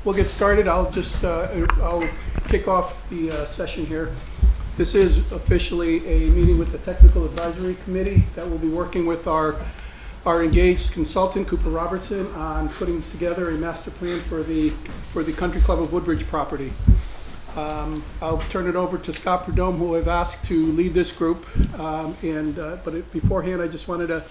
we'll get started. I'll kick off the session here. This is officially a meeting with the Technical Advisory Committee that will be working with our engaged consultant, Cooper Robertson, on putting together a master plan for the Country Club of Woodbridge property. I'll turn it over to Scott Prudhomme, who I've asked to lead this group. But beforehand, I just wanted to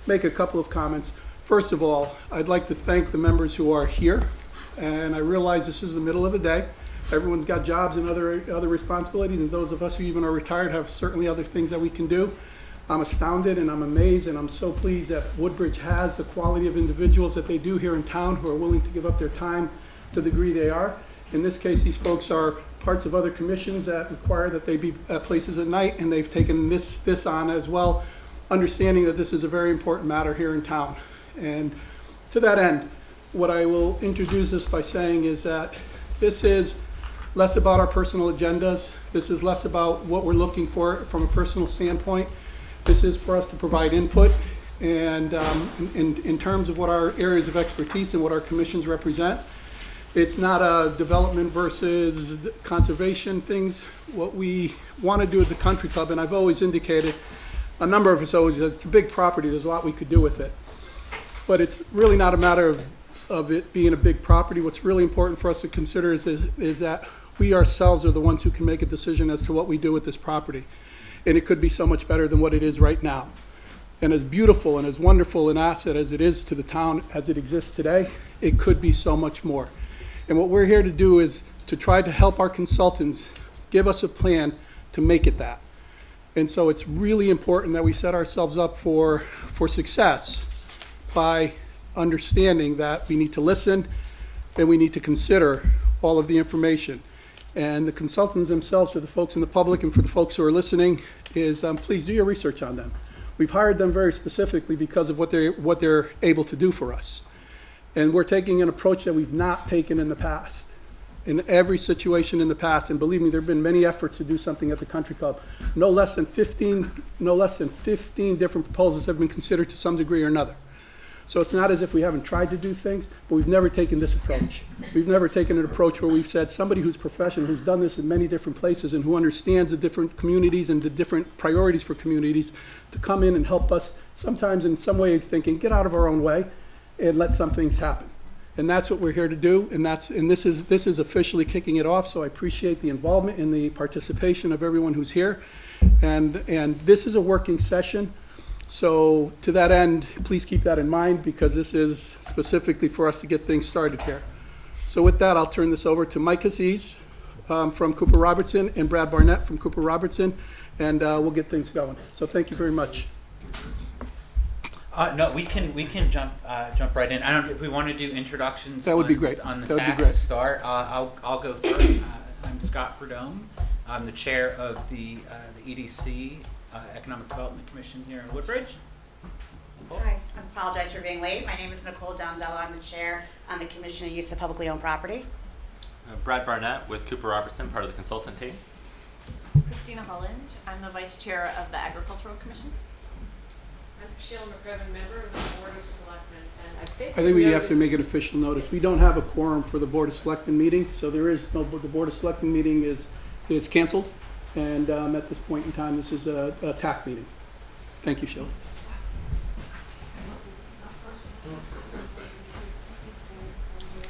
make a couple of comments. First of all, I'd like to thank the members who are here. And I realize this is the middle of the day. Everyone's got jobs and other responsibilities, and those of us who even are retired have certainly other things that we can do. I'm astounded and I'm amazed and I'm so pleased that Woodbridge has the quality of individuals that they do here in town who are willing to give up their time to the degree they are. In this case, these folks are parts of other commissions that require that they be at places at night, and they've taken this on as well, understanding that this is a very important matter here in town. And to that end, what I will introduce this by saying is that this is less about our personal agendas. This is less about what we're looking for from a personal standpoint. This is for us to provide input and in terms of what our areas of expertise and what our commissions represent. It's not a development versus conservation things. What we want to do at the Country Club, and I've always indicated, a number of us always, it's a big property, there's a lot we could do with it. But it's really not a matter of it being a big property. What's really important for us to consider is that we ourselves are the ones who can make a decision as to what we do with this property. And it could be so much better than what it is right now. And as beautiful and as wonderful an asset as it is to the town as it exists today, it could be so much more. And what we're here to do is to try to help our consultants give us a plan to make it that. And so it's really important that we set ourselves up for success by understanding that we need to listen and we need to consider all of the information. And the consultants themselves, for the folks in the public and for the folks who are listening, is please do your research on them. We've hired them very specifically because of what they're able to do for us. And we're taking an approach that we've not taken in the past. In every situation in the past, and believe me, there have been many efforts to do something at the Country Club. No less than 15 different proposals have been considered to some degree or another. So it's not as if we haven't tried to do things, but we've never taken this approach. We've never taken an approach where we've said somebody who's professional, who's done this in many different places and who understands the different communities and the different priorities for communities to come in and help us, sometimes in some way thinking, get out of our own way and let some things happen. And that's what we're here to do, and this is officially kicking it off, so I appreciate the involvement and the participation of everyone who's here. And this is a working session. So to that end, please keep that in mind because this is specifically for us to get things started here. So with that, I'll turn this over to Mike Aziz from Cooper Robertson and Brad Barnett from Cooper Robertson, and we'll get things going. So thank you very much. No, we can jump right in. I don't know if we want to do introductions. That would be great. On the that TAC would be great. To start. I'll go first. I'm Scott Prudhomme. I'm the chair of the EDC. Economic Development Commission here in Woodbridge. Hi, I apologize for being late. My name is Nicole Donzello. I'm the chair on the Commission on Use of Publicly Owned Property. Brad Barnett with Cooper Robertson, part of the consultant team. Christina Holland. I'm the vice chair of the Agricultural Commission. I'm Sheila McGrevin, member of the Board of Selectmen, and I think we have to make an official notice. We don't have a quorum for the Board of Selectmen meeting, so there is no, the Board of Selectmen meeting is canceled. And at this point in time, this is a TAC meeting. Thank you, Sheila.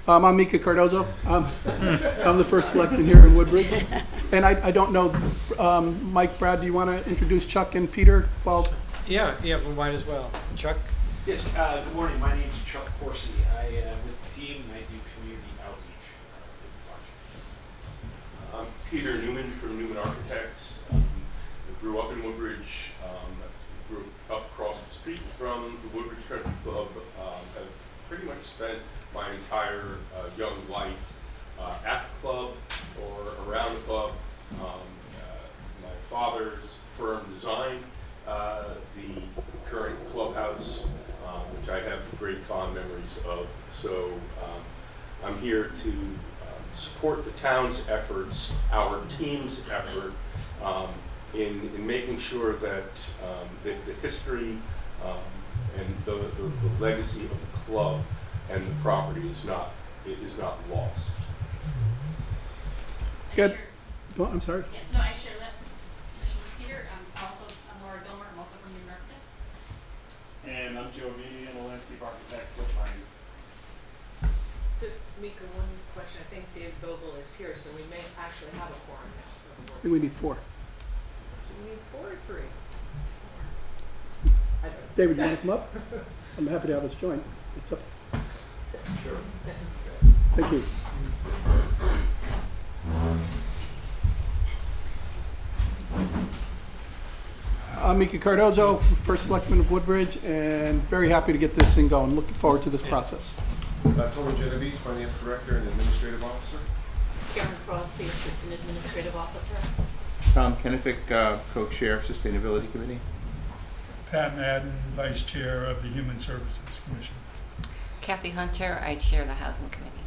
I'm Mika Cardozo. I'm the first selectman here in Woodbridge. And I don't know, Mike, Brad, do you want to introduce Chuck and Peter? Well, yeah, we might as well. Chuck? Yes, good morning. My name is Chuck Corsi. I am with the team and I do community outreach in Washington. I'm Peter Newman from Newman Architects. I grew up in Woodbridge. Grew up across the street from the Woodbridge Country Club. Have pretty much spent my entire young life at the club or around the club. My father's firm designed the current clubhouse, which I have great fond memories of. So I'm here to support the town's efforts, our team's effort in making sure that the history and the legacy of the club and the property is not it is not lost. Good. Oh, I'm sorry. Yeah, no, I share that mission with Peter. I'm Laura Gilmer. I'm also from Newman Architects. And I'm Joe Vitti, I'm a landscape architect with Ryan. So, Mika, one question. I think Dave Vogel is here, so we may actually have a quorum now. I think we need 4. Do we need 4 or 3? I don't know. David, you want to come up? I'm happy to have us join. It's up. Sure. Thank you. I'm Mika Cardozo, First Selectman of Woodbridge, and very happy to get this thing going. Looking forward to this process. Tony Genovese, Finance Director and Administrative Officer. Karen Crosby, Assistant Administrative Officer. Tom Kennefic, Co-Chair of Sustainability Committee. Pat Madden, Vice Chair of the Human Services Commission. Kathy Hunter, I chair the Housing Committee.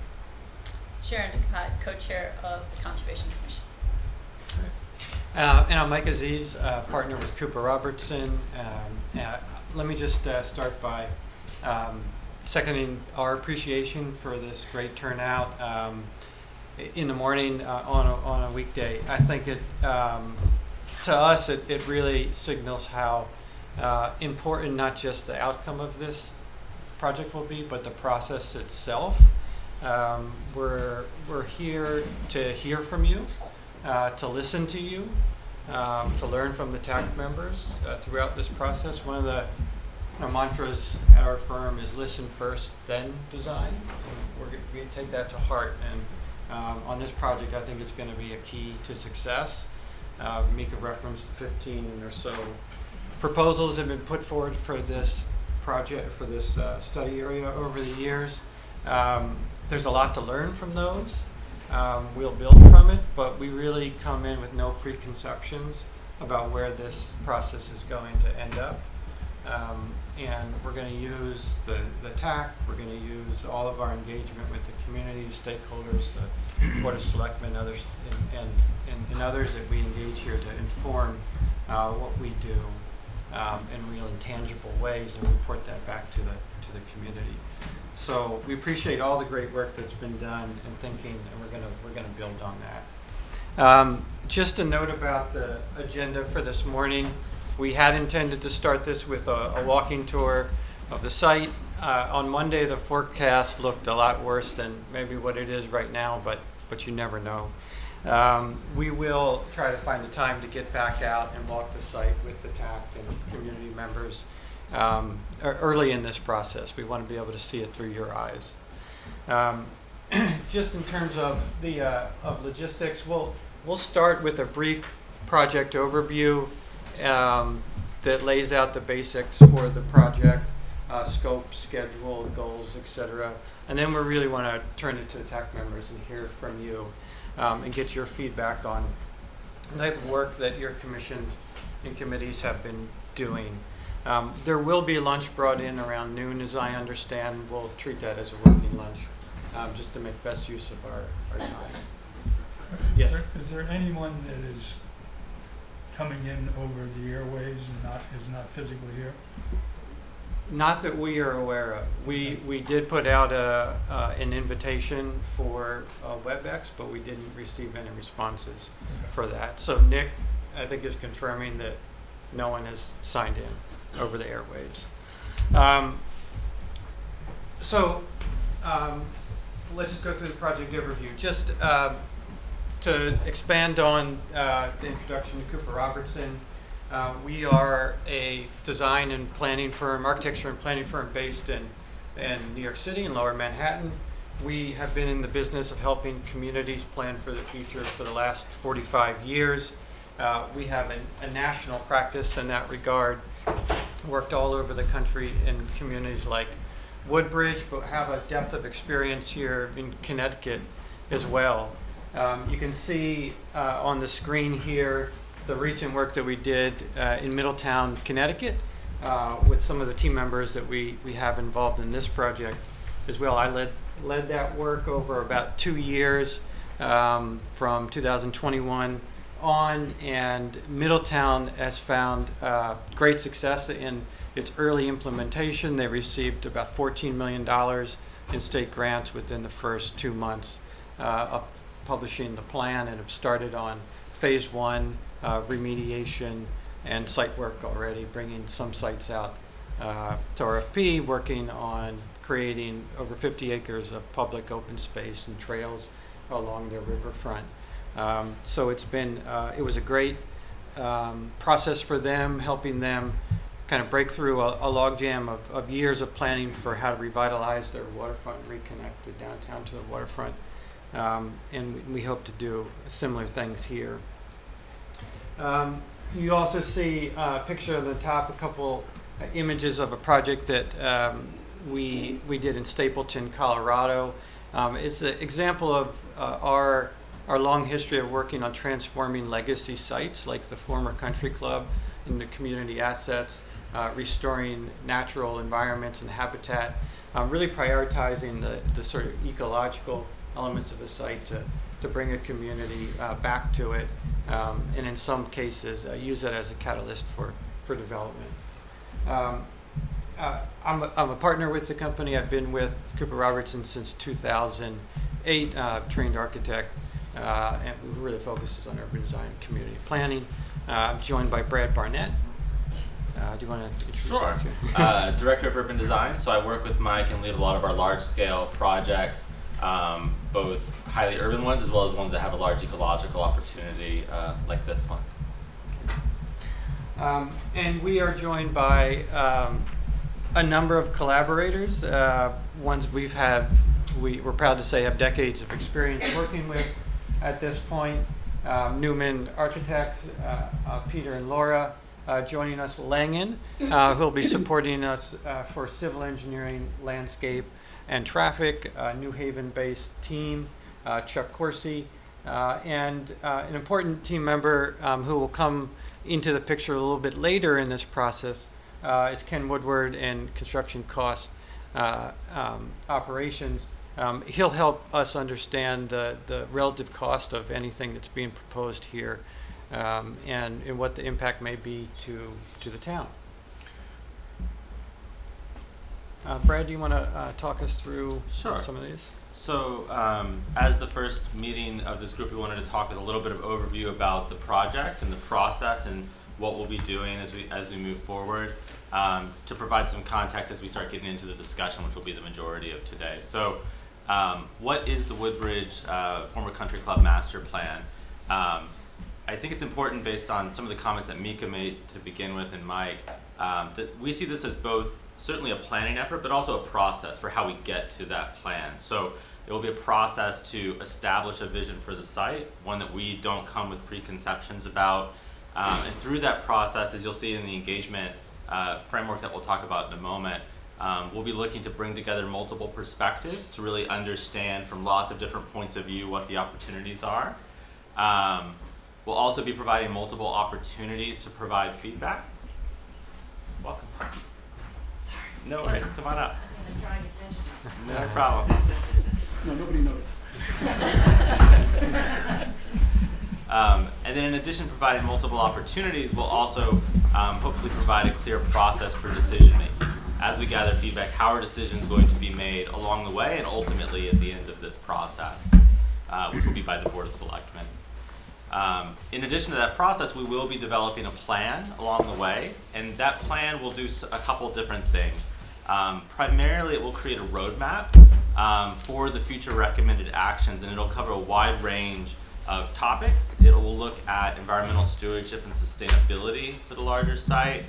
Sharon DeCott, co-chair of the Conservation Commission. And I'm Mike Aziz, partner with Cooper Robertson. Let me just start by seconding our appreciation for this great turnout in the morning on a weekday. I think it, to us, it really signals how important not just the outcome of this project will be, but the process itself. We're here to hear from you, to listen to you, to learn from the TAC members throughout this process. One of the mantras at our firm is listen first, then design. And we take that to heart. And on this project, I think it's going to be a key to success. Mika referenced 15 or so proposals have been put forward for this project, for this study area over the years. There's a lot to learn from those. We'll build from it, but we really come in with no preconceptions about where this process is going to end up. And we're going to use the TAC, we're going to use all of our engagement with the community, stakeholders, the Board of Selectmen, others, and others that we engage here to inform what we do in real and tangible ways and report that back to the community. So we appreciate all the great work that's been done and thinking, and we're gonna build on that. Just a note about the agenda for this morning. We had intended to start this with a walking tour of the site. On Monday, the forecast looked a lot worse than maybe what it is right now, but you never know. We will try to find a time to get back out and walk the site with the TAC and community members early in this process. We want to be able to see it through your eyes. Just in terms of the of logistics, we'll start with a brief project overview that lays out the basics for the project, scope, schedule, goals, etc. And then we really want to turn it to the TAC members and hear from you and get your feedback on the type of work that your commissions and committees have been doing. There will be lunch brought in around noon, as I understand. We'll treat that as a working lunch, just to make best use of our time. Yes? Is there anyone that is coming in over the airwaves and is not physically here? Not that we are aware of. We did put out an invitation for WebEx, but we didn't receive any responses for that. So Nick, I think, is confirming that no one has signed in over the airwaves. Let's just go through the project overview. Just to expand on the introduction to Cooper Robertson, we are a design and planning firm, architecture and planning firm based in New York City in Lower Manhattan. We have been in the business of helping communities plan for the future for the last 45 years. We have a national practice in that regard, worked all over the country in communities like Woodbridge, but have a depth of experience here in Connecticut as well. You can see on the screen here the recent work that we did in Middletown, Connecticut, with some of the team members that we have involved in this project as well. I led that work over about 2 years, from 2021 on, and Middletown has found great success in its early implementation. They received about $14 million and state grants within the first 2 months of publishing the plan, and have started on phase 1 remediation and site work already, bringing some sites out to RFP, working on creating over 50 acres of public open space and trails along the riverfront. So it's been, it was a great process for them, helping them kind of break through a logjam of years of planning for how to revitalize their waterfront, reconnect the downtown to the waterfront. And we hope to do similar things here. You also see a picture on the top, a couple images of a project that we did in Stapleton, Colorado. It's an example of our long history of working on transforming legacy sites like the former country club into community assets, restoring natural environments and habitat, really prioritizing the sort of ecological elements of a site to bring a community back to it, and in some cases use it as a catalyst for development. I'm a partner with the company. I've been with Cooper Robertson since 2008, trained architect, and we really focuses on urban design and community planning. I'm joined by Brad Barnett. Do you want to introduce Sure. Director of Urban Design. So I work with Mike and lead a lot of our large-scale projects, both highly urban ones as well as ones that have a large ecological opportunity, like this one. And we are joined by a number of collaborators, ones we're proud to say have decades of experience working with at this point. Newman Architects, Peter and Laura, joining us, Langen, who'll be supporting us for civil engineering, landscape, and traffic, New Haven-based team, Chuck Corsi, and an important team member who will come into the picture a little bit later in this process is Ken Woodward in construction cost operations. He'll help us understand the relative cost of anything that's being proposed here, and what the impact may be to the town. Brad, do you want to talk us through Sure. some of these? So as the first meeting of this group, we wanted to talk with a little bit of overview about the project and the process and what we'll be doing as we move forward, to provide some context as we start getting into the discussion, which will be the majority of today. So what is the Woodbridge former country club master plan? I think it's important, based on some of the comments that Mika made to begin with and Mike, that we see this as both certainly a planning effort, but also a process for how we get to that plan. So it will be a process to establish a vision for the site, one that we don't come with preconceptions about. And through that process, as you'll see in the engagement framework that we'll talk about in a moment, we'll be looking to bring together multiple perspectives to really understand from lots of different points of view what the opportunities are. We'll also be providing multiple opportunities to provide feedback. Welcome. No worries, come on up. I'm drawing attention. No problem. No, nobody knows. And then in addition to providing multiple opportunities, we'll also hopefully provide a clear process for decision making. As we gather feedback, how are decisions going to be made along the way and ultimately at the end of this process, which will be by the Board of Selectmen. In addition to that process, we will be developing a plan along the way, and that plan will do a couple different things. Primarily, it will create a roadmap for the future recommended actions, and it'll cover a wide range of topics. It will look at environmental stewardship and sustainability for the larger site,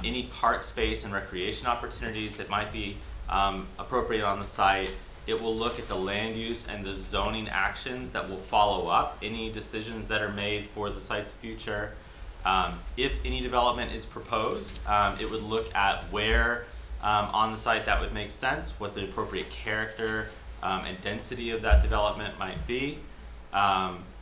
any park space and recreation opportunities that might be appropriate on the site. It will look at the land use and the zoning actions that will follow up any decisions that are made for the site's future. If any development is proposed, it would look at where on the site that would make sense, what the appropriate character and density of that development might be.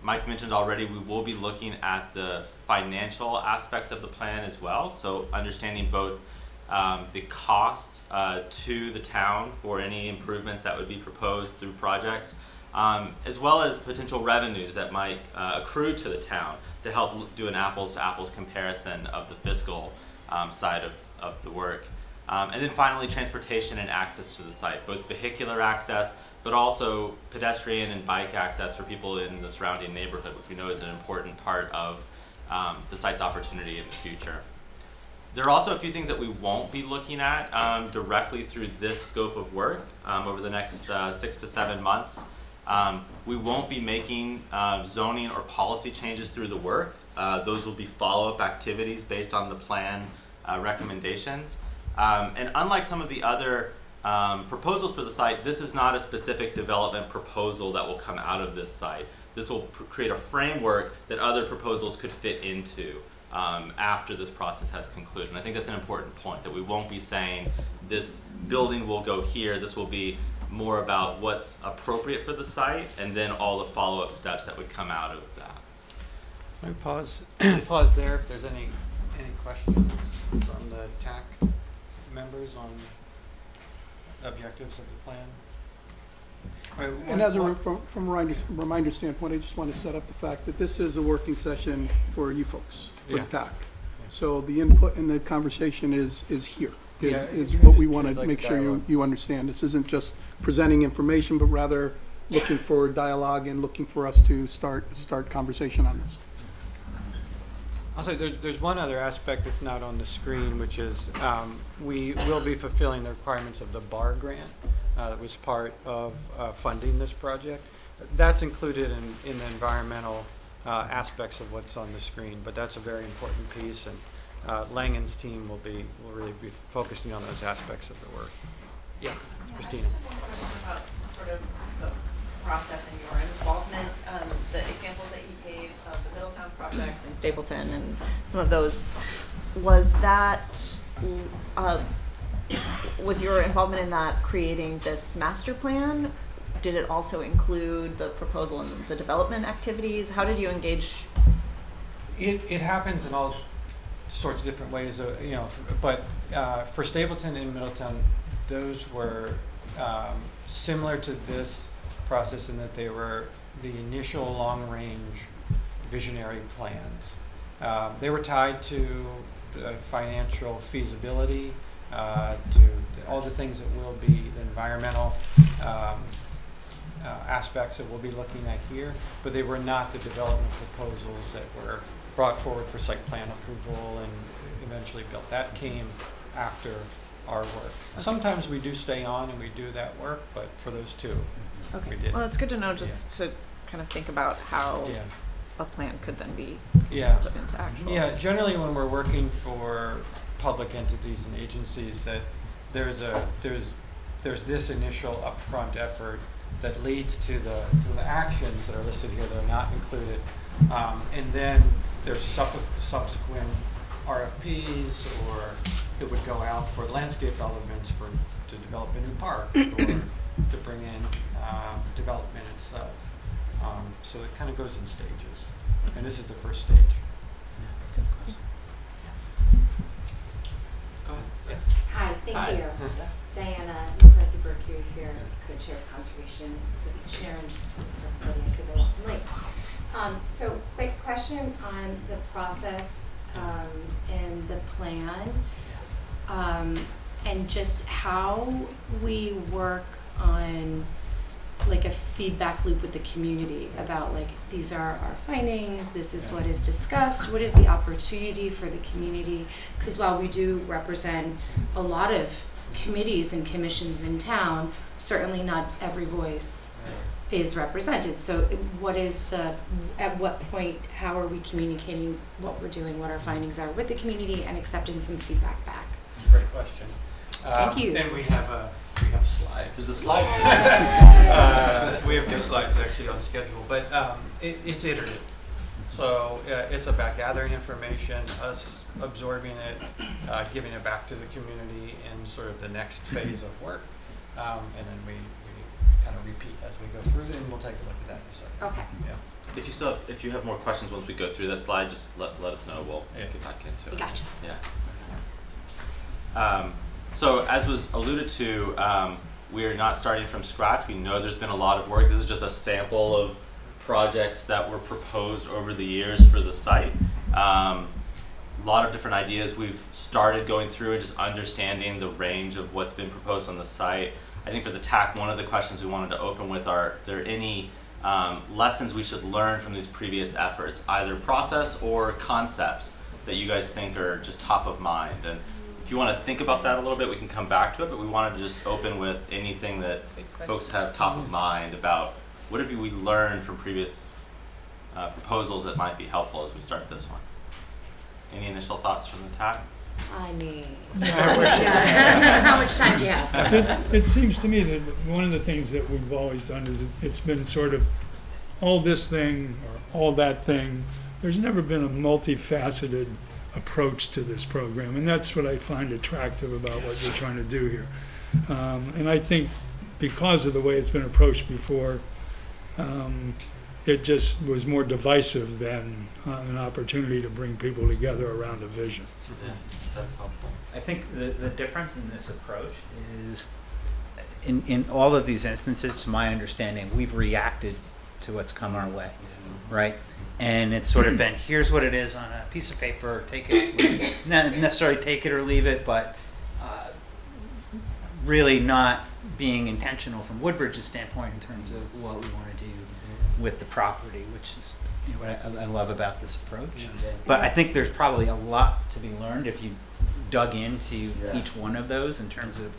Mike mentioned already, we will be looking at the financial aspects of the plan as well, so understanding both the costs to the town for any improvements that would be proposed through projects, as well as potential revenues that might accrue to the town to help do an apples to apples comparison of the fiscal side of the work. And then finally, transportation and access to the site, both vehicular access, but also pedestrian and bike access for people in the surrounding neighborhood, which we know is an important part of the site's opportunity in the future. There are also a few things that we won't be looking at directly through this scope of work over the next 6 to 7 months. We won't be making zoning or policy changes through the work. Those will be follow-up activities based on the plan recommendations. And unlike some of the other proposals for the site, this is not a specific development proposal that will come out of this site. This will create a framework that other proposals could fit into after this process has concluded. And I think that's an important point, that we won't be saying this building will go here. This will be more about what's appropriate for the site and then all the follow-up steps that would come out of that. Let me pause there if there's any questions from the TAC members on objectives of the plan. And as from a reminder standpoint, I just want to set up the fact that this is a working session for you folks, for the TAC. So the input and the conversation is here, is what we want to make sure you understand. This isn't just presenting information, but rather looking for dialogue and looking for us to start conversation on this. I'll say there's one other aspect that's not on the screen, which is we will be fulfilling the requirements of the BAR grant that was part of funding this project. That's included in the environmental aspects of what's on the screen, but that's a very important piece, and Langen's team will really be focusing on those aspects of the work. Yeah, Christina. I just have one question about sort of the process and your involvement. The examples that you gave of the Middletown project and Stapleton and some of those, was your involvement in that creating this master plan? Did it also include the proposal and the development activities? How did you engage? It happens in all sorts of different ways, but for Stapleton and Middletown, those were similar to this process in that they were the initial long-range visionary plans. They were tied to financial feasibility, to all the things that will be the environmental aspects that we'll be looking at here, but they were not the development proposals that were brought forward for site plan approval and eventually built. That came after our work. Sometimes we do stay on and we do that work, but for those two, we did. Well, it's good to know just to kind of think about how a plan could then be put into action. Yeah, generally when we're working for public entities and agencies, that there's this initial upfront effort that leads to the actions that are listed here that are not included, and then there's subsequent RFPs, or it would go out for landscape elements to develop a new park or to bring in development itself. So it kind of goes in stages, and this is the first stage. Good question. Go ahead. Yes. Hi, thank you. Diana McCarthy-Burke here, co-chair of conservation with Sharon, just because I walked in late. So quick question on the process and the plan, and just how we work on like a feedback loop with the community about like, these are our findings, this is what is discussed, what is the opportunity for the community? Because while we do represent a lot of committees and commissions in town, certainly not every voice is represented. So what is at what point, how are we communicating what we're doing, what our findings are with the community, and accepting some feedback back? It's a great question. Thank you. And we have a slide. There's a slide. We have 2 slides actually on schedule, but it's iterative. So it's about gathering information, us absorbing it, giving it back to the community in sort of the next phase of work, and then we kind of repeat as we go through it, and we'll take a look at that in a second. Okay. Yeah. If you have more questions once we go through that slide, just let us know. We'll get back into it. Gotcha. Yeah. So as was alluded to, we are not starting from scratch. We know there's been a lot of work. This is just a sample of projects that were proposed over the years for the site. lot of different ideas. We've started going through and just understanding the range of what's been proposed on the site. I think for the TAC, one of the questions we wanted to open with are there any lessons we should learn from these previous efforts, either process or concepts that you guys think are just top of mind? And if you want to think about that a little bit, we can come back to it, but we wanted to just open with anything that folks have top of mind about what have we learned from previous proposals that might be helpful as we start this one. Any initial thoughts from the TAC? I mean, how much time do you have? It seems to me that one of the things that we've always done is it's been sort of all this thing or all that thing. There's never been a multifaceted approach to this program, and that's what I find attractive about what we're trying to do here. And I think because of the way it's been approached before, it just was more divisive than an opportunity to bring people together around a vision. Yeah, that's helpful. I think the difference in this approach is in all of these instances, to my understanding, we've reacted to what's come our way, right? And it's sort of been, here's what it is on a piece of paper, take it, not necessarily take it or leave it, but really not being intentional from Woodbridge's standpoint in terms of what we want to do with the property, which is what I love about this approach. But I think there's probably a lot to be learned if you dug into each one of those in terms of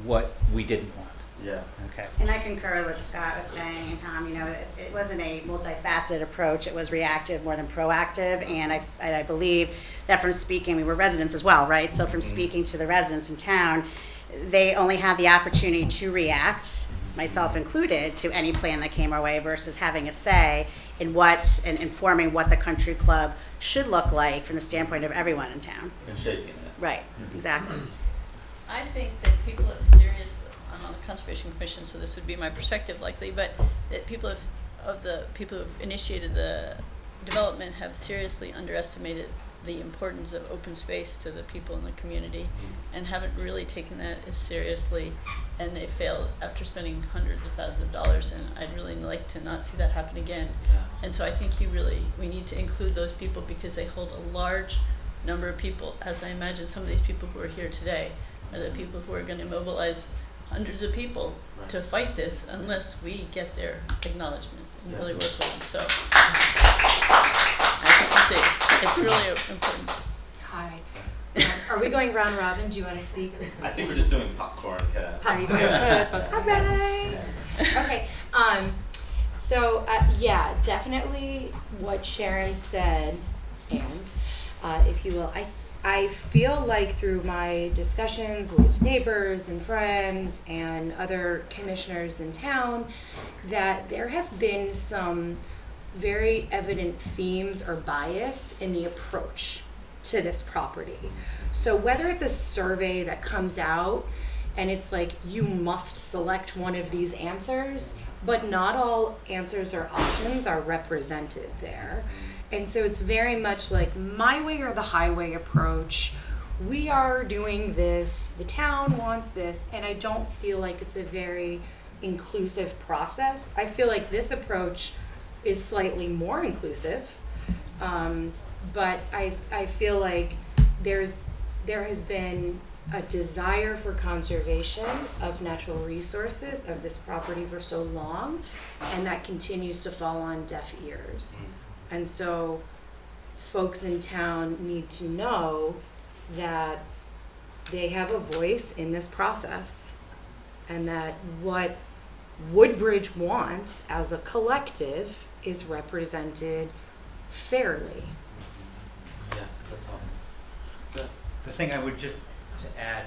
what we didn't want. Yeah. Okay. And I concur with what Scott was saying, and Tom, it wasn't a multifaceted approach. It was reactive more than proactive, and I believe that from speaking, we were residents as well, right? So from speaking to the residents in town, they only had the opportunity to react, myself included, to any plan that came our way versus having a say in what and informing what the country club should look like from the standpoint of everyone in town. And shaping it. Right, exactly. I think that people have seriously, I'm on the Conservation Commission, so this would be my perspective likely, but that people who have initiated the development have seriously underestimated the importance of open space to the people in the community and haven't really taken that as seriously, and they failed after spending hundreds of thousands of dollars, and I'd really like to not see that happen again. Yeah. And so I think we need to include those people because they hold a large number of people, as I imagine some of these people who are here today are the people who are going to mobilize hundreds of people to fight this unless we get their acknowledgement and really work with them. So I think we'll see. It's really important. Hi. Are we going round robin? Do you want to speak? I think we're just doing popcorn. All right. Okay. So yeah, definitely what Sharon said, and if you will, I feel like through my discussions with neighbors and friends and other commissioners in town that there have been some very evident themes or bias in the approach to this property. So whether it's a survey that comes out and it's like you must select one of these answers, but not all answers or options are represented there. And so it's very much like my way or the highway approach. We are doing this, the town wants this, and I don't feel like it's a very inclusive process. I feel like this approach is slightly more inclusive, but I feel like there has been a desire for conservation of natural resources of this property for so long, and that continues to fall on deaf ears. And so folks in town need to know that they have a voice in this process and that what Woodbridge wants as a collective is represented fairly. Yeah, that's all. Good. The thing I would just add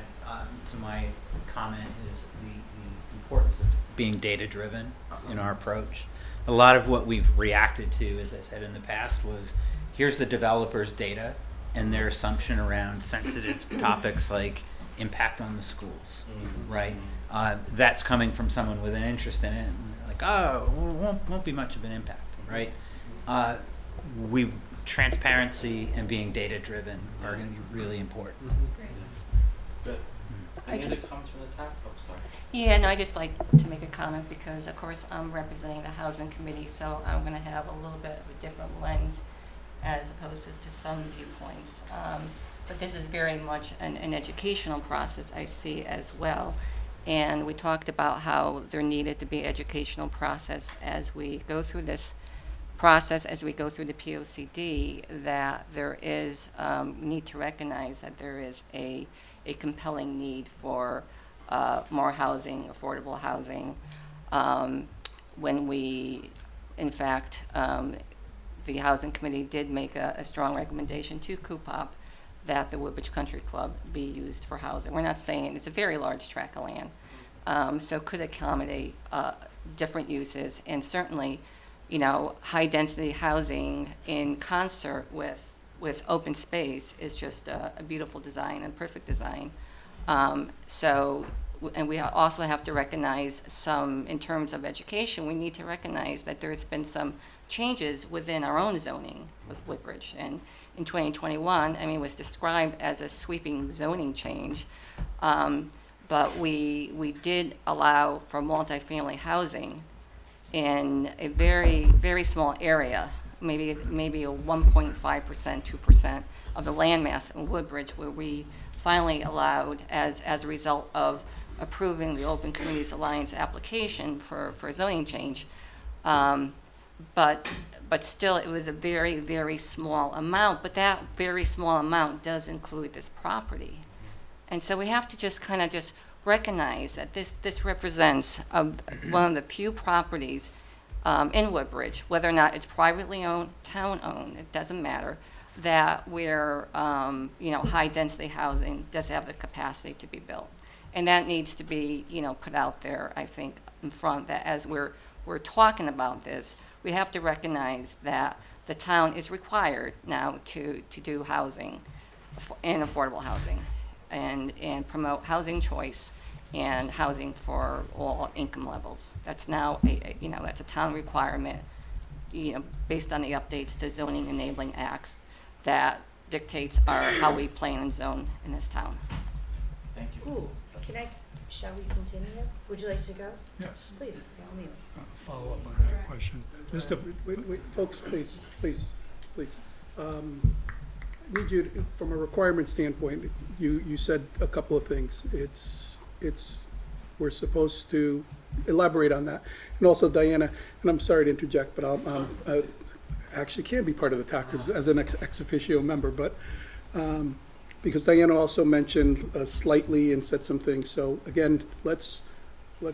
to my comment is the importance of being data-driven in our approach. A lot of what we've reacted to, as I said in the past, was here's the developer's data and their assumption around sensitive topics like impact on the schools, right? That's coming from someone with an interest in it, and they're like, oh, well, won't be much of an impact, right? Transparency and being data-driven are going to be really important. Great. Good. Any other comments from the TAC? Oh, sorry. Yeah, no, I just like to make a comment because, of course, I'm representing the Housing Committee, so I'm going to have a little bit of a different lens as opposed to some viewpoints. But this is very much an educational process, I see, as well. And we talked about how there needed to be educational process as we go through this process, as we go through the POCD, that there is need to recognize that there is a compelling need for more housing, affordable housing. When we, in fact, the Housing Committee did make a strong recommendation to CUPOP that the Woodbridge Country Club be used for housing. We're not saying it's a very large tract of land, so could accommodate different uses, and certainly, you know, high-density housing in concert with open space is just a beautiful design and perfect design. And we also have to recognize some, in terms of education, we need to recognize that there's been some changes within our own zoning with Woodbridge. And in 2021, I mean, it was described as a sweeping zoning change, but we did allow for multifamily housing in a very, very small area, maybe a 1.5%, 2% of the landmass in Woodbridge, where we finally allowed, as a result of approving the Open Communities Alliance application for a zoning change. But still, it was a very, very small amount, but that very small amount does include this property. And so we have to just kind of just recognize that this represents one of the few properties in Woodbridge, whether or not it's privately owned, town-owned, it doesn't matter, that where you know, high-density housing does have the capacity to be built. And that needs to be, you know, put out there, I think, in front, that as we're talking about this, we have to recognize that the town is required now to do housing and affordable housing and promote housing choice and housing for all income levels. That's now you know, that's a town requirement, you know, based on the updates to zoning enabling acts that dictates how we plan and zone in this town. Thank you. Ooh, shall we continue? Would you like to go? Yes. Please, by all means. Follow up on that question. Just a, Wait, folks, please. I need you, from a requirement standpoint, you said a couple of things. We're supposed to elaborate on that. And also, Diana, and I'm sorry to interject, but I actually can be part of the TAC as an ex officio member, but because Diana also mentioned slightly and said some things. So again, let's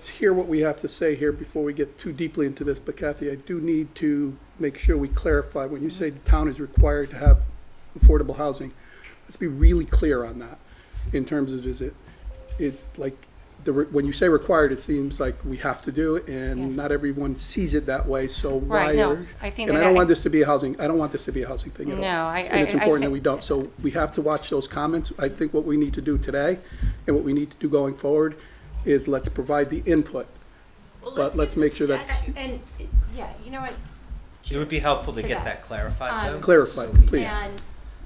hear what we have to say here before we get too deeply into this. But Kathy, I do need to make sure we clarify, when you say the town is required to have affordable housing, let's be really clear on that in terms of, it's like, when you say required, it seems like we have to do it, and Yes. not everyone sees it that way. So Right, why? no, I think and that I don't want this to be a housing. I don't want this to be a housing thing at all. No, and it's important that we don't. So we have to watch those comments. I think what we need to do today, and what we need to do going forward, is let's provide the input, but let's make sure that And, yeah, you know what? It would be helpful to To get that. that clarified, though. clarified, so we please. And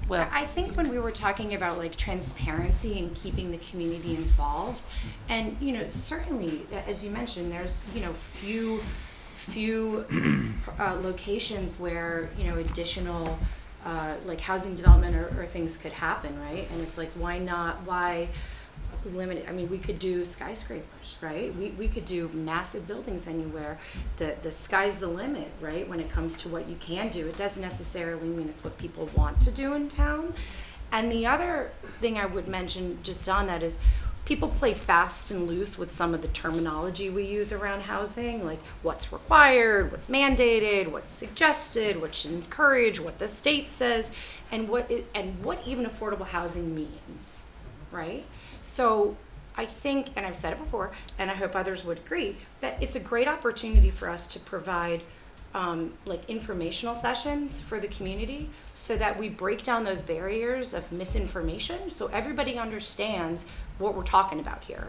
Well, I think when we were talking about like transparency and keeping the community involved, and you know, certainly, as you mentioned, there's, you know, few locations where, you know, additional like housing development or things could happen, right? And it's like, why limit it? I mean, we could do skyscrapers, right? We could do massive buildings anywhere. The sky's the limit, right? When it comes to what you can do, it doesn't necessarily mean it's what people want to do in town. And the other thing I would mention just on that is people play fast and loose with some of the terminology we use around housing, like what's required, what's mandated, what's suggested, what's encouraged, what the state says, and what even affordable housing means, right? So I think, and I've said it before, and I hope others would agree, that it's a great opportunity for us to provide like informational sessions for the community so that we break down those barriers of misinformation so everybody understands what we're talking about here,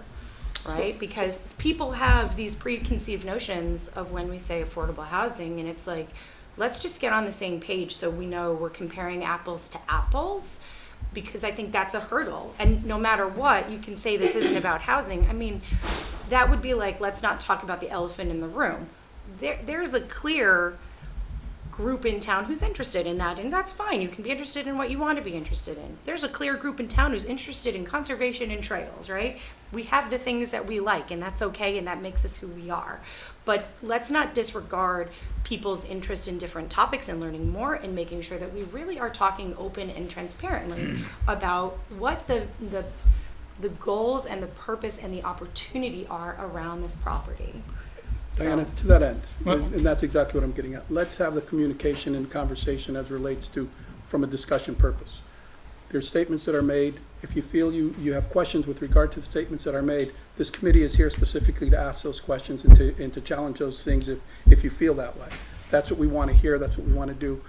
right? Because people have these preconceived notions of when we say affordable housing, and it's like, let's just get on the same page so we know we're comparing apples to apples, because I think that's a hurdle. And no matter what, you can say this isn't about housing. I mean, that would be like, let's not talk about the elephant in the room. There's a clear group in town who's interested in that, and that's fine. You can be interested in what you want to be interested in. There's a clear group in town who's interested in conservation and trails, right? We have the things that we like, and that's okay, and that makes us who we are. But let's not disregard people's interest in different topics and learning more, and making sure that we really are talking open and transparently about what the goals and the purpose and the opportunity are around this property. Diana, to that end, and that's exactly what I'm getting at. Let's have the communication and conversation as relates to, from a discussion purpose. There's statements that are made. If you feel you have questions with regard to the statements that are made, this committee is here specifically to ask those questions and to challenge those things if you feel that way. That's what we want to hear. That's what we want to do.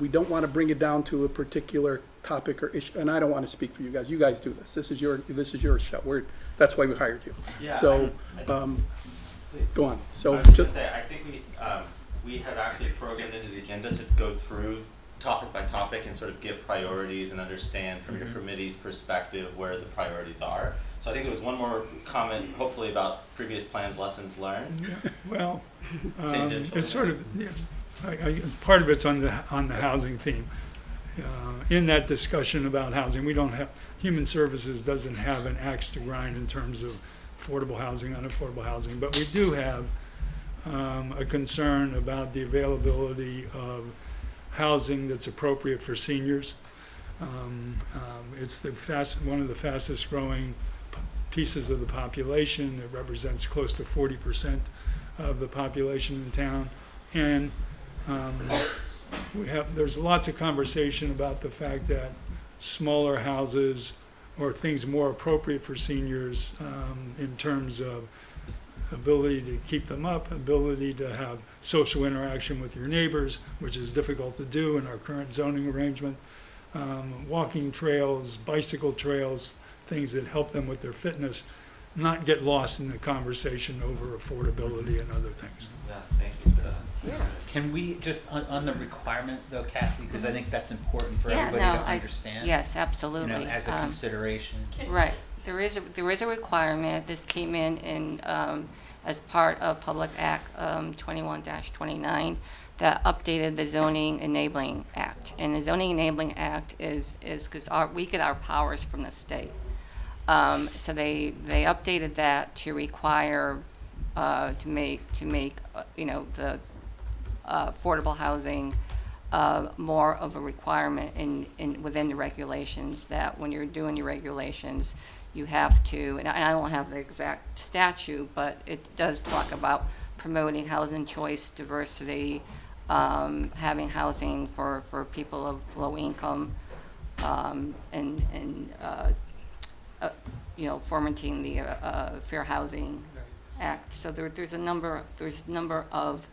We don't want to bring it down to a particular topic or issue, and I don't want to speak for you guys. You guys do this. This is your show. That's why we hired you. Yeah, So, please. go on. So, I was just gonna say, I think we have actually programmed into the agenda to go through topic by topic and sort of give priorities and understand from your committee's perspective where the priorities are. So I think there was one more comment, hopefully, about previous plans, lessons learned. Well, it's sort of, yeah, part of it's on the housing theme. In that discussion about housing, we don't have, Human Services doesn't have an axe to grind in terms of affordable housing, unaffordable housing, but we do have a concern about the availability of housing that's appropriate for seniors. It's one of the fastest growing pieces of the population. It represents close to 40% of the population in town. And there's lots of conversation about the fact that smaller houses or things more appropriate for seniors in terms of ability to keep them up, ability to have social interaction with your neighbors, which is difficult to do in our current zoning arrangement, walking trails, bicycle trails, things that help them with their fitness, not get lost in the conversation over affordability and other things. Yeah, thank you for that. Yeah. Can we just, on the requirement though, Kathy, because I think that's important for Yeah, everybody no, to understand. Yes, absolutely. You know, as a consideration. Right. There is a requirement. This came in as part of Public Act 21-29 that updated the Zoning Enabling Act. And the Zoning Enabling Act is because we get our powers from the state. So they updated that to require to make the affordable housing more of a requirement within the regulations, that when you're doing your regulations, you have to, and I don't have the exact statute, but it does talk about promoting housing choice, diversity, having housing for people of low income, and fomenting the Fair Housing Act. So there's a number of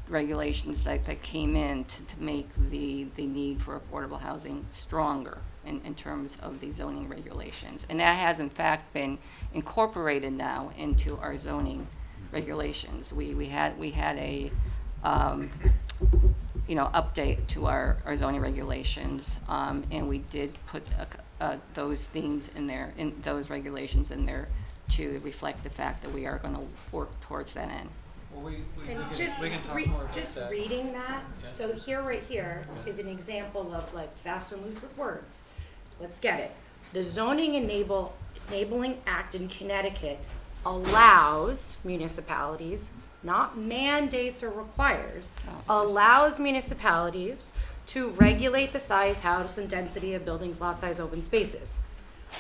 regulations that came in to make the need for affordable housing stronger in terms of the zoning regulations. And that has in fact been incorporated now into our zoning regulations. We had a update to our zoning regulations, and we did put those themes in there, in those regulations in there, to reflect the fact that we are going to work towards that end. Well, we And can talk more about that. reading that, Yeah. so right here is an example of like fast and loose with words. Let's get it. The Zoning Enabling Act in Connecticut allows municipalities, not mandates or requires, allows municipalities to regulate the size, house, and density of buildings, lot size, open spaces.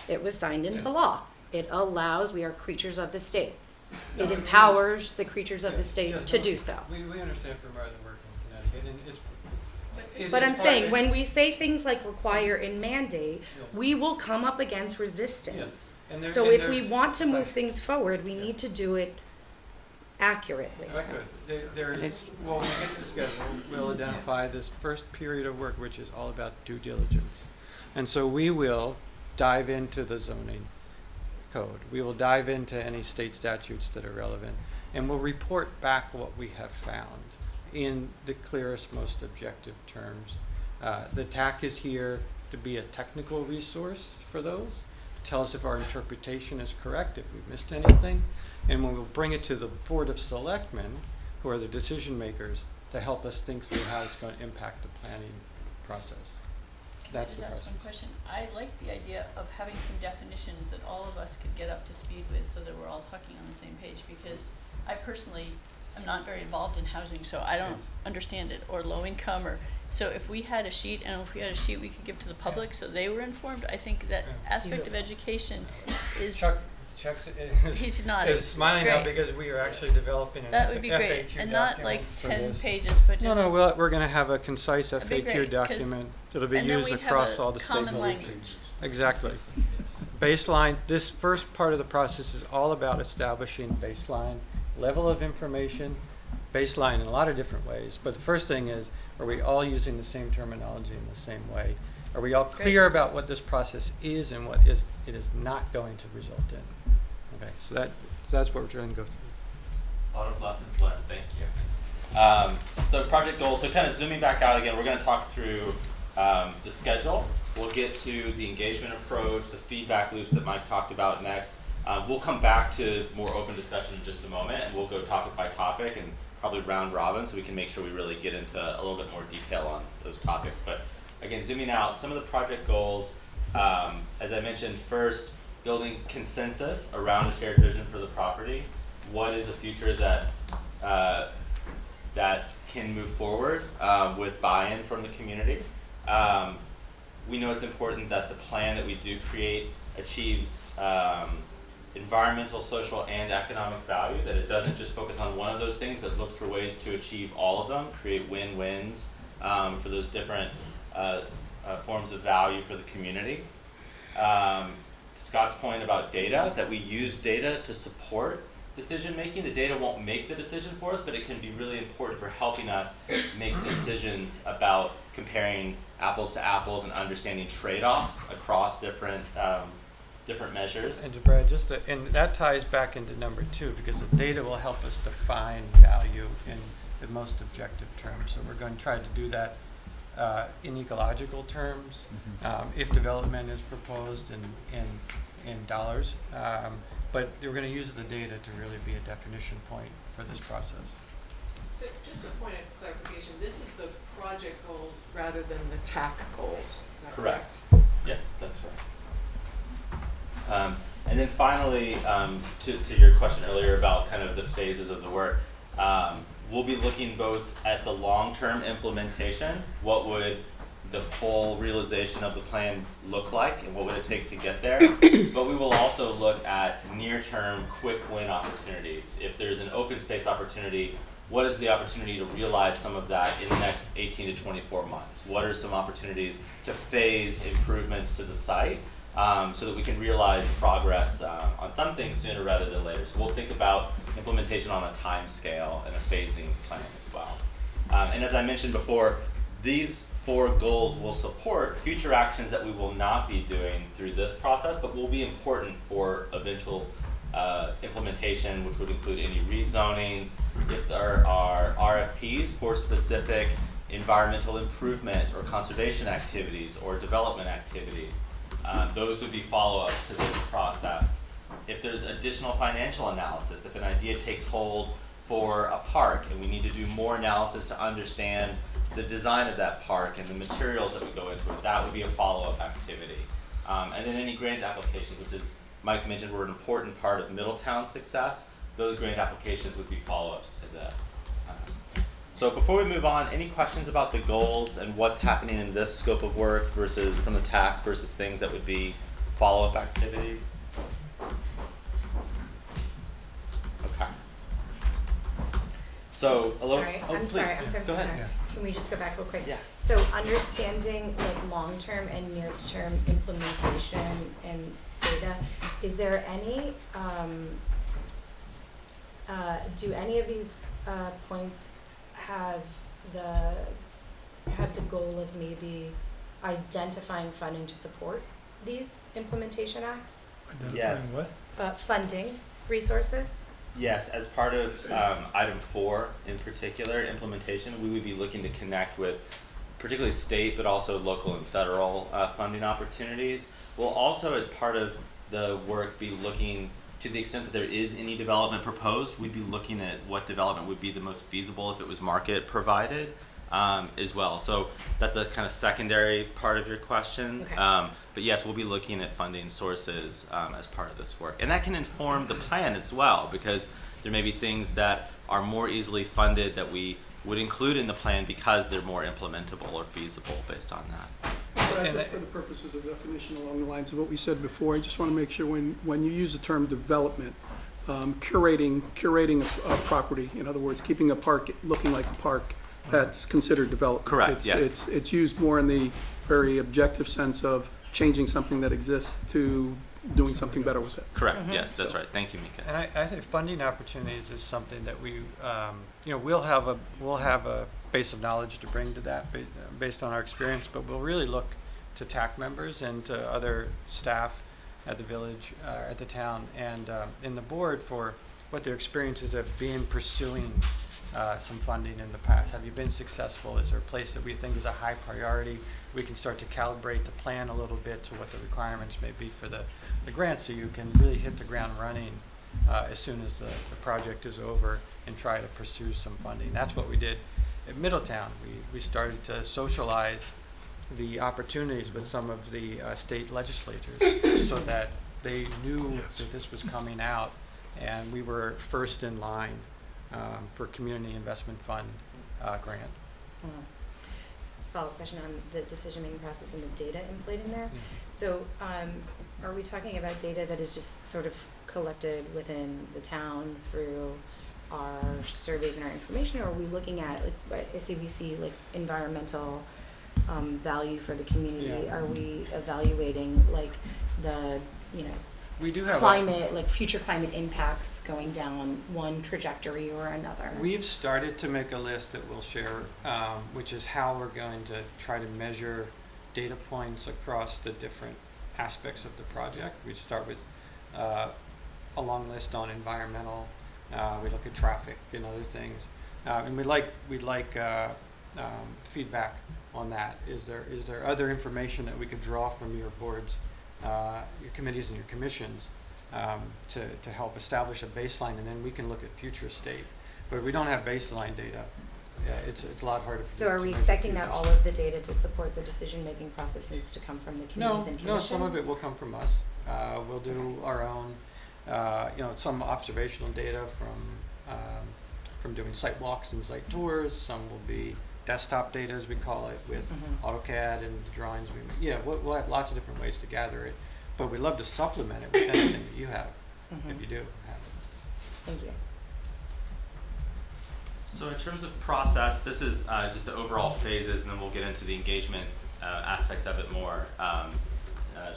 It was signed into law. It allows, we are creatures of the state. It empowers the creatures of the state to do so. We understand from our other work in Connecticut, and But I'm saying, when we say things like require and mandate, we will come up against resistance. And So if we want to move things forward, we need to do it accurately. If I could, when we get to the schedule, we'll identify this first period of work, which is all about due diligence. And so we will dive into the zoning code. We will dive into any state statutes that are relevant, and we'll report back what we have found in the clearest, most objective terms. The TAC is here to be a technical resource for those, to tell us if our interpretation is correct, if we missed anything. And when we'll bring it to the Board of Selectmen, who are the decision makers, to help us think through how it's going to impact the planning process. That's the Can I just ask one process. question? I like the idea of having some definitions that all of us could get up to speed with so that we're all talking on the same page, because I personally am not very involved in housing, so I don't Yes. understand it, or low income, or, so if we had a sheet, and if we had a sheet we could give to the public so they were informed, I think that Yeah. aspect of education is, Chuck's he's nodding. is smiling now Great. because we are actually developing an That would be great, FAQ and not like document for 10 this. pages, but just. No, we're going to have a concise That'd be FAQ great, 'cause- document that'll be and then used we'd have across a all the common stakeholders. language. Exactly. Baseline, this first part of the process is all about establishing baseline, level of information, baseline in a lot of different ways. But the first thing is, are we all using the same terminology in the same way? Are we all clear about what this process is and what it is not going to result in? Okay, so that's what we're trying to go through. A lot of lessons learned, thank you. So project goals, so kind of zooming back out again, we're going to talk through the schedule. We'll get to the engagement approach, the feedback loops that Mike talked about next. We'll come back to more open discussion in just a moment, and we'll go topic by topic and probably round robin so we can make sure we really get into a little bit more detail on those topics. But again, zooming out, some of the project goals, as I mentioned, first, building consensus around a shared vision for the property. What is a future that that can move forward with buy-in from the community? We know it's important that the plan that we do create achieves environmental, social, and economic value, that it doesn't just focus on one of those things, but looks for ways to achieve all of them, create win-wins for those different forms of value for the community. Scott's point about data, that we use data to support decision making. The data won't make the decision for us, but it can be really important for helping us make decisions about comparing apples to apples and understanding trade-offs across different measures. And Brad, and that ties back into number 2, because the data will help us define value in the most objective terms. So we're going to try to do that in ecological terms, if development is proposed in dollars. But we're going to use the data to really be a definition point for this process. So just a point of clarification, this is the project goals rather than the TAC goals, is that correct? Yes, that's right. And then finally, to your question earlier about kind of the phases of the work, we'll be looking both at the long-term implementation, what would the full realization of the plan look like and what would it take to get there, but we will also look at near-term quick win opportunities. If there's an open space opportunity, what is the opportunity to realize some of that in the next 18 to 24 months? What are some opportunities to phase improvements to the site so that we can realize progress on some things sooner rather than later? So we'll think about implementation on a time scale and a phasing plan as well. And as I mentioned before, these 4 goals will support future actions that we will not be doing through this process, but will be important for eventual implementation, which would include any rezonings, if there are RFPs for specific environmental improvement or conservation activities or development activities. Those would be follow-ups to this process. If there's additional financial analysis, if an idea takes hold for a park and we need to do more analysis to understand the design of that park and the materials that would go into it, that would be a follow-up activity. And then any grant applications, which is Mike mentioned were an important part of Middletown's success, those grant applications would be follow-ups to this. So before we move on, any questions about the goals and what's happening in this scope of work versus from the TAC versus things that would be follow-up activities? Okay. So, I'm sorry. Go ahead. Yeah. Can we just go back real quick? Yeah. So understanding like long-term and near-term implementation and data, is there any, do any of these points have the goal of maybe identifying funding to support these implementation acts? Yes. What? Funding, resources? Yes, as part of item 4 in particular, implementation, we would be looking to connect with particularly state but also local and federal funding opportunities. We'll also, as part of the work, be looking To the extent that there is any development proposed, we'd be looking at what development would be the most feasible if it was market provided, as well. So that's a kind of secondary part of your question. Okay. But yes, we'll be looking at funding sources as part of this work. And that can inform the plan as well, because there may be things that are more easily funded that we would include in the plan because they're more implementable or feasible based on that. But just for the purposes of definition along the lines of what we said before, I just want to make sure when you use the term development, curating a property, in other words, keeping a park looking like a park, that's considered development. Correct, yes. It's used more in the very objective sense of changing something that exists to doing something better with it. Correct, yes, that's right. Thank you, Mika. And I think funding opportunities is something that we, we'll have a base of knowledge to bring to that based on our experience, but we'll really look to TAC members and to other staff at the village, at the town, and in the board for what their experiences have been pursuing some funding in the past. Have you been successful? Is there a place that we think is a high priority? We can start to calibrate the plan a little bit to what the requirements may be for the grant, so you can really hit the ground running as soon as the project is over and try to pursue some funding. That's what we did at Middletown. We started to socialize the opportunities with some of the state legislatures so that they knew that this was coming out, and we were first in line for Community Investment Fund grant. Follow-up question on the decision-making process and the data input in there. So are we talking about data that is just sort of collected within the town through our surveys and our information, or are we looking at, like, SCBC, like, environmental value for the community? Yeah. Are we evaluating, like, the, We do have climate, like future climate impacts going down one trajectory or another? We've started to make a list that we'll share, which is how we're going to try to measure data points across the different aspects of the project. We start with a long list on environmental. We look at traffic and other things, and we'd like feedback on that. Is there other information that we could draw from your boards, your committees and your commissions, to help establish a baseline, and then we can look at future state. But if we don't have baseline data, it's a lot harder. So are we expecting that all of the data to support the decision-making process needs to come from the committees and commissions? No, some of it will come from us. We'll do our own, some observational data from doing site walks and site tours. Some will be desktop data, as we call it, with AutoCAD and the drawings. We'll have lots of different ways to gather it, but we'd love to supplement it with anything that you have, if you do have it. Thank you. So in terms of process, this is just the overall phases, and then we'll get into the engagement aspects of it more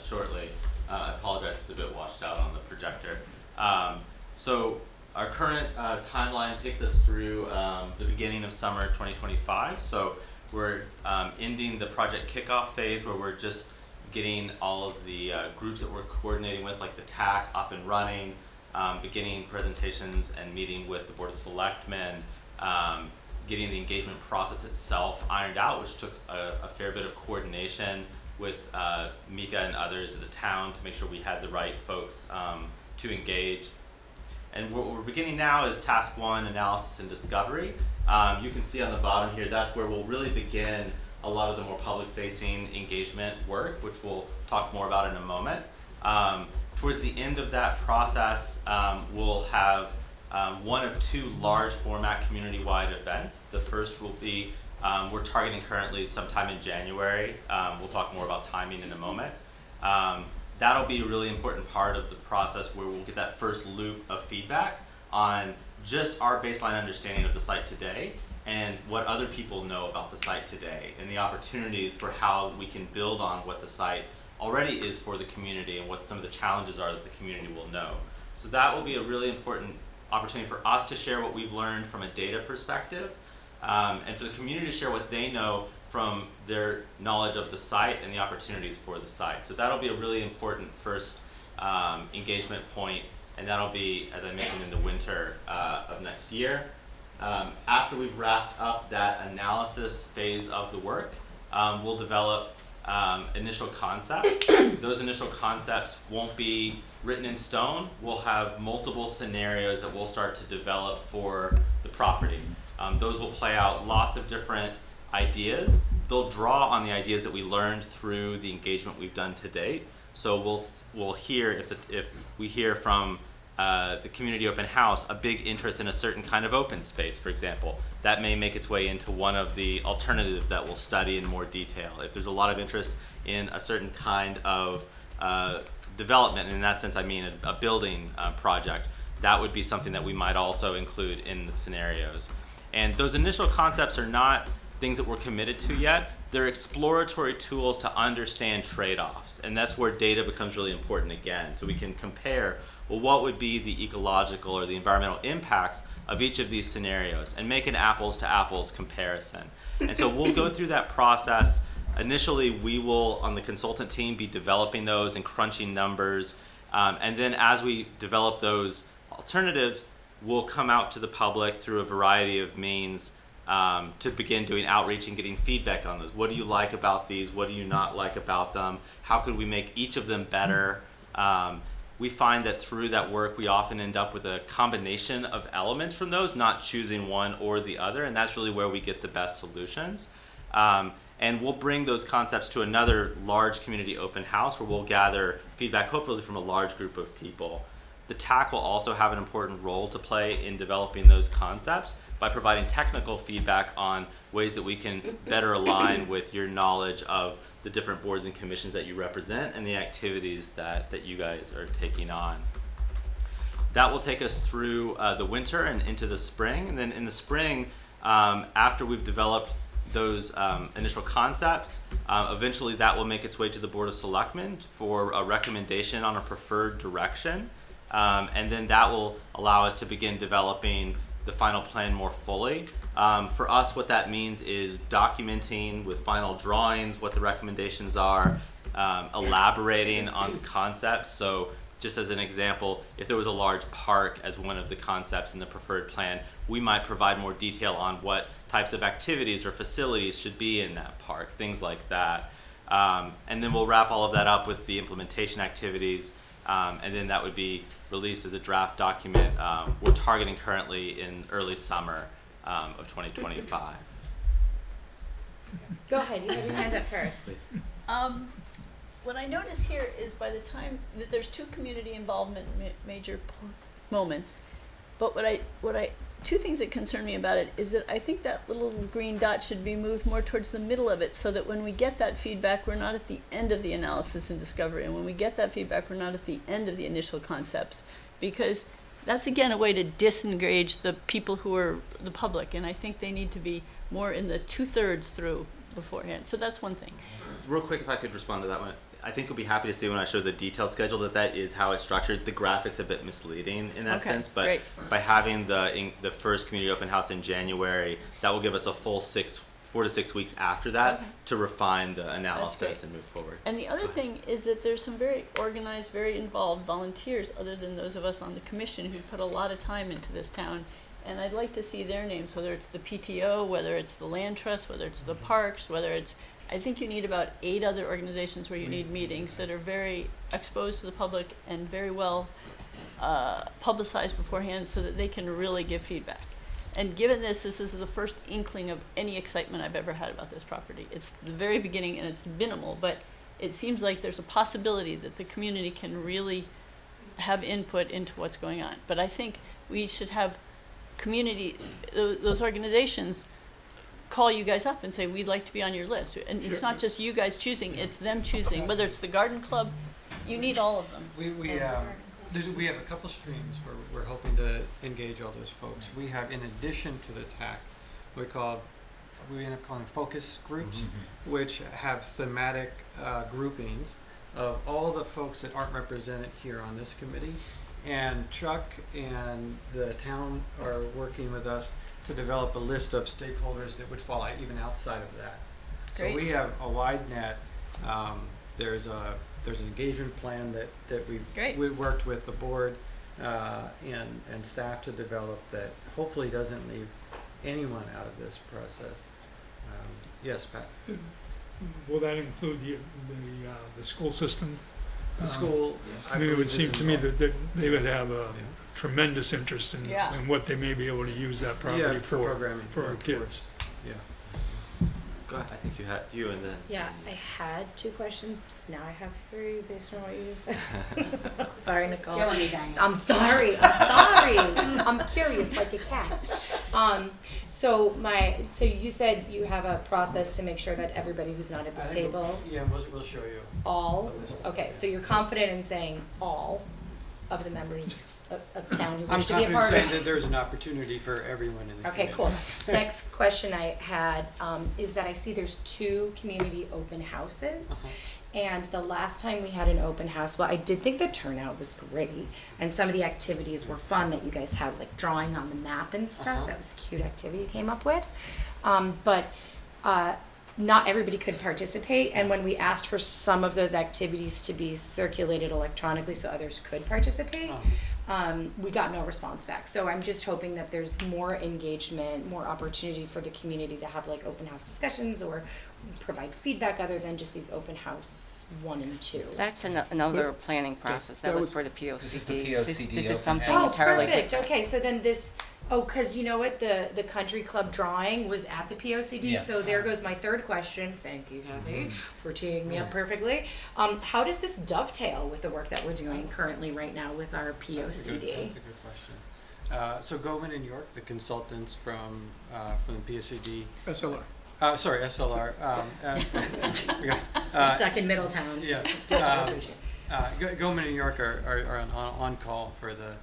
shortly. I apologize, it's a bit washed out on the projector. So our current timeline takes us through the beginning of summer 2025. So we're ending the project kickoff phase, where we're just getting all of the groups that we're coordinating with, like the TAC, up and running, beginning presentations and meeting with the Board of Selectmen, getting the engagement process itself ironed out, which took a fair bit of coordination with Mika and others at the town to make sure we had the right folks to engage. And what we're beginning now is task 1, analysis and discovery. You can see on the bottom here, that's where we'll really begin a lot of the more public-facing engagement work, which we'll talk more about in a moment. Towards the end of that process, we'll have one of 2 large format community-wide events. The first will be, we're targeting currently sometime in January. We'll talk more about timing in a moment. That'll be a really important part of the process, where we'll get that first loop of feedback on just our baseline understanding of the site today and what other people know about the site today, and the opportunities for how we can build on what the site already is for the community and what some of the challenges are that the community will know. So that will be a really important opportunity for us to share what we've learned from a data perspective, and for the community to share what they know from their knowledge of the site and the opportunities for the site. So that'll be a really important first engagement point, and that'll be, as I mentioned, in the winter of next year. After we've wrapped up that analysis phase of the work, we'll develop initial concepts. Those initial concepts won't be written in stone. We'll have multiple scenarios that we'll start to develop for the property. Those will play out lots of different ideas. They'll draw on the ideas that we learned through the engagement we've done to date. So we'll hear if we hear from the community open house a big interest in a certain kind of open space, for example, that may make its way into one of the alternatives that we'll study in more detail. If there's a lot of interest in a certain kind of development, and in that sense I mean a building project, that would be something that we might also include in the scenarios. And those initial concepts are not things that we're committed to yet. They're exploratory tools to understand trade-offs, and that's where data becomes really important again, so we can compare, well, what would be the ecological or the environmental impacts of each of these scenarios and make an apples to apples comparison. And so we'll go through that process. Initially, we will, on the consultant team, be developing those and crunching numbers, and then as we develop those alternatives, we'll come out to the public through a variety of means to begin doing outreach and getting feedback on those. What do you like about these? What do you not like about them? How could we make each of them better? We find that through that work, we often end up with a combination of elements from those, not choosing one or the other, and that's really where we get the best solutions. And we'll bring those concepts to another large community open house where we'll gather feedback, hopefully from a large group of people. The TAC will also have an important role to play in developing those concepts by providing technical feedback on ways that we can better align with your knowledge of the different boards and commissions that you represent and the activities that you guys are taking on. That will take us through the winter and into the spring. And then in the spring, after we've developed those initial concepts, eventually that will make its way to the Board of Selectmen for a recommendation on a preferred direction. And then that will allow us to begin developing the final plan more fully. For us, what that means is documenting with final drawings what the recommendations are, elaborating on the concepts. So just as an example, if there was a large park as one of the concepts in the preferred plan, we might provide more detail on what types of activities or facilities should be in that park, things like that. And then we'll wrap all of that up with the implementation activities. And then that would be released as a draft document. We're targeting currently in early summer of 2025. Go ahead, you have your hand up first. What I notice here is by the time that there's two community involvement major moments, but two things that concern me about it is that I think that little green dot should be moved more towards the middle of it so that when we get that feedback, we're not at the end of the analysis and discovery. And when we get that feedback, we're not at the end of the initial concepts, because that's, again, a way to disengage the people who are the public. And I think they need to be more in the 2/3 through beforehand. So that's one thing. Real quick, if I could respond to that one. I think you'll be happy to see when I show the detailed schedule that is how it's structured. The graphic's a bit misleading in that sense, but great. By having the first community open house in January, that will give us a full 4 to 6 weeks after that to refine the analysis and move forward. And the other thing is that there's some very organized, very involved volunteers, other than those of us on the commission, who put a lot of time into this town. And I'd like to see their names, whether it's the PTO, whether it's the Land Trust, whether it's the parks, whether it's, I think you need about 8 other organizations where you need meetings that are very exposed to the public and very well publicized beforehand so that they can really give feedback. And given this is the first inkling of any excitement I've ever had about this property. It's the very beginning and it's minimal, but it seems like there's a possibility that the community can really have input into what's going on. But I think we should have community, those organizations call you guys up and say, we'd like to be on your list. And it's not just you guys choosing, it's them choosing. Whether it's the garden club, you need all of them. We have a couple streams where we're hoping to engage all those folks. We have, in addition to the TAC, we end up calling focus groups, which have thematic groupings of all the folks that aren't represented here on this committee. And Chuck and the town are working with us to develop a list of stakeholders that would fall even outside of that. Great. So we have a wide net. There's an engagement plan that we worked with the board and staff to develop that hopefully doesn't leave anyone out of this process. Yes, Pat. will that include the school system? The school, I mean, it would seem to me that they would have a tremendous interest in Yeah. what they may be able to use that property for programming. for our of kids. course. Yeah. Go ahead. I think you had you and then. Yeah, I had 2 questions. Now I have 3 based on what you said. Sorry, Nicole. Killing me, Diane. I'm sorry. I'm curious like a cat. So you said you have a process to make sure that everybody who's not at this table, Yeah, we'll show you. all. a list. Okay, so you're confident in saying all of the members of town who I'm wish to be a confident part saying of. that there's an opportunity for everyone in the Okay, community. cool. Next question I had is that I see there's 2 community open houses. And the last time we had an open house, well, I did think the turnout was great. And some of the activities were fun that you guys had, like drawing on the map and stuff. That was a cute activity you came up with. But not everybody could participate. And when we asked for some of those activities to be circulated electronically so others could participate, we got no response back. So I'm just hoping that there's more engagement, more opportunity for the community to have like open house discussions or provide feedback other than just these open house 1 and 2. That's another planning process. That was for the POCD. This is the POCD This is open something house. entirely perfect. different. Okay, so then this, because you know what, the country club drawing was at the POCD, Yeah. so there goes my 3rd question. Thank you, Kathy, for teeing me up perfectly. How does this dovetail with the work that we're doing currently right now with our POCD? That's a good question. So Goldman and York, the consultants from the PSCD. SLR. Sorry, SLR. We're stuck in Middletown. Yeah. Goldman and York are on call for the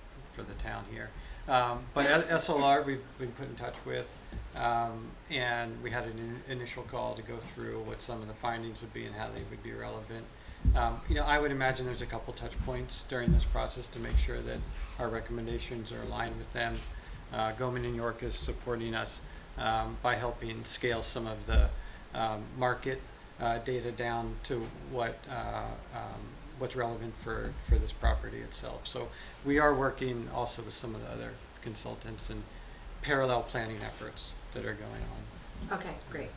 town here. But SLR we've been put in touch with, and we had an initial call to go through what some of the findings would be and how they would be relevant. I would imagine there's a couple touch points during this process to make sure that our recommendations are aligned with them. Goldman and York is supporting us by helping scale some of the market data down to what's relevant for this property itself. So we are working also with some of the other consultants and parallel planning efforts that are going on. Okay, great.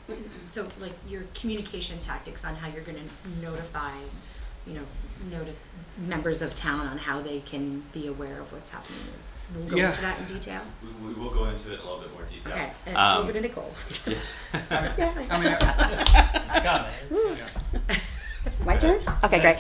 So like your communication tactics on how you're going to notify, notice members of town on how they can be aware of what's happening. We'll go into that in detail. We will go into it in a little bit more detail. Okay, and over to Nicole. Yes. My turn? Okay, great.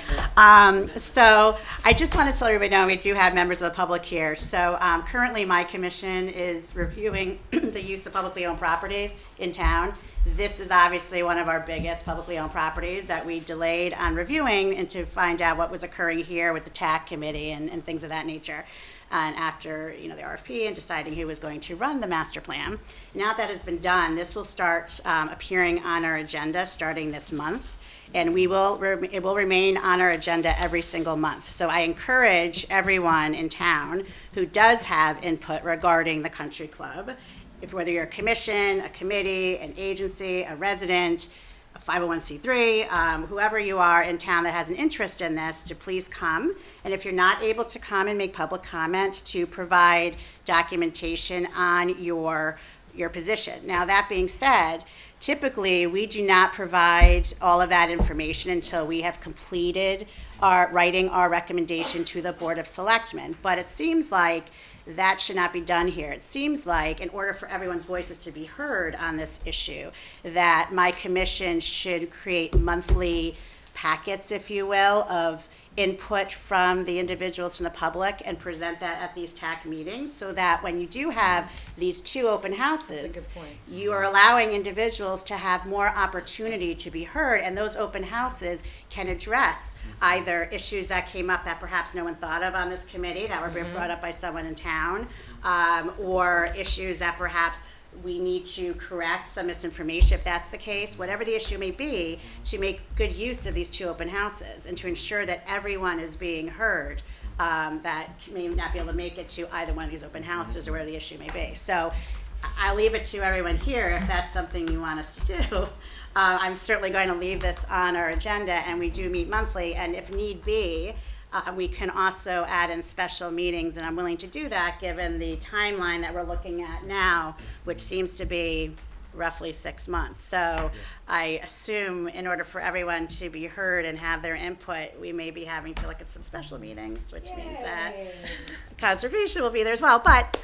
So I just wanted to let everybody know we do have members of the public here. So currently my commission is reviewing the use of publicly owned properties in town. This is obviously one of our biggest publicly owned properties that we delayed on reviewing and to find out what was occurring here with the TAC committee and things of that nature. And after the RFP and deciding who was going to run the master plan. Now that has been done, this will start appearing on our agenda starting this month. And it will remain on our agenda every single month. So I encourage everyone in town who does have input regarding the country club, whether you're a commission, a committee, an agency, a resident, a 501c3, whoever you are in town that has an interest in this, to please come. And if you're not able to come and make public comment, to provide documentation on your position. Now, that being said, typically, we do not provide all of that information until we have completed writing our recommendation to the Board of Selectmen. But it seems like that should not be done here. It seems like in order for everyone's voices to be heard on this issue, that my commission should create monthly packets, if you will, of input from the individuals from the public and present that at these TAC meetings, so that when you do have these 2 open houses, That's a good point. you are allowing individuals to have more opportunity to be heard, and those open houses can address either issues that came up that perhaps no one thought of on this committee that were being brought up by someone in town, or issues that perhaps we need to correct some misinformation if that's the case, whatever the issue may be, to make good use of these 2 open houses and to ensure that everyone is being heard that may not be able to make it to either one of these open houses or where the issue may be. So I'll leave it to everyone here if that's something you want us to do. I'm certainly going to leave this on our agenda, and we do meet monthly, and if need be, we can also add in special meetings, and I'm willing to do that given the timeline that we're looking at now, which seems to be roughly 6 months. So I assume in order for everyone to be heard and have their input, we may be having to look at some special meetings, which means that conservation will be there as well. But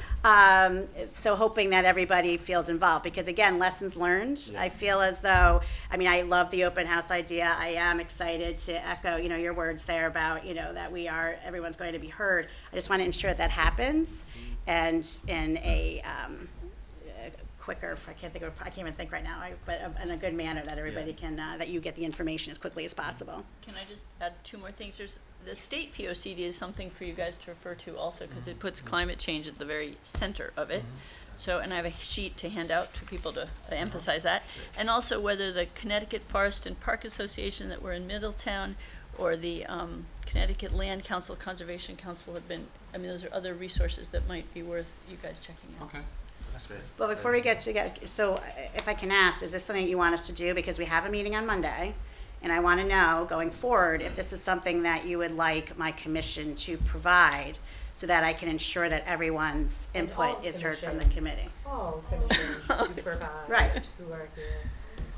so hoping that everybody feels involved, because again, lessons learned. I feel as though, I mean, I love the open house idea. I am excited to echo, your words there about, that everyone's going to be heard. I just want to ensure that happens, and in a quicker, I can't even think right now, but in a good manner that everybody can, that you get the information as quickly as possible. Can I just add two more things? The state POCD is something for you guys to refer to also, because it puts climate change at the very center of it. So, and I have a sheet to hand out to people to emphasize that. And also whether the Connecticut Forest and Park Association that were in Middletown, or the Connecticut Land Council, Conservation Council have been, those are other resources that might be worth you guys checking out. Okay. That's great. Well, before we get so if I can ask, is this something you want us to do? Because we have a meeting on Monday, and I want to know, going forward, if this is something that you would like my commission to provide, so that I can ensure that everyone's input is heard from the committee. All commissions to provide. Right. Who are here.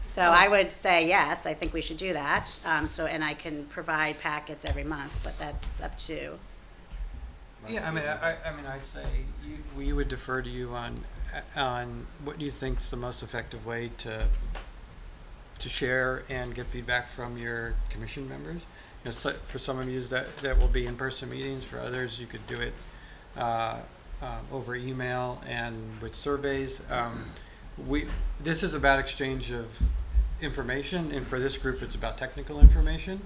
So I would say yes, I think we should do that. And I can provide packets every month, but that's up to. Yeah, I'd say we would defer to you on what you think is the most effective way to share and get feedback from your commission members. For some of you that will be in-person meetings. For others, you could do it over email and with surveys. This is about exchange of information, and for this group, it's about technical information.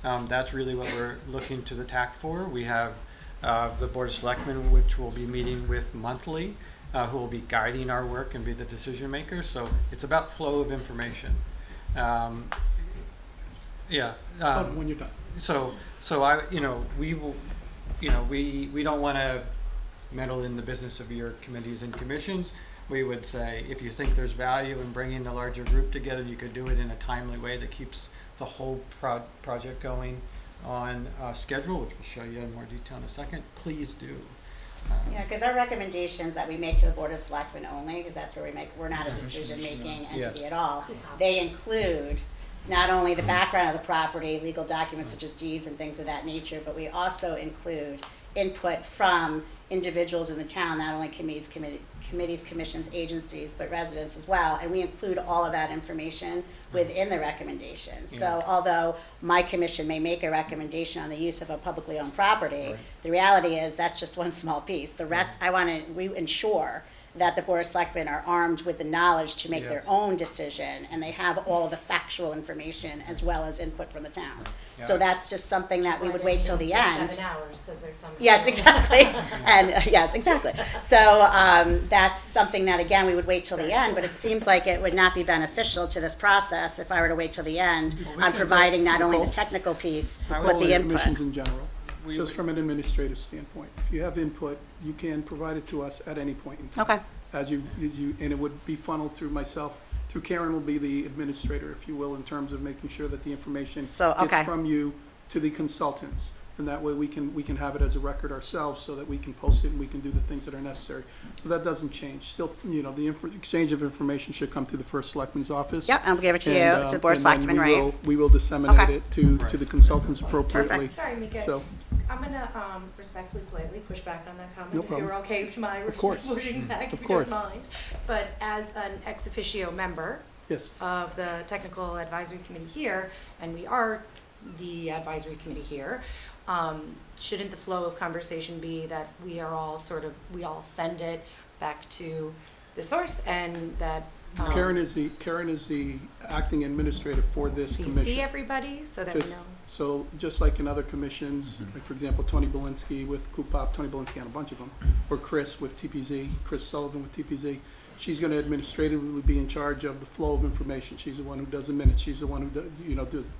That's really what we're looking to the TAC for. We have the Board of Selectmen, which we'll be meeting with monthly, who will be guiding our work and be the decision maker. So it's about flow of information. When you're done. So we will, we don't want to meddle in the business of your committees and commissions. We would say, if you think there's value in bringing the larger group together, you could do it in a timely way that keeps the whole project going on schedule, which we'll show you in more detail in a second. Please do. Because our recommendations that we make to the Board of Selectmen only, because that's where we're not a decision-making entity at all. They include not only the background of the property, legal documents such as deeds and things of that nature, but we also include input from individuals in the town, not only committees, commissions, agencies, but residents as well. And we include all of that information within the recommendation. So although my commission may make a recommendation on the use of a publicly owned property, the reality is that's just one small piece. The rest, we ensure that the Board of Selectmen are armed with the knowledge to make their own decision, and they have all of the factual information as well as input from the town. So that's just something that we would wait till the end. 7 hours because they're thumbing. Yes, exactly. And yes, exactly. So that's something that, again, we would wait till the end, but it seems like it would not be beneficial to this process if I were to wait till the end on providing not only the technical piece, but the input. Commissions in general, just from an administrative standpoint. If you have input, you can provide it to us at any point in time. Okay. And it would be funneled through myself. Through Karen will be the administrator, if you will, in terms of making sure that the information gets from you to the consultants. And that way we can have it as a record ourselves, so that we can post it and we can do the things that are necessary. So that doesn't change. Still, the exchange of information should come through the first selectman's office. Yep, I'll give it to you, to the Board of Selectmen, right? We will disseminate it to the consultants appropriately. Perfect. Sorry, Mika. So, I'm gonna respectfully, politely push back on that comment, No if problem. you're okay with my Of course. pushing back, if Of you don't course. mind. But as an ex officio member yes. of the Technical Advisory Committee here, and we are the advisory committee here, shouldn't the flow of conversation be that we all send it back to the source, and that Karen is the acting administrator for this commission. CC everybody so that we know? So just like in other commissions, like for example, Tony Belinsky with CUPOP, Tony Belinsky on a bunch of them, or Chris with TPZ, Chris Sullivan with TPZ, she's going to administratively be in charge of the flow of information. She's the one who does the minutes. She's the one who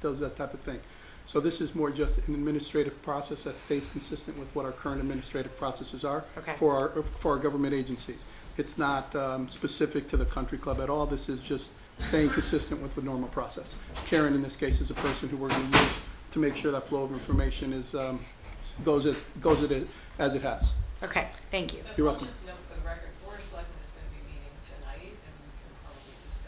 does that type of thing. So this is more just an administrative process that stays consistent with what our current administrative processes are for our government agencies. It's not specific to the country club at all. This is just staying consistent with the normal process. Karen, in this case, is a person who we're going to use to make sure that flow of information is goes as it has. Okay, thank you. So You're I'll welcome. just note for the record, Board of Selectmen is going to be meeting tonight, and we can probably just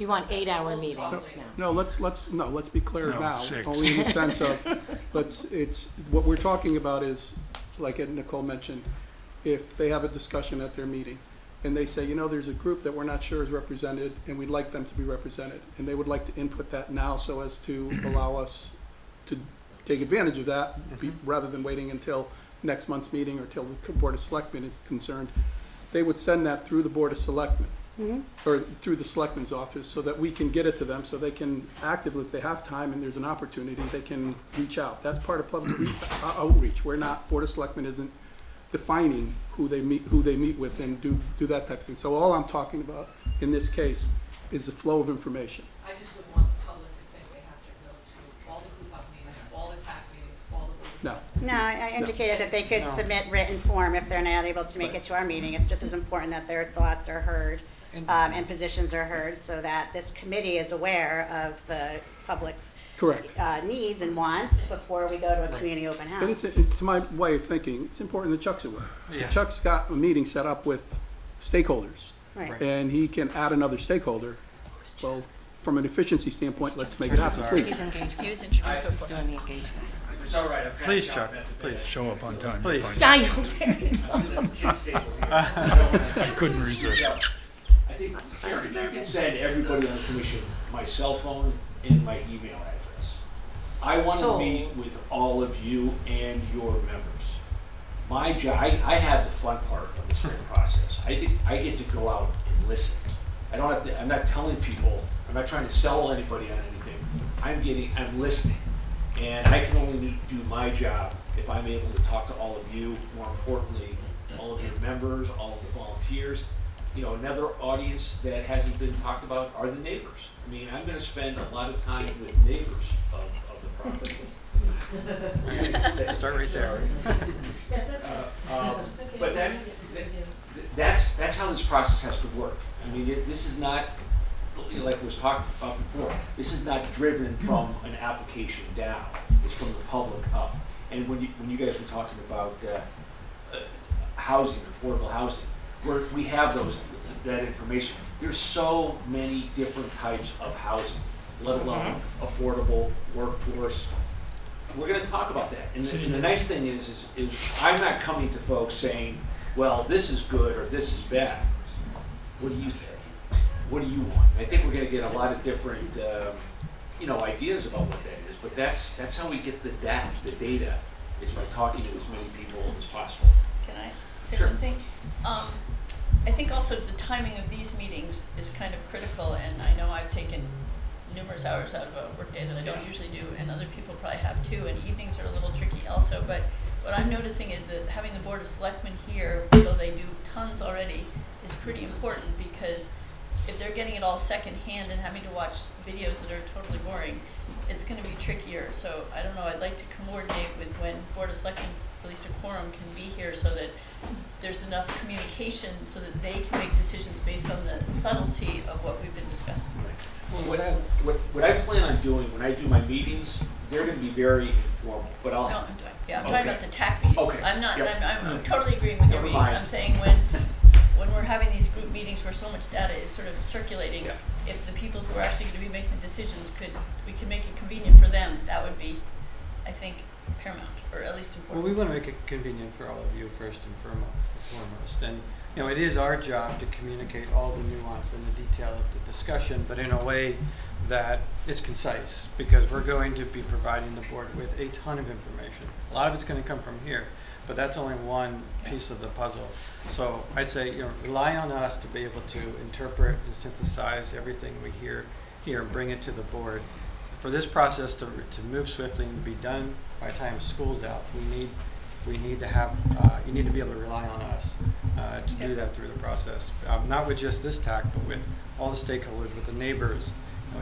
You want 8-hour meetings now. No, let's be clear No, now, 6. only in the sense of, what we're talking about is, like Nicole mentioned, if they have a discussion at their meeting, and they say, there's a group that we're not sure is represented, and we'd like them to be represented, and they would like to input that now so as to allow us to take advantage of that, rather than waiting until next month's meeting or till the Board of Selectmen is concerned, they would send that through the Board of Selectmen, or through the Selectmen's office, so that we can get it to them, so they can actively, if they have time and there's an opportunity, they can reach out. That's part of public outreach. Board of Selectmen isn't defining who they meet with and do that type of thing. So all I'm talking about in this case is the flow of information. I just wouldn't want the public to think they have to go to all the group up meetings, all the TAC meetings, all the boards. No. No, I indicated that they could submit written form if they're not able to make it to our meeting. It's just as important that their thoughts are heard and positions are heard, so that this committee is aware of the public's Correct. needs and wants before we go to a community open house. And to my way of thinking, it's important that Chuck's aware. Yes. Chuck's got a meeting set up with stakeholders, Right. and he can add another stakeholder. Well, from an efficiency standpoint, let's make it happen, Sorry. please. He's engaged. He was introduced He's before. doing the engagement. It's all right. Please, Chuck, please. Show up on time. Please. Fine. I don't care. I'm sitting at the kids' table here. I Couldn't resist. I think, Karen, you can send everybody on the commission my cell phone and my email address. I want to meet with all of you and your members. My job, I have the fun part of this whole process. I get to go out and listen. I don't have to, I'm not telling people, I'm not trying to sell anybody on anything. I'm listening. And I can only do my job if I'm able to talk to all of you, more importantly, all of your members, all of the volunteers. Another audience that hasn't been talked about are the neighbors. I mean, I'm gonna spend a lot of time with neighbors of the property. Start right there. But that's how this process has to work. I mean, this is not, like was talked about before, this is not driven from an application down. It's from the public up. And when you guys were talking about housing, affordable housing, we have that information. There's so many different types of housing, let alone affordable workforce. We're going to talk about that. And the nice thing is I'm not coming to folks saying, well, this is good or this is bad. What do you think? What do you want? I think we're going to get a lot of different, ideas about what that is. But that's how we get the data, is by talking to as many people as possible. Can I say Sure. one thing? I think also the timing of these meetings is kind of critical, and I know I've taken numerous hours out of a workday that I don't usually do, and other people probably have too, and evenings are a little tricky also, but what I'm noticing is that having the Board of Selectmen here, though they do tons already, is pretty important, because if they're getting it all secondhand and having to watch videos that are totally boring, it's gonna be trickier. So I don't know, I'd like to coordinate with when Board of Selectmen, at least a quorum, can be here, so that there's enough communication so that they can make decisions based on the subtlety of what we've been discussing. Well, what I plan on doing when I do my meetings, they're going to be very informal. But No, I'll I'm talking Okay. about the TAC meetings. Okay. I'm not, Yep. I'm totally agreeing with your Never meetings. mind. I'm saying when we're having these group meetings where so much data is sort of circulating, Yeah. if the people who are actually gonna be making the decisions we can make it convenient for them, that would be, I think, paramount, or at least Well, important. we want to make it convenient for all of you first and foremost. And, it is our job to communicate all the nuance and the detail of the discussion, but in a way that is concise, because we're going to be providing the board with a ton of information. A lot of it's going to come from here, but that's only one piece of the puzzle. So I'd say, rely on us to be able to interpret and synthesize everything we hear here and bring it to the board. For this process to move swiftly and be done by the time school's out, we need to have, you need to be able to rely on us to do that through the process. Not with just this TAC, but with all the stakeholders, with the neighbors,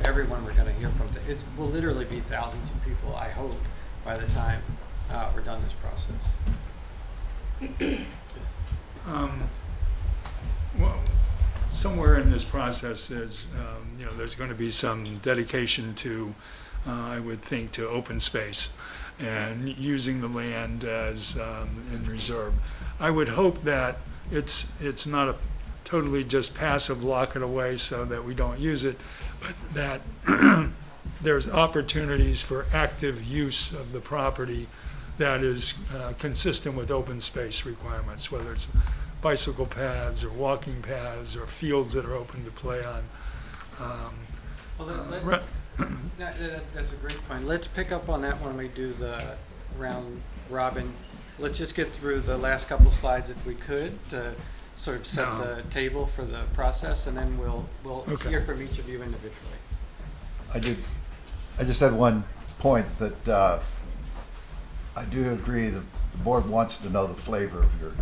everyone we're going to hear from. It will literally be thousands of people, I hope, by the time we're done this process. Well, somewhere in this process is, there's going to be some dedication to, I would think, to open space and using the land as in reserve. I would hope that it's not a totally just passive lock it away so that we don't use it, but that there's opportunities for active use of the property that is consistent with open space requirements, whether it's bicycle paths or walking paths or fields that are open to play on. That's a great point. Let's pick up on that when we do the round robin. Let's just get through the last couple slides if we could to sort of set the table for the process, and then we'll hear from each of you individually. I just had one point that I do agree that the board wants to know the flavor of your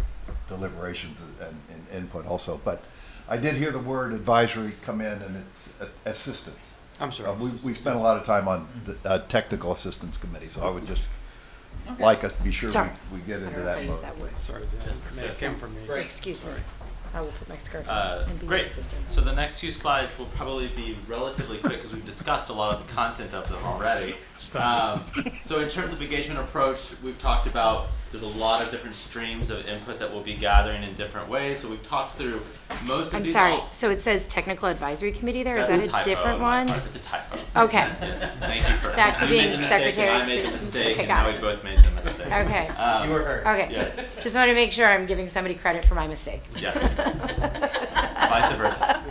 deliberations and input also, but I did hear the word advisory come in, and it's assistance. I'm sorry. We spent a lot of time on the technical assistance committee, so I would just like us to be sure we get into that mode. Sorry, that came from me. Excuse me. I will put my skirt on and be Great. assistant. So the next two slides will probably be relatively quick because we've discussed a lot of the content of them already. So in terms of engagement approach, we've talked about there's a lot of different streams of input that we'll be gathering in different ways. So we've talked through most of I'm these. sorry. So it says technical advisory committee there. Is that a different one? It's a typo. Okay. Yes. Thank you for Back to you being made the mistake secretary and of I made the citizens. mistake, Okay, and got now it. we both made the mistake. Okay. You were heard. Okay. Yes. Just want to make sure I'm giving somebody credit for my mistake. Yes. Vice versa.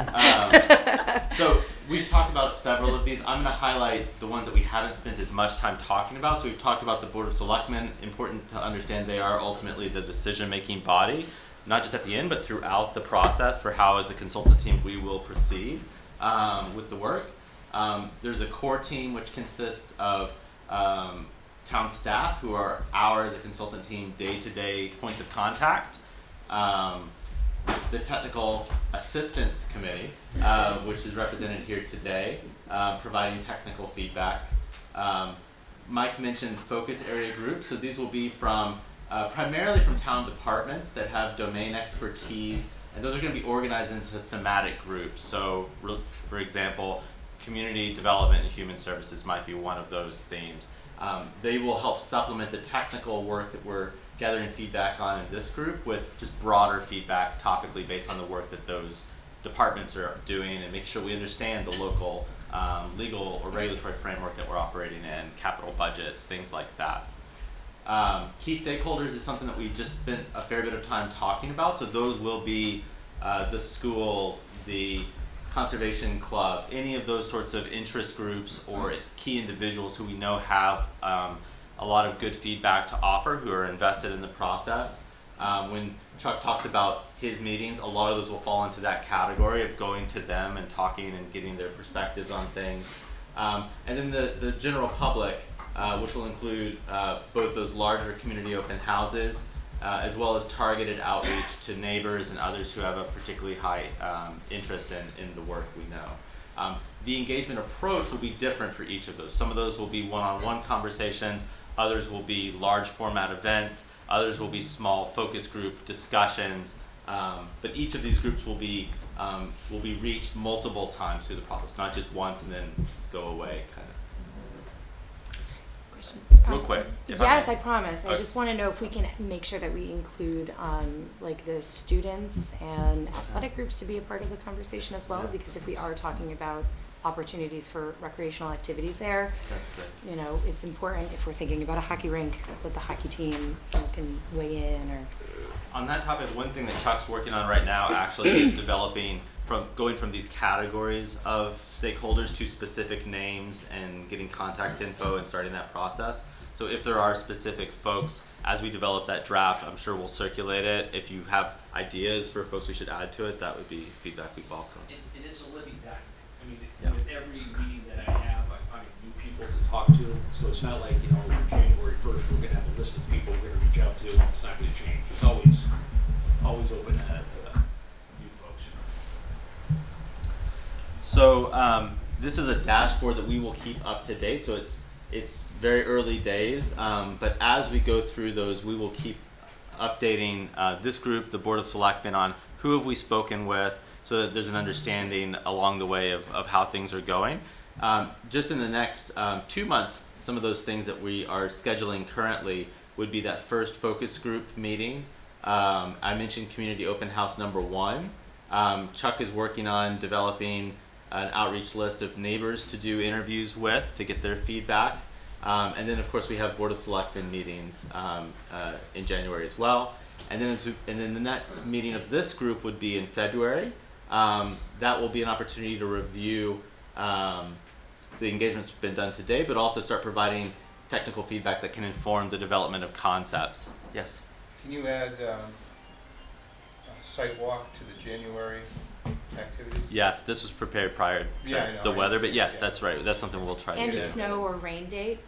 So we've talked about several of these. I'm going to highlight the ones that we haven't spent as much time talking about. So we've talked about the Board of Selectmen. Important to understand they are ultimately the decision-making body, not just at the end, but throughout the process for how, as a consultant team, we will proceed with the work. There's a core team which consists of town staff who are as a consultant team, day-to-day points of contact. The Technical Assistance Committee, which is represented here today, providing technical feedback. Mike mentioned focus area groups, so these will be from primarily from town departments that have domain expertise, and those are going to be organized into thematic groups. So, for example, community development and human services might be one of those themes. They will help supplement the technical work that we're gathering feedback on in this group with just broader feedback topically based on the work that those departments are doing, and making sure we understand the local legal or regulatory framework that we're operating in, capital budgets, things like that. Key stakeholders is something that we just spent a fair bit of time talking about, so those will be the schools, the conservation clubs, any of those sorts of interest groups or key individuals who we know have a lot of good feedback to offer, who are invested in the process. When Chuck talks about his meetings, a lot of those will fall into that category of going to them and talking and getting their perspectives on things. And then the general public, which will include both those larger community open houses, as well as targeted outreach to neighbors and others who have a particularly high interest in the work we know. The engagement approach will be different for each of those. Some of those will be one-on-one conversations, others will be large format events, others will be small focus group discussions, but each of these groups will be reached multiple times through the process, not just once and then go away kind of. Question. Real quick. Yes, I promise. I Okay. just want to know if we can make sure that we include like the students and athletic groups to be a part of the conversation as well, because if we are talking about opportunities for recreational activities there, That's great. you know, it's important if we're thinking about a hockey rink that the hockey team can weigh in or. On that topic, one thing that Chuck's working on right now actually is developing going from these categories of stakeholders to specific names and getting contact info and starting that process. So if there are specific folks, as we develop that draft, I'm sure we'll circulate it. If you have ideas for folks we should add to it, that would be feedback we welcome. It is a living document. I mean, Yeah. with every meeting that I have, I find new people to talk to. So it's not like, January 1st, we're going to have a list of people we're going to reach out to. It's not going to change. It's always open to new folks. So this is a dashboard that we will keep up to date. So it's very early days, but as we go through those, we will keep updating this group, the Board of Selectmen, on who have we spoken with, so that there's an understanding along the way of how things are going. Just in the next 2 months, some of those things that we are scheduling currently would be that first focus group meeting. I mentioned Community Open House #1. Chuck is working on developing an outreach list of neighbors to do interviews with to get their feedback. And then, of course, we have Board of Selectmen meetings in January as well. And then the next meeting of this group would be in February. That will be an opportunity to review the engagements that's been done today, but also start providing technical feedback that can inform the development of concepts. Yes? Can you add a site walk to the January activities? Yes, this was prepared prior to Yeah, I know, the I weather, know. but yes, Yeah. that's right. That's something we'll try to And do. a snow or rain date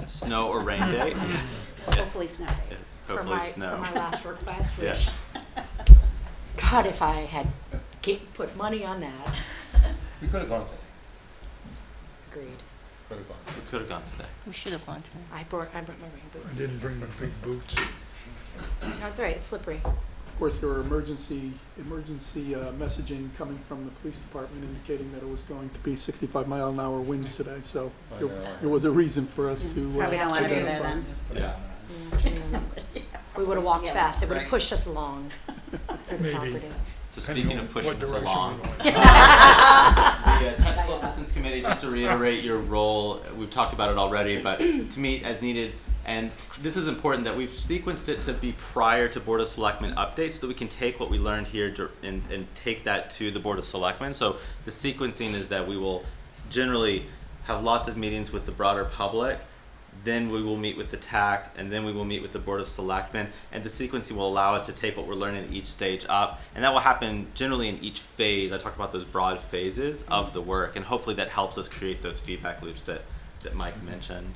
Snow or rain date? Yes. Hopefully snow days. Yes. for Hopefully my, snow. for my last request, Yeah. which, God, if I had put money on that. We could have gone today. Agreed. Could have gone. We could have gone today. We should have gone to that. I brought my rain I boots. didn't bring my big boots. No, it's all right, it's slippery. Of course, there were emergency messaging coming from the police department indicating that it was going to be 65-mile-an-hour winds today, so I know. there was a reason for us to. Probably don't want to be there identify. then. Yeah. We would have walked Yeah. fast, it would have pushed us along through the Maybe. property. So Depending speaking on of pushing what us direction along, we're the Technical Assistance Committee, just to reiterate your role, we've talked about it already, but to meet as needed. And this is important that we've sequenced it to be prior to Board of Selectmen updates so that we can take what we learned here and take that to the Board of Selectmen. So the sequencing is that we will generally have lots of meetings with the broader public, then we will meet with the TAC, and then we will meet with the Board of Selectmen, and the sequencing will allow us to take what we're learning at each stage up, and that will happen generally in each phase. I talked about those broad phases of the work, and hopefully that helps us create those feedback loops that Mike mentioned.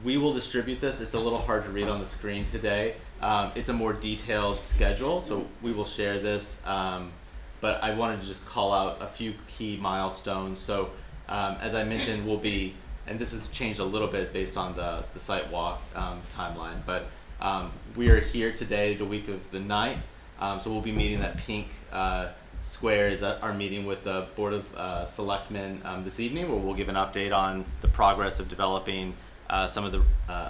We will distribute this. It's a little hard to read on the screen today. It's a more detailed schedule, so we will share this, but I wanted to just call out a few key milestones. So as I mentioned, we'll be, and this has changed a little bit based on the site walk timeline, but we are here today the week of the 9th, so we'll be meeting that pink square is our meeting with the Board of Selectmen this evening, where we'll give an update on the progress of developing some of the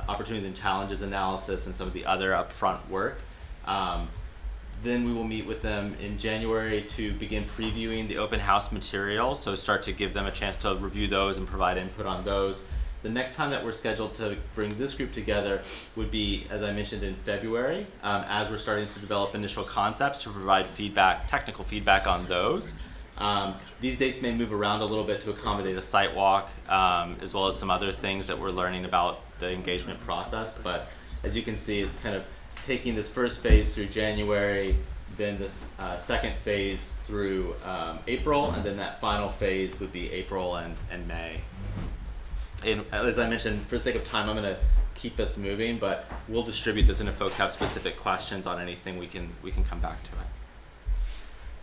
opportunities and challenges analysis and some of the other upfront work. Then we will meet with them in January to begin previewing the open house material, so start to give them a chance to review those and provide input on those. The next time that we're scheduled to bring this group together would be, as I mentioned, in February, as we're starting to develop initial concepts to provide feedback, technical feedback on those. These dates may move around a little bit to accommodate a site walk, as well as some other things that we're learning about the engagement process, but as you can see, it's kind of taking this first phase through January, then this second phase through April, and then that final phase would be April and May. And as I mentioned, for the sake of time, I'm going to keep us moving, but we'll distribute this, and if folks have specific questions on anything, we can come back to it.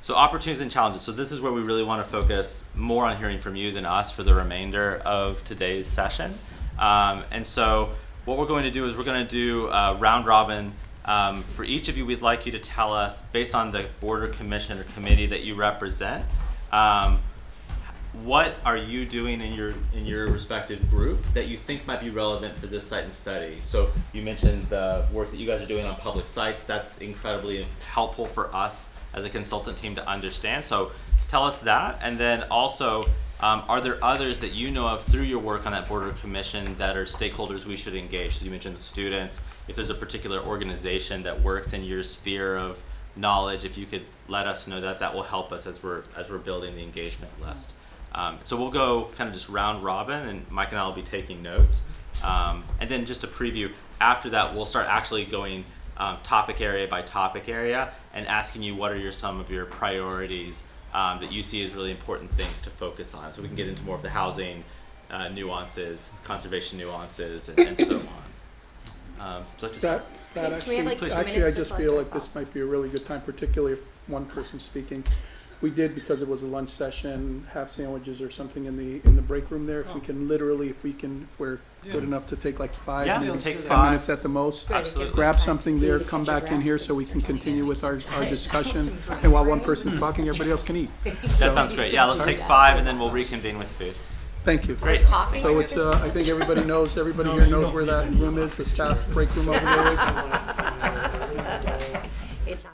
So opportunities and challenges. So this is where we really want to focus more on hearing from you than us for the remainder of today's session. And so what we're going to do is we're going to do a round robin. For each of you, we'd like you to tell us, based on the board or commission or committee that you represent, what are you doing in your respective group that you think might be relevant for this site and study? So you mentioned the work that you guys are doing on public sites. That's incredibly helpful for us as a consultant team to understand. So tell us that, and then also, are there others that you know of through your work on that board or commission that are stakeholders we should engage? So you mentioned the students. If there's a particular organization that works in your sphere of knowledge, if you could let us know that, that will help us as we're building the engagement list. So we'll go kind of just round robin, and Mike and I will be taking notes. And then just a preview, after that we'll start actually going topic area by topic area and asking you what are some of your priorities that you see as really important things to focus on. So we can get into more of the housing nuances, conservation nuances, and so on. So That Can we have, like, 2 actually, I minutes to just collect feel our like this thoughts? might be a really good time, particularly if one person's speaking. We did, because it was a lunch session, have sandwiches or something in the break room there. If we can literally, if we're good enough to take like 5, Yeah, maybe we'll take 10 5. minutes at the most. Great, it Absolutely. gives us Grab time something for you there, to come catch your back in breath. here so we can continue with our discussion. And while one person's talking, everybody else can eat. That sounds great. Yeah, let's take 5 and then we'll reconvene with food. Thank you. Great. Coffee? So it's, I think everybody here knows where that room is, the staff break room over there is. It's on.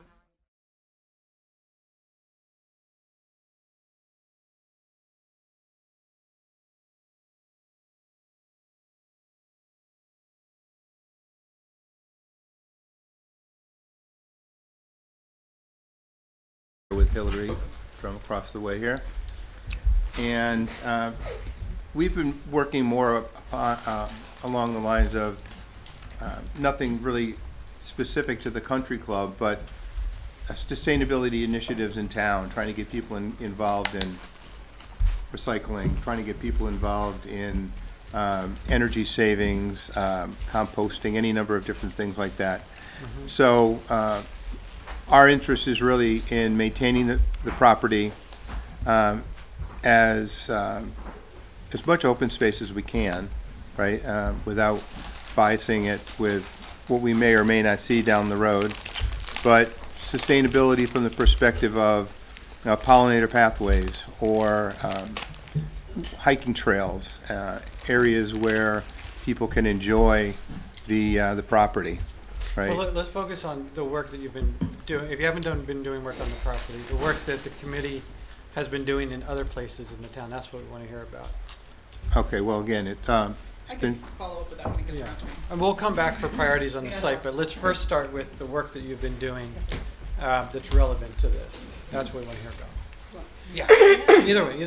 with Hillary from across the way here. And we've been working more upon, along the lines of nothing really specific to the country club, but sustainability initiatives in town, trying to get people involved in recycling, trying to get people involved in energy savings, composting, any number of different things like that. So our interest is really in maintaining the property as much open space as we can, right, without biasing it with what we may or may not see down the road, but sustainability from the perspective of pollinator pathways or hiking trails, areas where people can enjoy the property, right? Well, let's focus on the work that you've been doing. If you haven't been doing work on the property, the work that the committee has been doing in other places in the town, that's what we want to hear about. Okay, well, again, I can follow up with that when it gets around to me. And we'll come back for priorities on the site, but let's first start with the work that you've been doing that's relevant to this. That's what we want to hear about. Yeah, either way.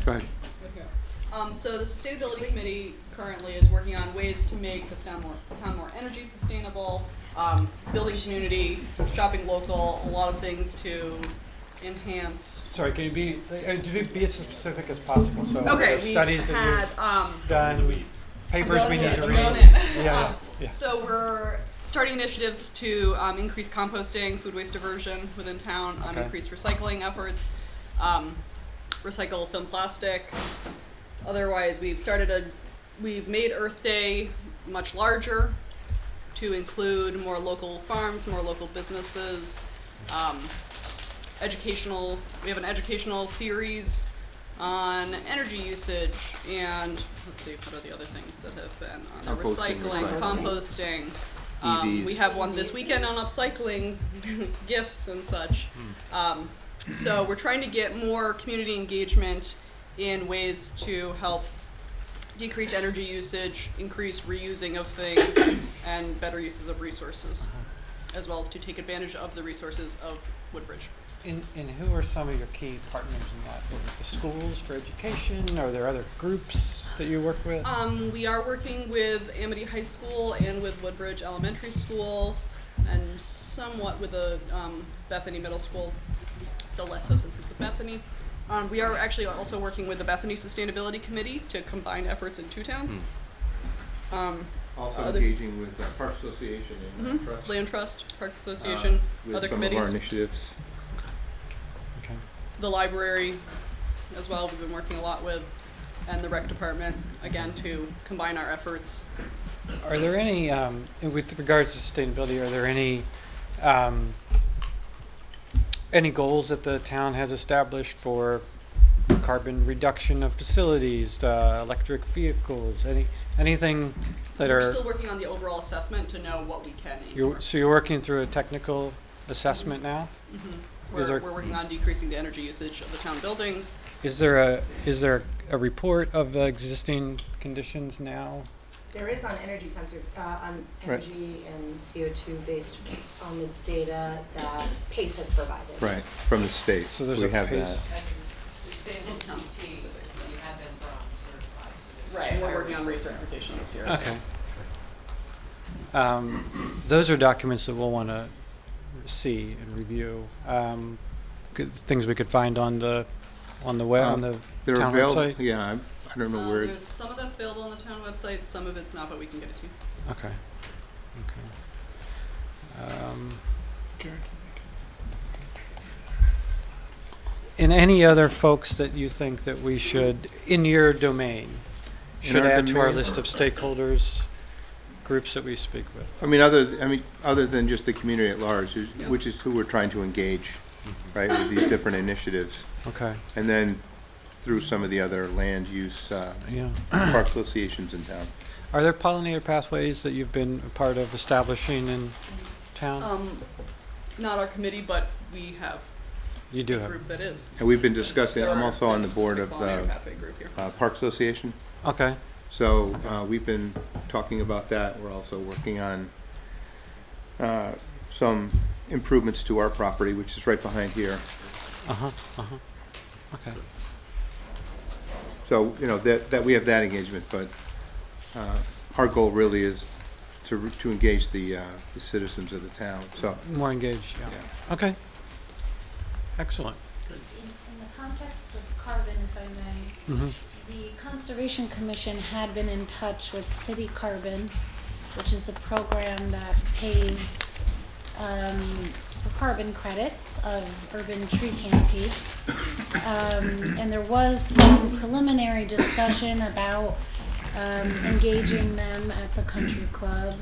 Go ahead. So the Sustainability Committee currently is working on ways to make this town more energy sustainable, building community, shopping local, a lot of things to enhance. Sorry, can you be as specific as possible? So Okay, studies we've that had, you've done, papers we need to read. Yeah. So we're starting initiatives to increase composting, food waste diversion within town, increase recycling efforts, recycle film plastic. Otherwise, we've made Earth Day much larger to include more local farms, more local businesses, we have an educational series on energy usage and, let's see, what are the other things that have been on there? Recycling, composting. We have one this weekend on upcycling gifts and such. So we're trying to get more community engagement in ways to help decrease energy usage, increase reusing of things, and better uses of resources, as well as to take advantage of the resources of Woodbridge. And who are some of your key partners in that? The schools for education? Are there other groups that you work with? We are working with Amity High School and with Woodbridge Elementary School, and somewhat with the Bethany Middle School, though less so since it's a Bethany. We are actually also working with the Bethany Sustainability Committee to combine efforts in two towns. Also engaging with Park Association and Trust. Land Trust, Parks Association, with other some committees. of our initiatives. Okay. The library as well, we've been working a lot with, and the rec department, again, to combine our efforts. Are there any, with regards to sustainability, are there any goals that the town has established for carbon reduction of facilities, electric vehicles, anything that We're are? still working on the overall assessment to know what we can aim for. So you're working through a technical assessment now? We're working on decreasing the energy usage of the town buildings. Is there a report of existing conditions now? There is on energy on energy and CO2 based on the data that PACE has provided. Right, from the state. So there's we a have PACE. that. Sustainable CT, you have them bronze certified, so there's. Right, and we're working on recertification this year. Okay. Those are documents that we'll want to see and review. Things we could find on the web, on the They're town available. website. Yeah, I don't know where. There's some of that's available on the town website, some of it's not, but we can get it to you. Okay. And any other folks that you think that we should, in your domain, should our add to our domain? list of stakeholders, groups that we speak with? I mean, other than just the community at large, which is who we're trying to engage, right, with these different initiatives. Okay. And then through some of the other land use park associations in town. Are there pollinator pathways that you've been a part of establishing in town? Not our committee, but we have You do a have. group that is. And we've been discussing, I'm There also on the there's a board of specific pollinator pathway group here. Park Association. Okay. So we've been talking about that. We're also working on some improvements to our property, which is right behind here. Okay. So, you know, that we have that engagement, but our goal really is to engage the citizens of the town, so. More engaged, yeah. Okay. Excellent. In the context of carbon, if I may, Mm-hmm. the Conservation Commission had been in touch with City Carbon, which is a program that pays for carbon credits of urban tree canopy. And there was some preliminary discussion about engaging them at the country club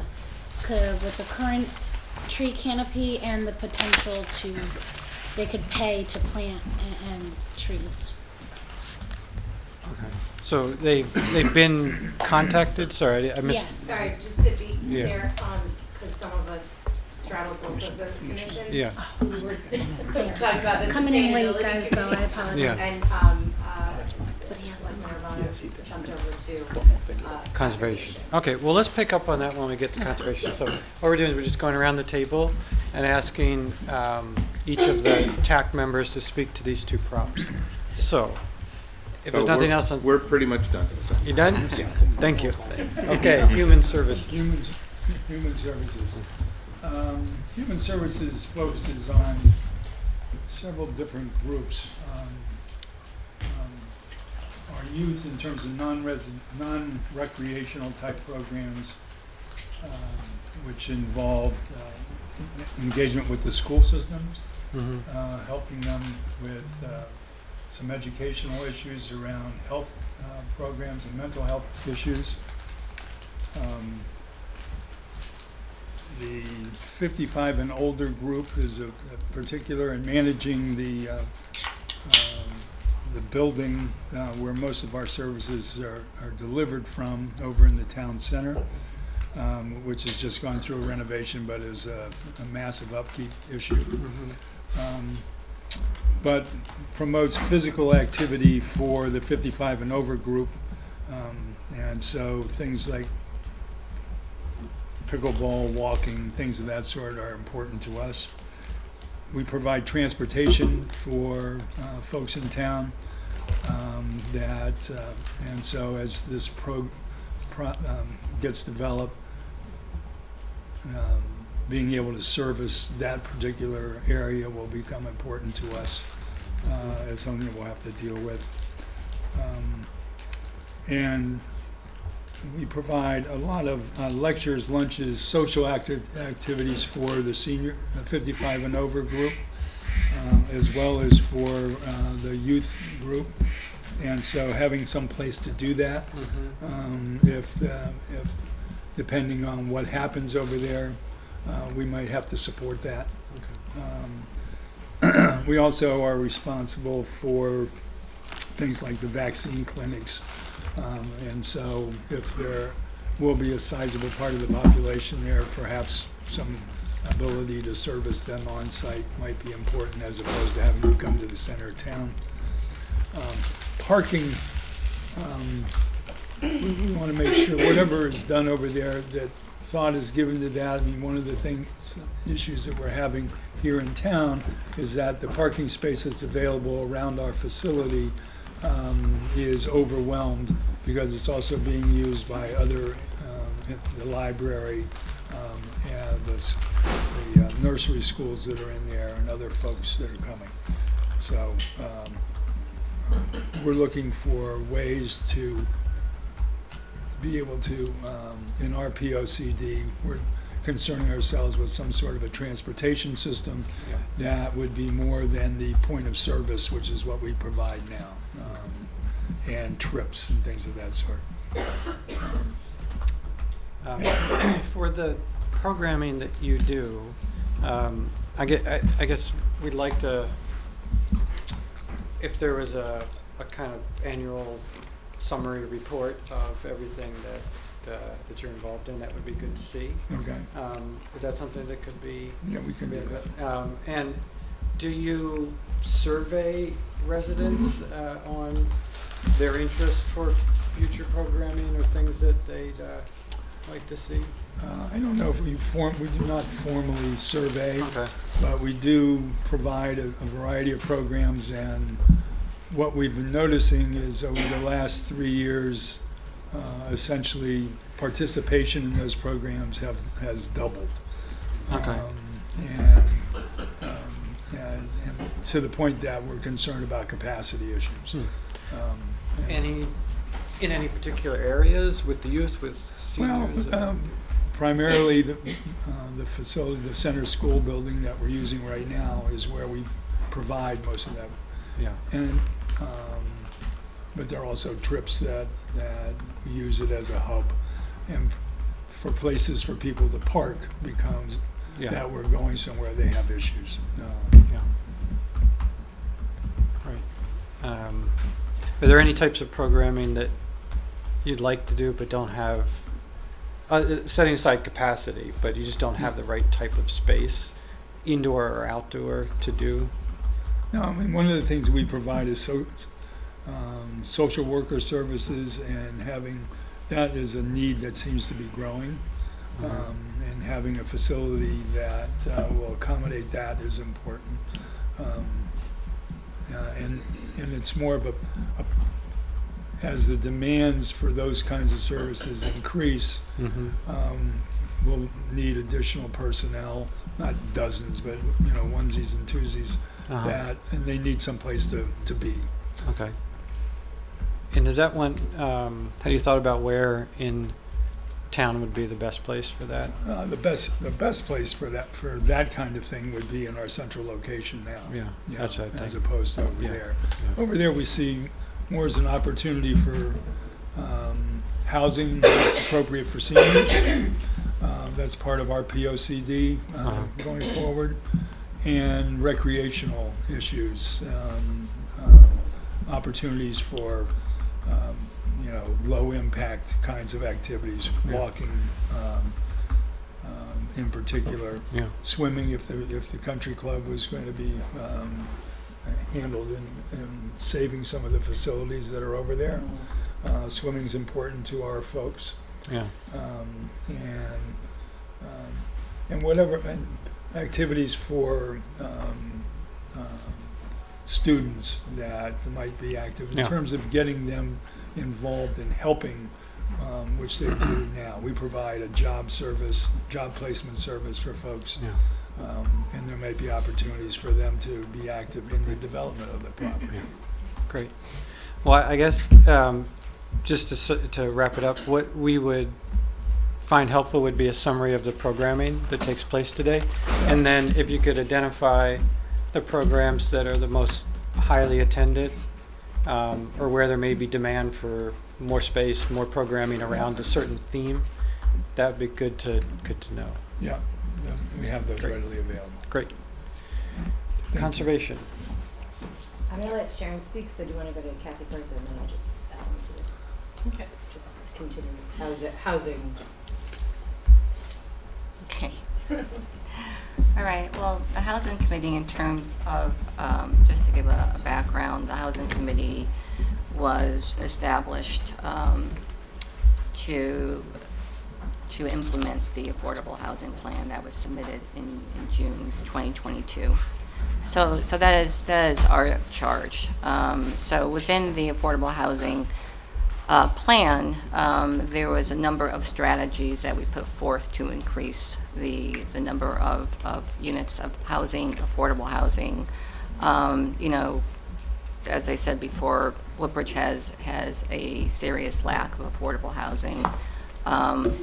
with the current tree canopy and the potential they could pay to plant and trees. Okay. So they've been contacted? Sorry, I missed. Yes. Sorry, just to be Yeah. clear, because some of us straddle both of those commissions. Yeah. We were talking about the Coming in late, sustainability guys, so I committee. apologize. Yeah. And, Selectman Urbano jumped over to, Conservation. Okay, well, let's pick up on that when we get to conservation. So what we're doing is we're just going around the table and asking each of the TAC members to speak to these two props. So, if there's nothing else on... We're pretty much done. So. You done? Yeah. Thank you. Okay, human service. Human services. Human services focuses on several different groups. Our youth in terms of non-recreational type programs, which involved engagement with the school systems, helping them with some educational issues around health programs and mental health issues. The 55 and older group is a particular in managing the building where most of our services are delivered from over in the town center, which has just gone through a renovation but is a massive upkeep issue. But promotes physical activity for the 55 and over group, and so things like pickleball, walking, things of that sort are important to us. We provide transportation for folks in town, and so as this gets developed, being able to service that particular area will become important to us as something that we'll have to deal with. And we provide a lot of lectures, lunches, social activities for the senior 55 and over group, as well as for the youth group. And so having some place to do that, if depending on what happens over there, we might have to support that. Okay. We also are responsible for things like the vaccine clinics. And so if there will be a sizable part of the population there, perhaps some ability to service them on site might be important as opposed to having them come to the center of town. Parking, we want to make sure whatever is done over there that thought is given to that. I mean, one of the issues that we're having here in town is that the parking space that's available around our facility is overwhelmed because it's also being used by other, the library, and the nursery schools that are in there and other folks that are coming. So we're looking for ways to be able to, in our POCD, we're concerning ourselves with some sort of a transportation system that would be more than the point of service, which is what we provide now, and trips and things of that sort. For the programming that you do, I guess we'd like to, if there was a kind of annual summary report of everything that you're involved in, that would be good to see. Okay. Is that something that could be? Yeah, we can do that. And do you survey residents on their interest for future programming or things that they'd like to see? I don't know if we do not formally survey, Okay. but we do provide a variety of programs, and what we've been noticing is over the last 3 years, essentially participation in those programs has doubled. Okay. And to the point that we're concerned about capacity issues. In any particular areas with the youth, with seniors? Well, primarily the facility, the center school building that we're using right now is where we provide most of that. Yeah. And but there are also trips that we use it as a hub, and for places for people to park becomes that we're going somewhere they have issues. Yeah. Right. Are there any types of programming that you'd like to do but don't have, setting aside capacity, but you just don't have the right type of space, indoor or outdoor, to do? No, I mean, one of the things we provide is social worker services, and having that is a need that seems to be growing. And having a facility that will accommodate that is important. And it's more of as the demands for those kinds of services increase, we'll need additional personnel, not dozens, but onesies and twosies, and they need someplace to be. Okay. And does that one, have you thought about where in town would be the best place for that? The best place for that kind of thing would be in our central location now. That's what I think. As opposed to over there. Yeah. Over there we see more as an opportunity for housing that's appropriate for seniors. That's part of our POCD going forward, and recreational issues, opportunities for low impact kinds of activities, walking in particular, swimming if the country club was going to be handled in saving some of the facilities that are over there. Swimming is important to our folks. And whatever activities for students that might be active in terms of getting them involved in helping, which they do now. We provide a job placement service for folks, and there may be opportunities for them to be active in the development of the property. Great. Well, I guess just to wrap it up, what we would find helpful would be a summary of the programming that takes place today, and then if you could identify the programs that are the most highly attended, or where there may be demand for more space, more programming around a certain theme, that would be good to know. Yeah, we have those readily available. Great. Conservation. I'm going to let Sharon speak, so do you want to go to Kathy first, and then I'll just add on to it? Okay. Just continue. Housing. Okay. All right, well, the Housing Committee, in terms of, just to give a background, the Housing Committee was established to implement the Affordable Housing Plan that was submitted in June 2022. So that is our charge. So within the Affordable Housing plan, there was a number of strategies that we put forth to increase the number of units of housing, affordable housing. As I said before, Woodbridge has a serious lack of affordable housing.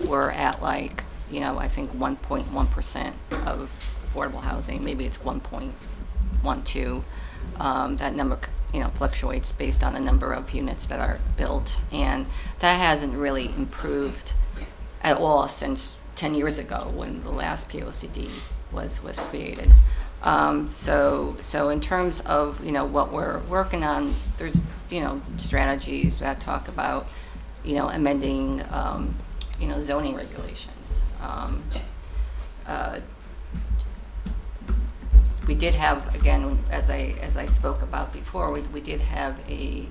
We're at I think 1.1% of affordable housing. Maybe it's 1.12. That number fluctuates based on the number of units that are built, and that hasn't really improved at all since 10 years ago when the last POCD was created. So in terms of what we're working on, there's strategies that talk about amending zoning regulations. We did have, again, as I spoke about before, we did have a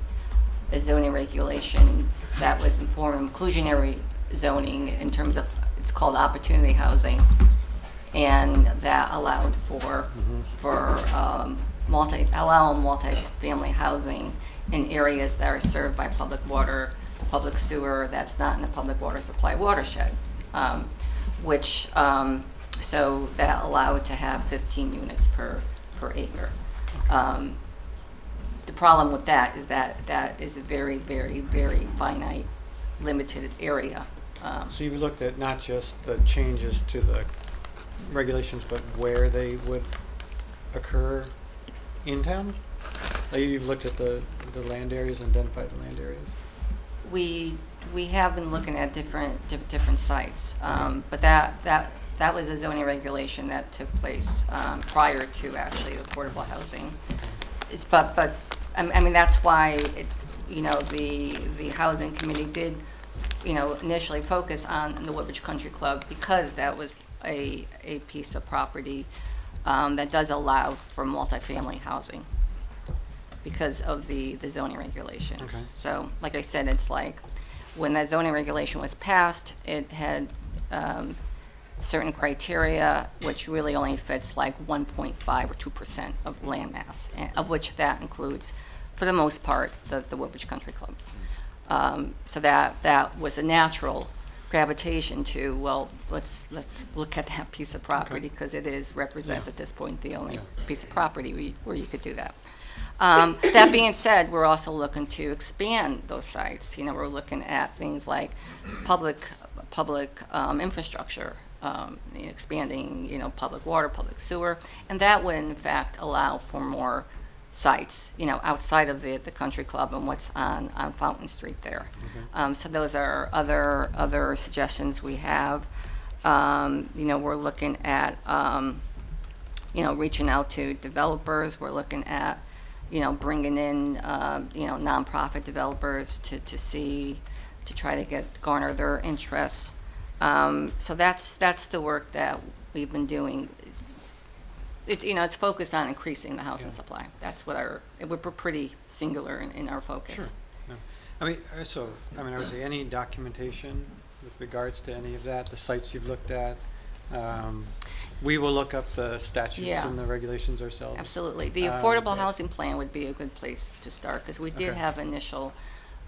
zoning regulation that was in form of inclusionary zoning in terms of it's called opportunity housing, and that allowed for multi-family housing in areas that are served by public water, public sewer, that's not in the public water supply watershed, so that allowed to have 15 units per acre. The problem with that is that is a very, very, very finite, limited area. So you've looked at not just the changes to the regulations, but where they would occur in town? Like you've looked at the land areas, identified the land areas? We have been looking at different sites, but that was a zoning regulation that took place prior to actually affordable housing. But I mean that's why the housing committee did initially focus on the Woodbridge Country Club, because that was a piece of property that does allow for multifamily housing because of the zoning regulations. Okay. So like I said, it's like when that zoning regulation was passed, it had certain criteria which really only fits like 1.5 or 2% of land mass, of which that includes, for the most part, the Woodbridge Country Club. So that was a natural gravitation to, well, let's look at that piece of property, because it represents at this point the only piece of property where you could do that. That being said, we're also looking to expand those sites. We're looking at things like public infrastructure, expanding, public water, public sewer, and that would in fact allow for more sites, outside of the country club and what's on Fountain Street there. So those are other suggestions we have. We're looking at, reaching out to developers. We're looking at, bringing in, nonprofit developers to try to garner their interest. So that's the work that we've been doing. It's focused on increasing the housing supply. That's what we're pretty singular in our focus. Sure. Yeah. I mean, I would say any documentation with regards to any of that, the sites you've looked at. We will look up the statutes and the regulations ourselves. Absolutely. The affordable housing plan would be a good place to start, because we did have initial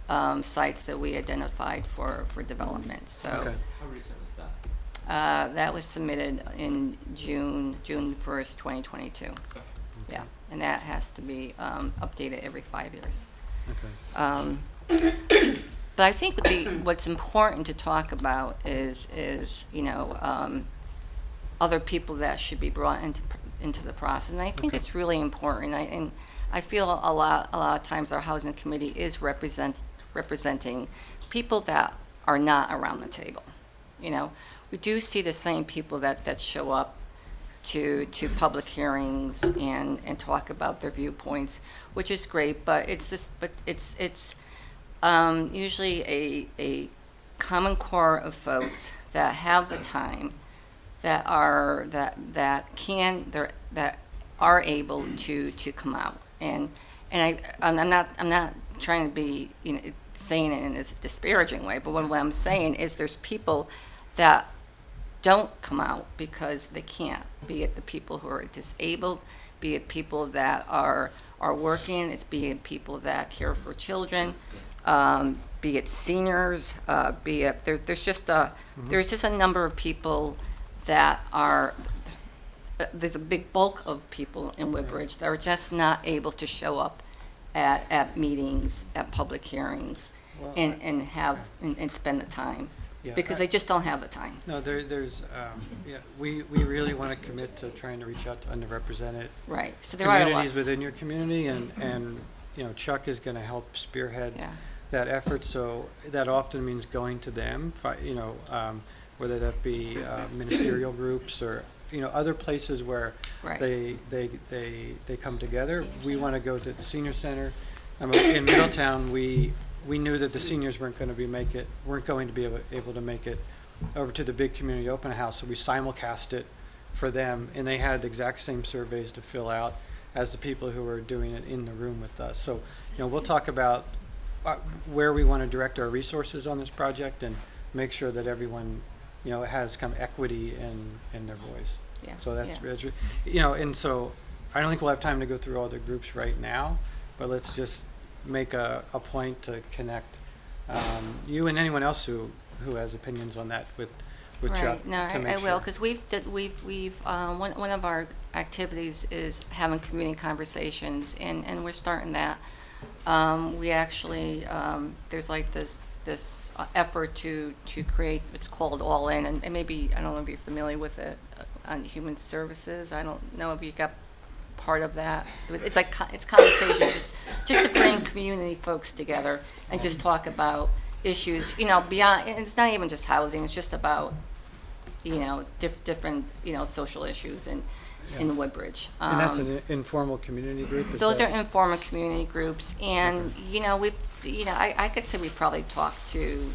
sites that we identified for development. So. How recent was that? That was submitted in June 1st, 2022. Okay. Yeah, and that has to be updated every 5 years. Okay. But I think what's important to talk about is other people that should be brought into the process, and I think it's really important. And I feel a lot of times our housing committee is representing people that are not around the table. We do see the same people that show up to public hearings and talk about their viewpoints, which is great. But it's usually a common core of folks that have the time, that are able to come out. And I'm not trying to be saying it in a disparaging way, but what I'm saying is there's people that don't come out because they can't, be it the people who are disabled, be it people that are working, be it people that care for children, be it seniors, be it there's just a number of people that are, there's a big bulk of people in Woodbridge that are just not able to show up at meetings, at public hearings, and spend the time. Because they just don't have the time. No, we really want to commit to trying to reach out to underrepresented So there are communities within your community, and Chuck is going to help spearhead that effort. So that often means going to them, whether that be ministerial groups or other places where they come together. We want to go to the senior center. In Middletown, we knew that the seniors weren't going to be able to make it over to the big community open house, so we simulcast it for them, and they had the exact same surveys to fill out as the people who were doing it in the room with us. So, we'll talk about where we want to direct our resources on this project and make sure that everyone has kind of equity in their voice. Yeah, So that's, yeah. and so I don't think we'll have time to go through all the groups right now, but let's just make a point to connect you and anyone else who has opinions on that with Chuck. Right, no, to make I sure. will, because we've one of our activities is having community conversations, and we're starting that. We actually, there's like this effort to create, it's called All In, and maybe, I don't know if you're familiar with it, on Human Services. I don't know if you got part of that. It's like, it's conversations just to bring community folks together and just talk about issues, beyond, and it's not even just housing, it's just about, different, social issues in Woodbridge. And that's an informal community group? Those are informal community groups, and, I could say we probably talked to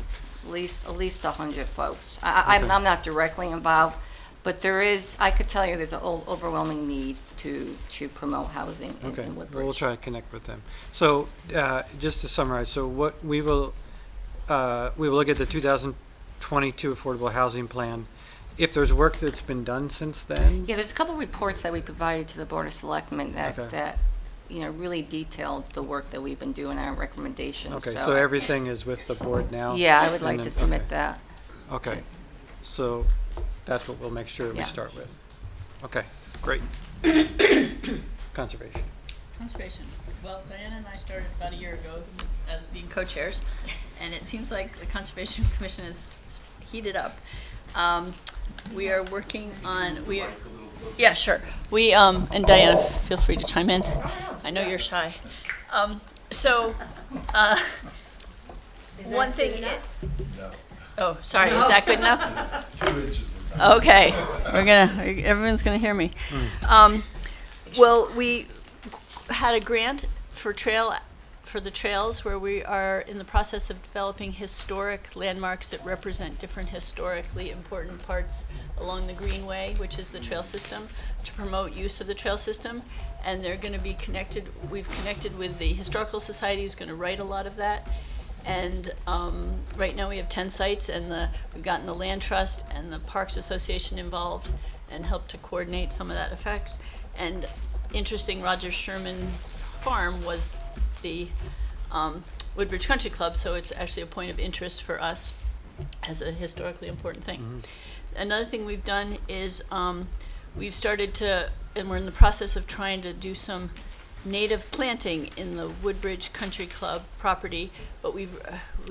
at least 100 folks. I'm not directly involved, but I could tell you there's an overwhelming need to promote housing in Woodbridge. Well, we'll try to connect with them. So, just to summarize, so what we will look at the 2022 Affordable Housing Plan. If there's work that's been done since then? Yeah, there's a couple reports that we provided to the Board of Selectmen that really detailed the work that we've been doing, our recommendations. Okay, so everything is with the board now? Yeah, I would like to submit that. Okay, so that's what we'll make sure we start with. Okay, great. Conservation. Conservation. Well, Diana and I started about a year ago as being co-chairs, and it seems like the Conservation Commission is heated up. We are working on, yeah, sure. And Diana, feel free to chime in. I know you're shy. One thing, oh, sorry, is that good enough? 2 inches. Okay, everyone's gonna hear me. Well, we had a grant for the trails, where we are in the process of developing historic landmarks that represent different historically important parts along the Greenway, which is the trail system, to promote use of the trail system. And they're going to be connected, we've connected with the Historical Society, who's going to write a lot of that. And right now we have 10 sites, and we've gotten the Land Trust and the Parks Association involved and helped to coordinate some of that effects. And interesting, Roger Sherman's farm was the Woodbridge Country Club, so it's actually a point of interest for us as a historically important thing. Mm-hmm. Another thing we've done is we've started to, and we're in the process of trying to do some native planting in the Woodbridge Country Club property, but we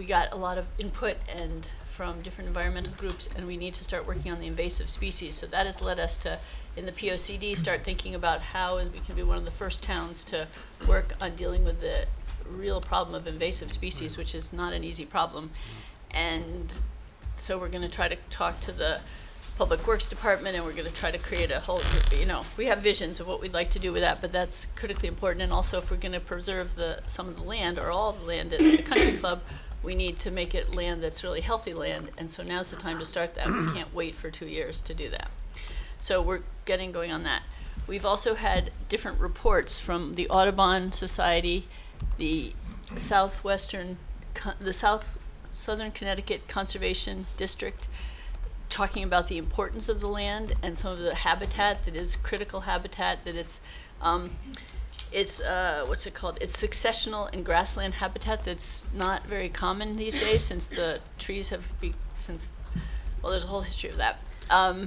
got a lot of input and from different environmental groups, and we need to start working on the invasive species. So that has led us to, in the POCD, start thinking about how we can be one of the first towns to work on dealing with the real problem of invasive species, which is not an easy problem. And so we're going to try to talk to the Public Works Department, and we're going to try to create a whole, we have visions of what we'd like to do with that, but that's critically important. And also, if we're going to preserve some of the land, or all the land at the country club, we need to make it land that's really healthy land. And so now's the time to start that. We can't wait for 2 years to do that. So we're getting going on that. We've also had different reports from the Audubon Society, the Southern Connecticut Conservation District, talking about the importance of the land and some of the habitat that is critical habitat, that it's what's it called? It's successional and grassland habitat that's not very common these days, since the trees have there's a whole history of that.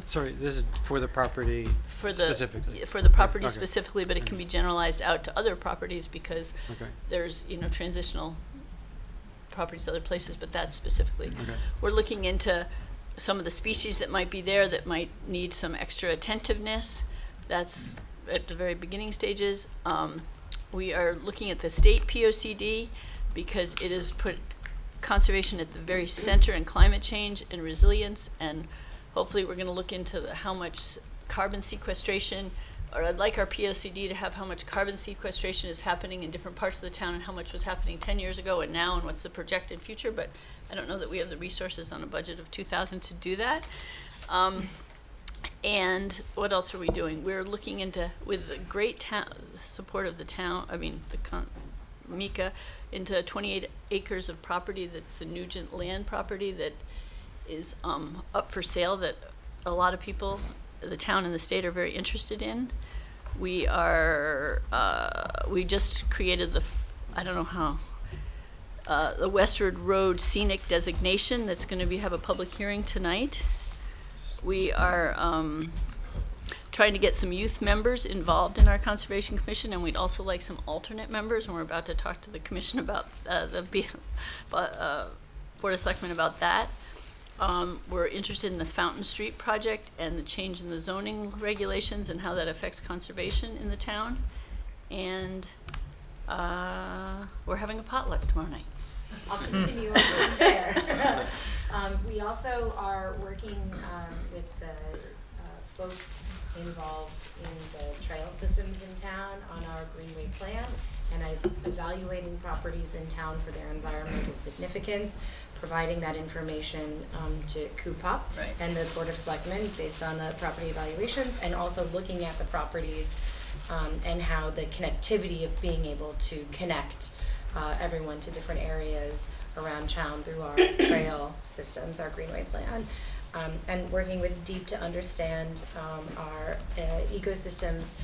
Sorry, this is for the property specifically? For the property Okay. specifically, but it can be generalized out to other properties because Okay. there's, transitional properties other places, but that's specifically. Okay. We're looking into some of the species that might be there that might need some extra attentiveness. That's at the very beginning stages. We are looking at the state POCD because it has put conservation at the very center, in climate change and resilience, and hopefully we're going to look into how much carbon sequestration, or I'd like our POCD to have how much carbon sequestration is happening in different parts of the town and how much was happening 10 years ago and now, and what's the projected future, but I don't know that we have the resources on a budget of $2,000 to do that. And what else are we doing? We're looking into, with the great support of the town, Mika, into 28 acres of property that's a Nugent land property that is up for sale that a lot of people, the town and the state, are very interested in. We are, we just created the, I don't know how, the Westward Road Scenic Designation that's going to have a public hearing tonight. We are trying to get some youth members involved in our Conservation Commission, and we'd also like some alternate members, and we're about to talk to the commission about Board of Selectmen about that. We're interested in the Fountain Street project and the change in the zoning regulations and how that affects conservation in the town. And we're having a potluck tomorrow night. I'll continue over there. We also are working with the folks involved in the trail systems in town on our Greenway plan, and evaluating properties in town for their environmental significance, providing that information to CUPOP and the Board of Selectmen based on the property evaluations, and also looking at the properties and how the connectivity of being able to connect everyone to different areas around town through our trail systems, our Greenway plan. And working with DEEP to understand our ecosystems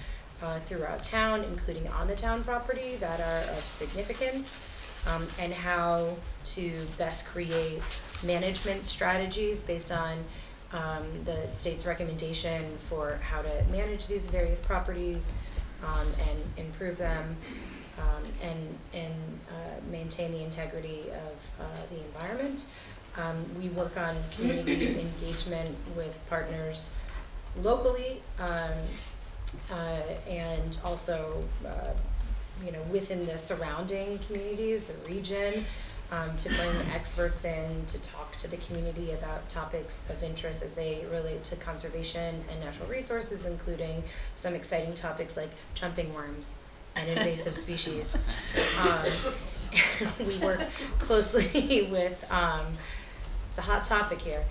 throughout town, including on the town property that are of significance, and how to best create management strategies based on the state's recommendation for how to manage these various properties and improve them and maintain the integrity of the environment. We work on community engagement with partners locally and also within the surrounding communities, the region, to bring experts in to talk to the community about topics of interest as they relate to conservation and natural resources, including some exciting topics like jumping worms and invasive species. We work closely with it's a hot topic here.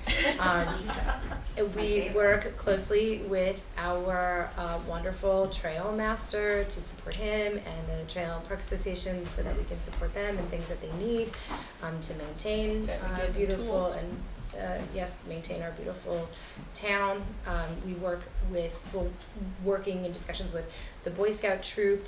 We work closely with our wonderful trail master to support him and the trail and park associations so that we can support them and things that they need to maintain beautiful and maintain our beautiful town. We're working in discussions with the Boy Scout troop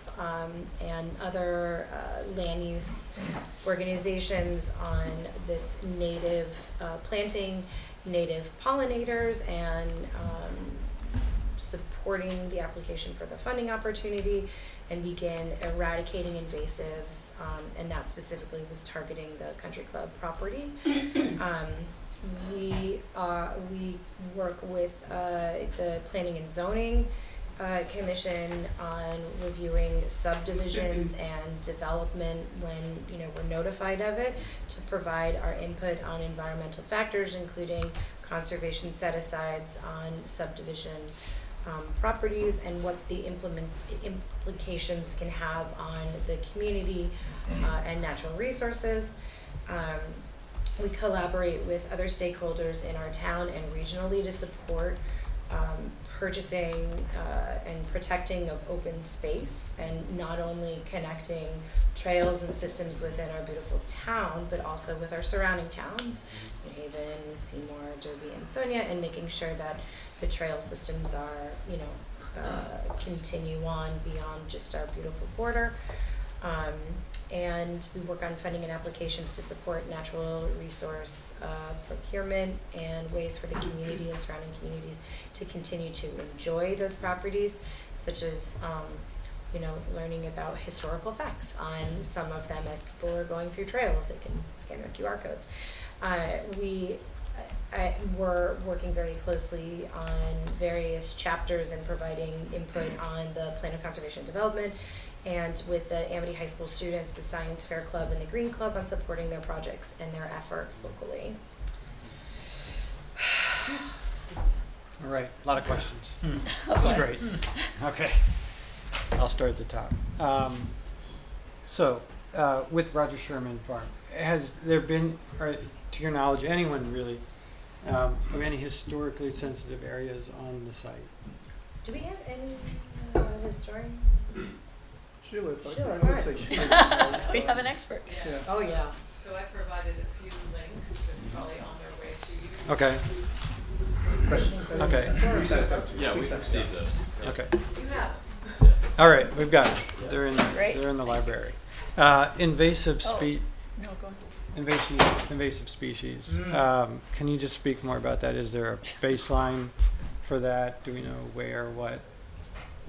and other land use organizations on this native planting native pollinators and supporting the application for the funding opportunity and begin eradicating invasives, and that specifically was targeting the country club property. We work with the Planning and Zoning Commission on reviewing subdivisions and development when we're notified of it, to provide our input on environmental factors, including conservation set-asides on subdivision properties and what the implications can have on the community and natural resources. We collaborate with other stakeholders in our town and regionally to support purchasing and protecting of open space, and not only connecting trails and systems within our beautiful town, but also with our surrounding towns, New Haven, Seymour, Derby, and Sonia, and making sure that the trail systems are, continue on beyond just our beautiful border. And we work on funding and applications to support natural resource procurement and ways for the community and surrounding communities to continue to enjoy those properties, such as learning about historical facts on some of them as people are going through trails. They can scan their QR codes. We're working very closely on various chapters and providing input on the Plan of Conservation and Development, and with the Amity High School students, the Science Fair Club and the Green Club on supporting their projects and their efforts locally. All right, a lot of questions. This is great. Okay, I'll start at the top. With Roger Sherman Farm, has there been, or to your knowledge, anyone really, of any historically sensitive areas on the site? Do we have any historian? Sheila, Sheila, I would say Sheila. We have an expert. Yeah. Oh, yeah. So I provided a few links that are probably on their way to you. Okay. Okay. Yeah, we've received those. Yeah. Okay. You have. All right, we've got it. They're in Great. they're in the library. Invasive No, go on. invasive species. Can you just speak more about that? Is there a baseline for that? Do we know where, what?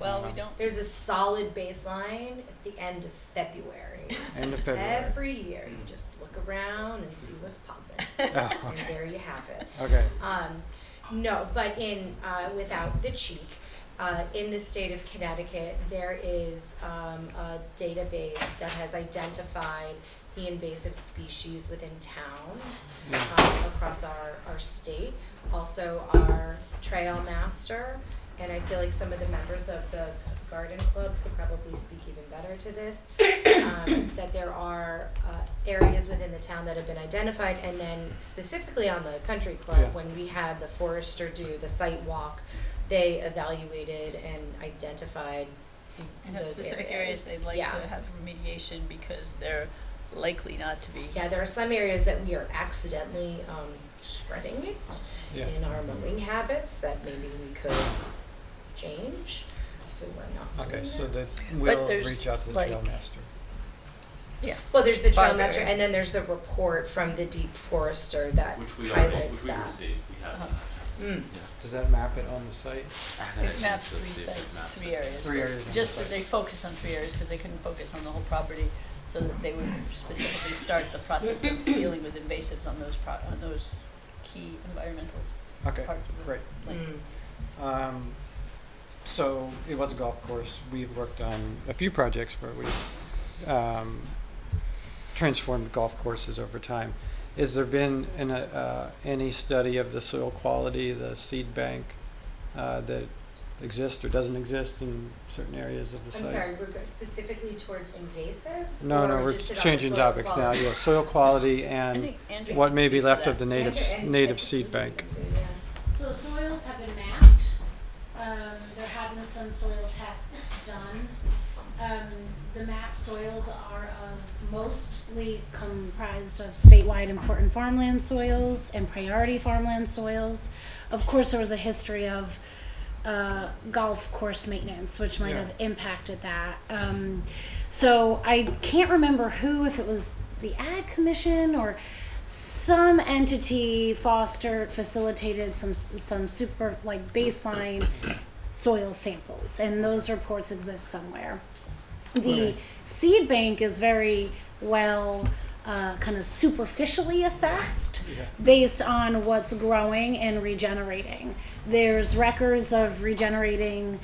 Well, we don't. There's a solid baseline at the end of February. End of February. Every year, you just look around and see what's popping. Oh, And there you have it. Okay. No, but in without the cheek, in the state of Connecticut, there is a database that has identified the invasive species within towns across our state. Also, our trail master, and I feel like some of the members of the garden club could probably speak even better to this, that there are areas within the town that have been identified, and then specifically on the country club, when we had the forester do the site walk, they evaluated and identified And have those specific areas they'd like to have remediation because they're likely not to be. Yeah, there are some areas that we are accidentally spreading it in our mowing habits that maybe we could change, so we're not Okay, doing so that. that we'll there's, reach out to the like- trail master. Yeah. Well, there's the trail Barbary. master, and then there's the report from the deep forester that Which we highlights that. received. We have that. Does that map it on the site? It maps three sites, three areas. Three areas on Just the that site. they focused on three areas because they couldn't focus on the whole property, so that they would specifically start the process of dealing with invasives on those key environmental Okay, parts of the great. lake. So it was a golf course. We've worked on a few projects where we've transformed golf courses over time. Has there been any study of the soil quality, the seed bank that exists or doesn't exist in certain areas of the I'm site? sorry, we're specifically towards invasives? No, or we're just about changing soil topics now. quality? Yeah, soil quality I and think Andrew what can may be speak to left that. of the native seed bank. So soils have been mapped. There have been some soil tests done. The mapped soils are mostly comprised of statewide important farmland soils and priority farmland soils. Of course, there was a history of golf course maintenance, which might have impacted that. So I can't remember who, if it was the Ag Commission or some entity facilitated some super baseline soil samples, and those reports exist somewhere. The seed bank is very well kind of superficially assessed based on what's growing and regenerating. There's records of regenerating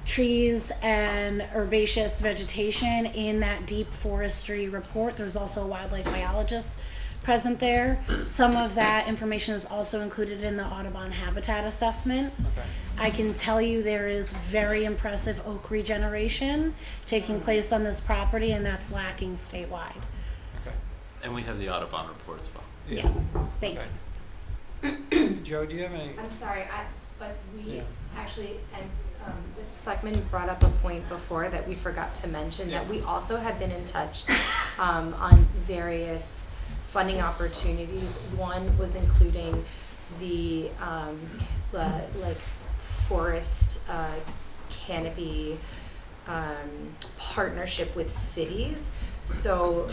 trees and herbaceous vegetation in that deep forestry report. There's also a wildlife biologist present there. Some of that information is also included in the Audubon habitat assessment. I can tell you there is very impressive oak regeneration taking place on this property, and that's lacking statewide. And we have the Audubon report as well. Yeah, thank you. Joe, do you have any? I'm sorry, but we Yeah. actually, and the selectman brought up a point before that we forgot to mention, that we also have been in touch on various funding opportunities. One was including the forest canopy partnership with cities. So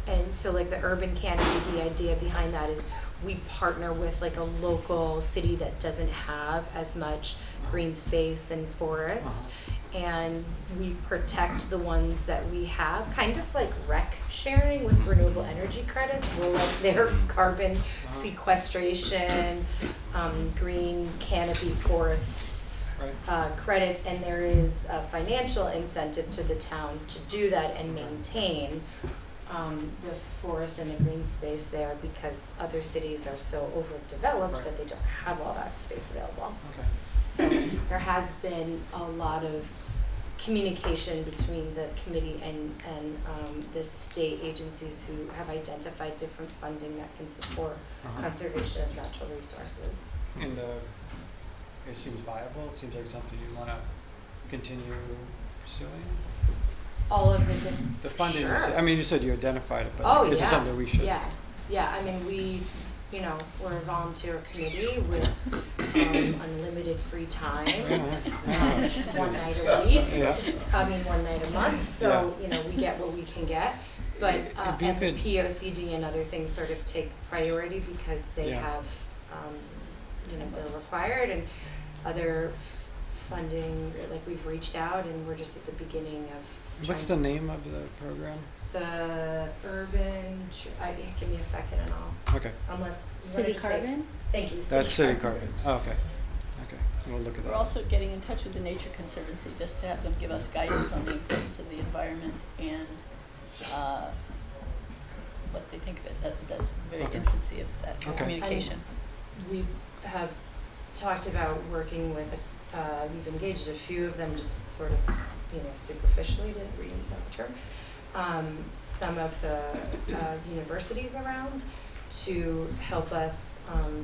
the urban canopy, the idea behind that is we partner with a local city that doesn't have as much green space and forest, and we protect the ones that we have, kind of like rec sharing with renewable energy credits. We'll let their carbon sequestration, green canopy forest credits, and there is a financial incentive to the town to do that and maintain the forest and the green space there, because other cities are so overdeveloped that they don't have all that space available. So there has been a lot of communication between the committee and the state agencies who have identified different funding that can support conservation of natural resources. And it seems viable. It seems like something you want to continue pursuing. All of the funding. Sure. I mean, you said you identified it, but is it something we should? Yeah. I mean, we you know, we're a volunteer committee with unlimited free time, one night a week, one night a month, so, you know, we get what we can get. But, If you and the could- POCD and other things sort of take priority because they Yeah. have, you know, they're required, and other funding, like we've reached out and we're just at the beginning of What's the name of the program? the give me a second and I'll, Okay, unless. you wanted City to say- Carbon? Thank you. that's City Carbon. Oh, okay, okay, we'll look at that. We're also getting in touch with the Nature Conservancy just to have them give us guidance on the importance of the environment and what they think of it. That's the very Okay. infancy of that Okay. communication. We have talked about working with, we've engaged a few of them just sort of, you know, superficially, to reuse that term, some of the universities around to help us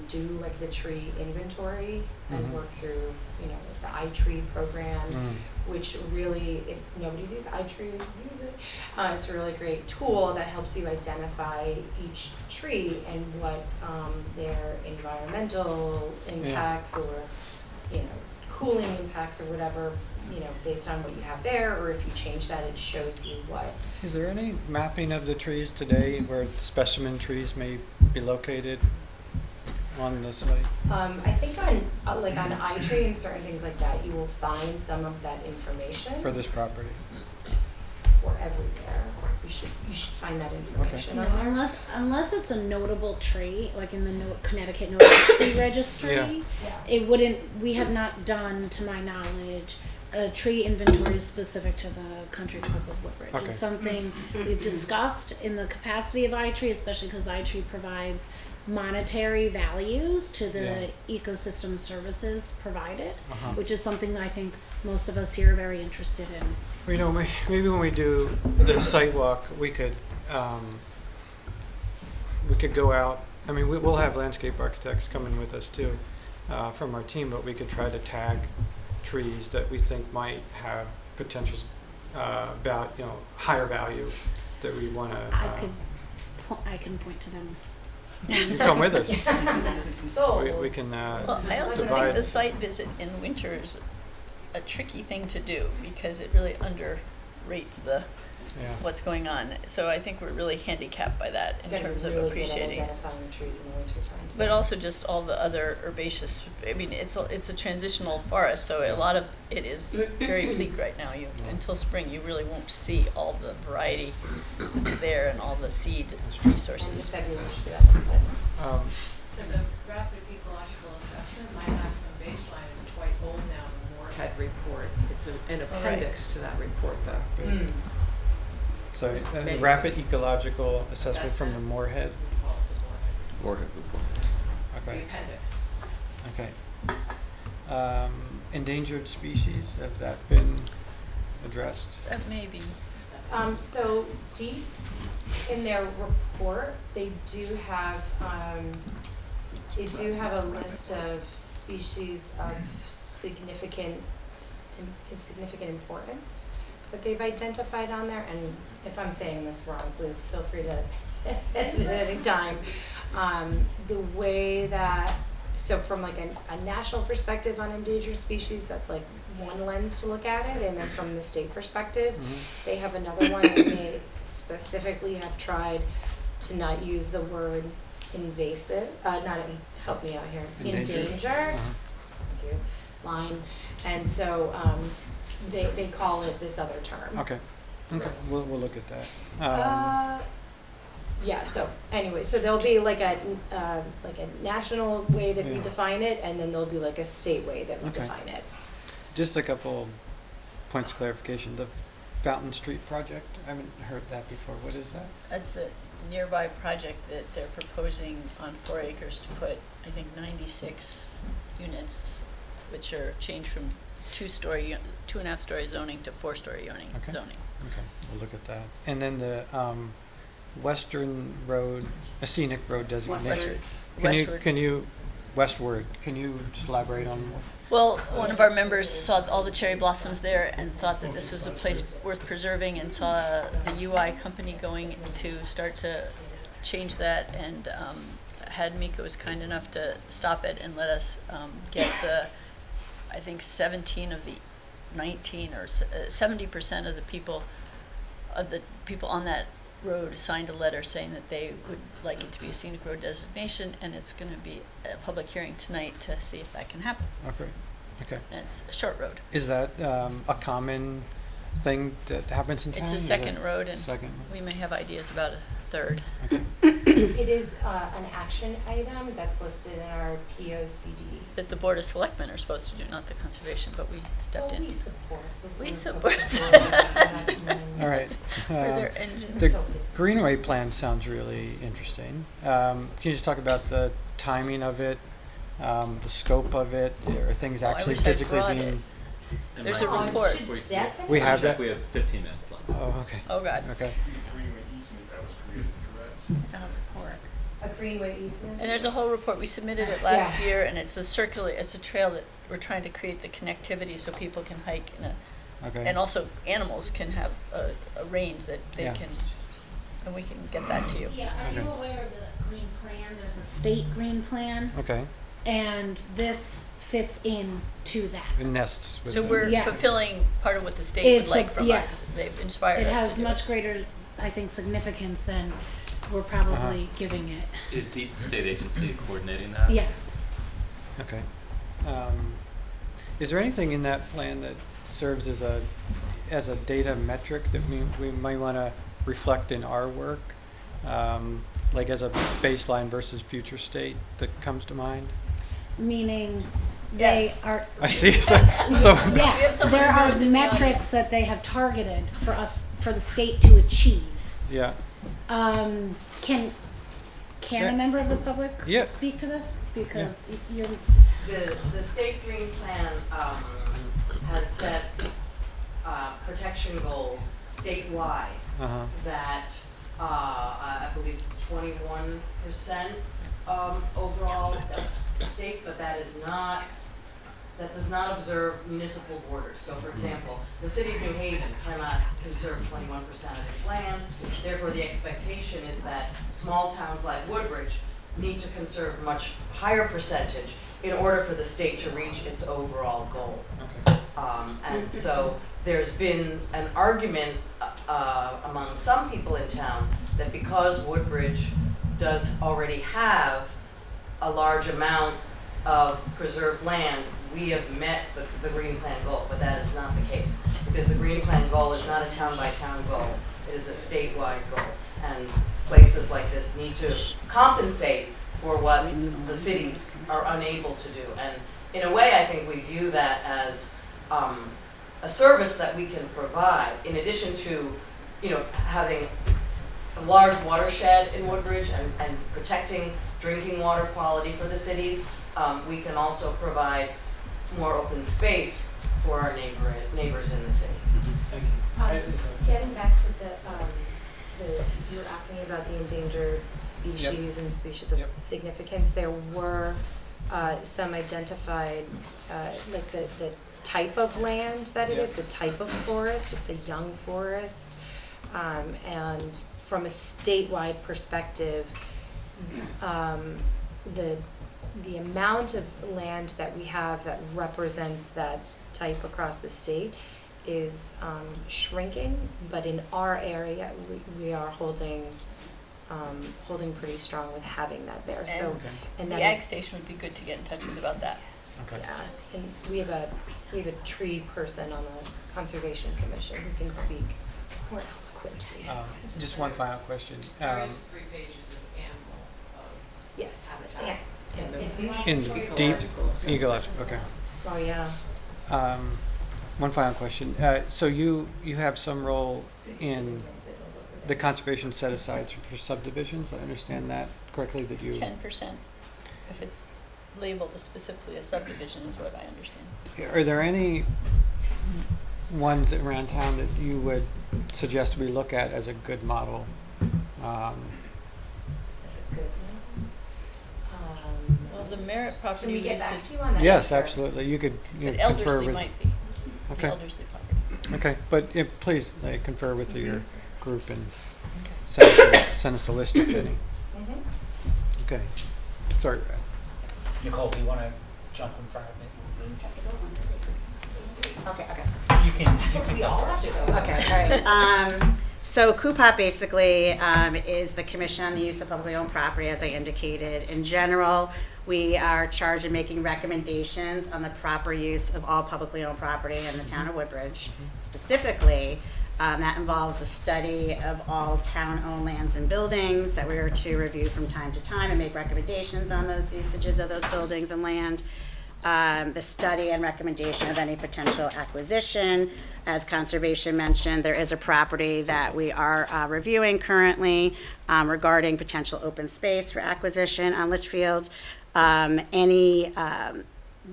do like the tree inventory and Mhm. work through, you know, the iTree program, Mm. which really, if nobody's used iTree, use it. It's a really great tool that helps you identify each tree and what their environmental impacts or, you know, cooling impacts or whatever, you know, based on what you have there, or if you change that, it shows you what. Is there any mapping of the trees today where specimen trees may be located on the site? I think on, like on iTree and certain things like that, you will find some of that information. For this property? For everywhere. You should find that information No, on there. unless it's a notable tree, like in the Connecticut Notable Tree Registry, Yeah. it wouldn't, we have not done, to my knowledge, a tree inventory specific to the Country Club of Woodbridge. Okay. It's something we've discussed in the capacity of iTree, especially because iTree provides monetary values to the ecosystem services provided, Uh-huh. which is something I think most of us here are very interested in. You know, maybe when we do the site walk, we could go out. I mean, we'll have landscape architects coming with us too, from our team, but we could try to tag trees that we think might have potential higher value that we want to. I can point to them. You come with us. Sold. We can Well, I also think divide. the site visit in winter is a tricky thing to do because it really underrates Yeah. what's going on. So I think we're really handicapped by that in Gotta be terms of really appreciating good at identifying the trees in the winter time. But also just all the other herbaceous, I mean, it's a transitional forest, so a lot of it is very bleak right now. Until spring, you really won't see all the variety that's there and all the seed resources. February should be that exciting. So the rapid ecological assessment might have some baseline, it's quite old now, the Moorhead report. It's an appendix to that report though. So a rapid ecological assessment from the Moorhead. Moorhead report. The Okay. appendix. Okay. Endangered species, has that been addressed? That may be. So deep in their report, they do have a list of species of significant importance that they've identified on there, and if I'm saying this wrong, please feel free to edit at any time. The way that, so from like a national perspective on endangered species, that's like one lens to look at it, and then from the state perspective, they have another one, and they specifically have tried to not use the word invasive, help me out here, endanger. Thank you, line, and so, they call it this other term. Okay. Okay. We'll look at that. Yeah, so anyway, so there'll be like a national way that we Yeah. define it, and then there'll be like a state way that we Okay. define it. Just a couple points of clarification. The Fountain Street project, I haven't heard that before. What is that? That's a nearby project that they're proposing on 4 acres to put, I think, 96 units, which are changed from 2.5-story zoning to 4-story zoning. Okay. Okay, we'll look at that. And then the Western Road, a scenic road designation. Westward, can you just elaborate on what? Well, one of our members saw all the cherry blossoms there and thought that this was a place worth preserving, and saw the UI company going to start to change that, and had Mika was kind enough to stop it and let us get I think 17 of the 19 or 70% of the people on that road signed a letter saying that they would like it to be a scenic road designation, and it's going to be a public hearing tonight to see if that can happen. Okay. Okay. And it's a short road. Is that a common thing that happens in town? It's a Is second it road, and second? we may have ideas about a third. Okay. It is an action item that's listed in our POCD. That the Board of Selectmen are supposed to do, not the Conservation, but we stepped in. We support. We support. All right. We're their engines. The Greenway plan sounds really interesting. Can you just talk about the timing of it, the scope of it? Are things actually physically being? There's a report. We have that? We have 15 minutes left. Oh, okay. Oh, God. Okay. Greenway easement that was created, correct? It's on a report. A greenway easement? And there's a whole report, we submitted it last year, and it's a trail that we're trying to create the connectivity so people can hike Okay. and also animals can have a range that they Yeah. can, and we can get that to you. Yeah, are you aware of the green plan? There's a state green plan, Okay. and this fits into that. It nests with So it. we're Yes. fulfilling part of what the state would It's like a- from yes. us. They've inspired It us has to do much it. greater, I think, significance than we're probably giving it. Is DEEP the state agency coordinating that? Yes. Okay. Is there anything in that plan that serves as a data metric that we might want to reflect in our work, like as a baseline versus future state that comes to mind? Meaning Yes. they are. I see. So Yes, someone there who are knows in the metrics that they have targeted for us, for the state to achieve. yeah. Can Yeah. a member of the public Yeah. speak to this? Because you're, The state green plan, has set, protection goals statewide Uh-huh. that, I believe 21%, overall of the state, but that does not observe municipal borders. So for example, the city of New Haven cannot conserve 21% of its land, therefore the expectation is that small towns like Woodbridge need to conserve much higher percentage in order for the state to reach its overall goal. Okay. And so there's been an argument among some people in town that because Woodbridge does already have a large amount of preserved land, we have met the green plan goal, but that is not the case. Because the green plan goal is not a town by town goal, it is a statewide goal. And places like this need to compensate for what the cities are unable to do. And in a way, I think we view that as a service that we can provide, in addition to, having a large watershed in Woodbridge and protecting drinking water quality for the cities. We can also provide more open space for our neighbors in the city. Thank you. Getting back to you were asking about the endangered species and species of significance. There were some identified, like the type of land that it is, the type of forest. It's a young forest, and from a statewide perspective, the amount of land that we have that represents that type across the state is shrinking, but in our area, we are holding pretty strong with having that there. So, and the then ag station would be good to get in touch with about that. Okay. yeah, and we have a tree person on the conservation commission who can speak more eloquently. Just one final question. There is 3 pages of animal, Yes. habitat. In deep ecological. Okay. Oh yeah. One final question. So you have some role in the conservation set-asides for subdivisions. I understand that correctly, that you... 10%, if it's labeled as specifically a subdivision is what I understand. Are there any ones around town that you would suggest we look at as a good model? That's a good one. Well, the Merritt property. Can we get usage- back to you on that? Yes, answer? absolutely. You could But confer Elderslie with... might be. Okay. The Elderslie property. Okay, but please confer with your group and Okay. send us a list if any. Mhm. Okay. Sorry. Nicole, do you want to jump in front of me? Okay, okay. You can We go all first. have to go. Okay, all right. So CUPOP basically is the Commission on the Use of Publicly Owned Property, as I indicated. In general, we are charged with making recommendations on the proper use of all publicly owned property in the town of Woodbridge. Specifically, that involves a study of all town-owned lands and buildings that we are to review from time to time and make recommendations on those usages of those buildings and land. The study and recommendation of any potential acquisition. As Conservation mentioned, there is a property that we are reviewing currently regarding potential open space for acquisition on Litchfield. Any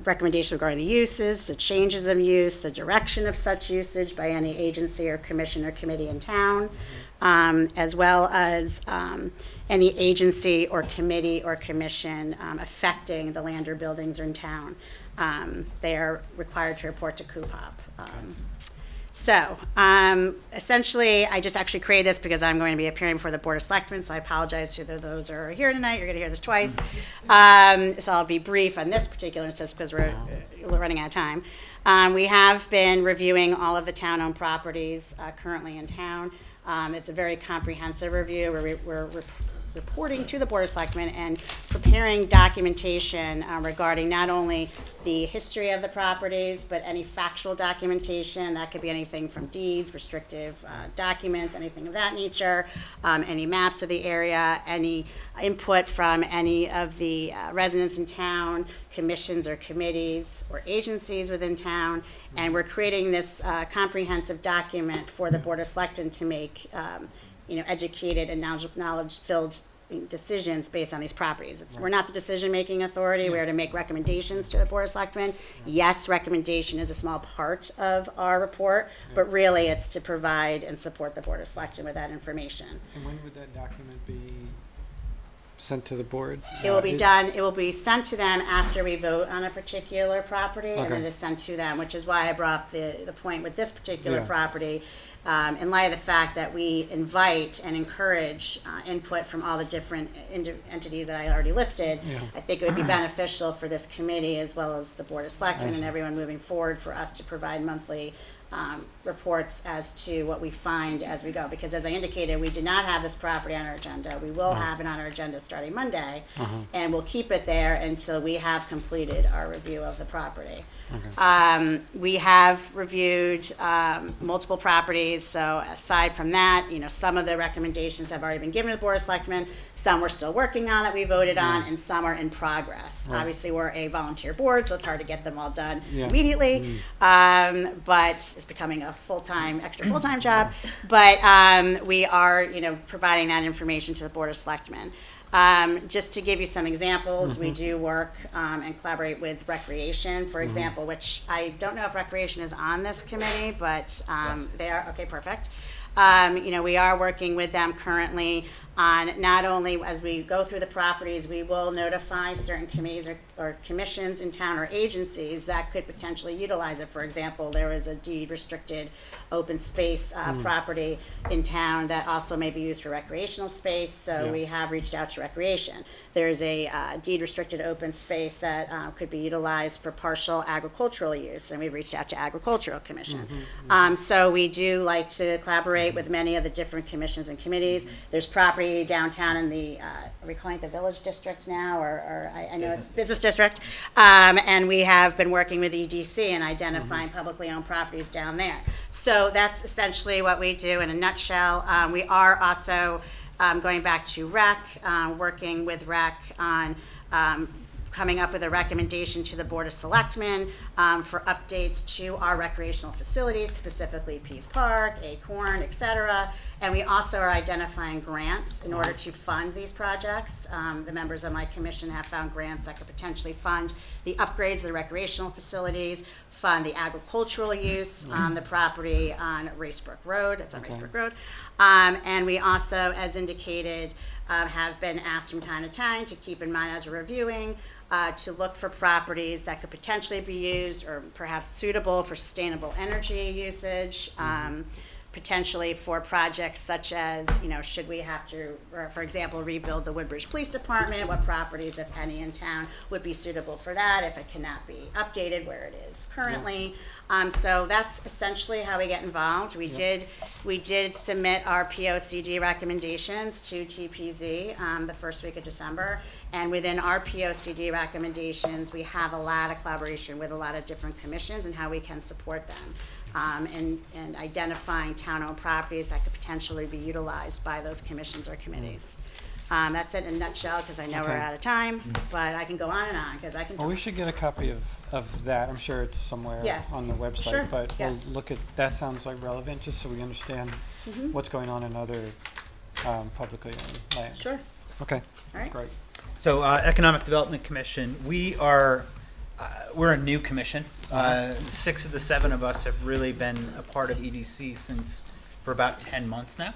recommendation regarding the uses, the changes of use, the direction of such usage by any agency or commission or committee in town, as well as any agency or committee or commission affecting the land or buildings in town. They are required to report to CUPOP. Essentially, I just actually created this because I'm going to be appearing before the Board of Selectmen, so I apologize to those who are here tonight. You're going to hear this twice. So I'll be brief on this particular instance because we're running out of time. We have been reviewing all of the town-owned properties currently in town. It's a very comprehensive review. We're reporting to the Board of Selectmen and preparing documentation regarding not only the history of the properties, but any factual documentation. That could be anything from deeds, restrictive documents, anything of that nature, any maps of the area, any input from any of the residents in town, commissions or committees or agencies within town. And we're creating this comprehensive document for the Board of Selectmen to make educated and knowledge-filled decisions based on these properties. We're not the decision-making authority. We're to make recommendations to the Board of Selectmen. Yes, recommendation is a small part of our report, but really it's to provide and support the Board of Selectmen with that information. And when would that document be sent to the board? It will be done, it will be sent to them after we vote on a particular property, and it is sent to them, which is why I brought up the point with this particular property. In light of the fact that we invite and encourage input from all the different entities that I already listed, I think it would be beneficial for this committee as well as the Board of Selectmen and everyone moving forward for us to provide monthly reports as to what we find as we go. Because as I indicated, we did not have this property on our agenda. We will have it on our agenda starting Monday, and we'll keep it there until we have completed our review of the property. We have reviewed multiple properties, so aside from that, some of the recommendations have already been given to the Board of Selectmen, some we're still working on that we voted on, and some are in progress. Obviously, we're a volunteer board, so it's hard to get them all done immediately, but it's becoming a extra full-time job, but we are, providing that information to the Board of Selectmen. Just to give you some examples, we do work and collaborate with Recreation, for example, which I don't know if Recreation is on this committee, but they are, okay, perfect. We are working with them currently on not only as we go through the properties, we will notify certain committees or commissions in town or agencies that could potentially utilize it. For example, there is a deed restricted open space property in town that also may be used for recreational space, so we have reached out to Recreation. There's a deed restricted open space that could be utilized for partial agricultural use, and we've reached out to Agricultural Commission. So we do like to collaborate with many of the different commissions and committees. There's property downtown in the, are we calling it the Village District now, or I know it's Business District, and we have been working with EDC and identifying publicly owned properties down there. So that's essentially what we do in a nutshell. We are also going back to REC, working with REC on coming up with a recommendation to the Board of Selectmen for updates to our recreational facilities, specifically Pease Park, Acorn, et cetera. And we also are identifying grants in order to fund these projects. The members of my commission have found grants that could potentially fund the upgrades of the recreational facilities, fund the agricultural use on the property on Racebrook Road. It's on Racebrook Road. And we also, as indicated, have been asked from time to time to keep in mind as we're reviewing to look for properties that could potentially be used or perhaps suitable for sustainable energy usage, potentially for projects such as, you know, should we have to, or for example, rebuild the Woodbridge Police Department, what properties, if any, in town would be suitable for that, if it cannot be updated where it is currently. So that's essentially how we get involved. We did submit our POCD recommendations to TPZ the first week of December. And within our POCD recommendations, we have a lot of collaboration with a lot of different commissions and how we can support them. And identifying town-owned properties that could potentially be utilized by those commissions or committees. That's it in a nutshell, because I know we're Okay. out of time, but I can go on and on, because I can. Well, we should get a copy of that. I'm sure it's somewhere Yeah. on the website, Sure, but yeah. we'll look at, that sounds like relevant, just so we understand what's going on in other publicly owned land. Sure. Okay, All right. great. So, Economic Development Commission, we're a new commission. 6 of the 7 of us have really been a part of EDC for about 10 months now.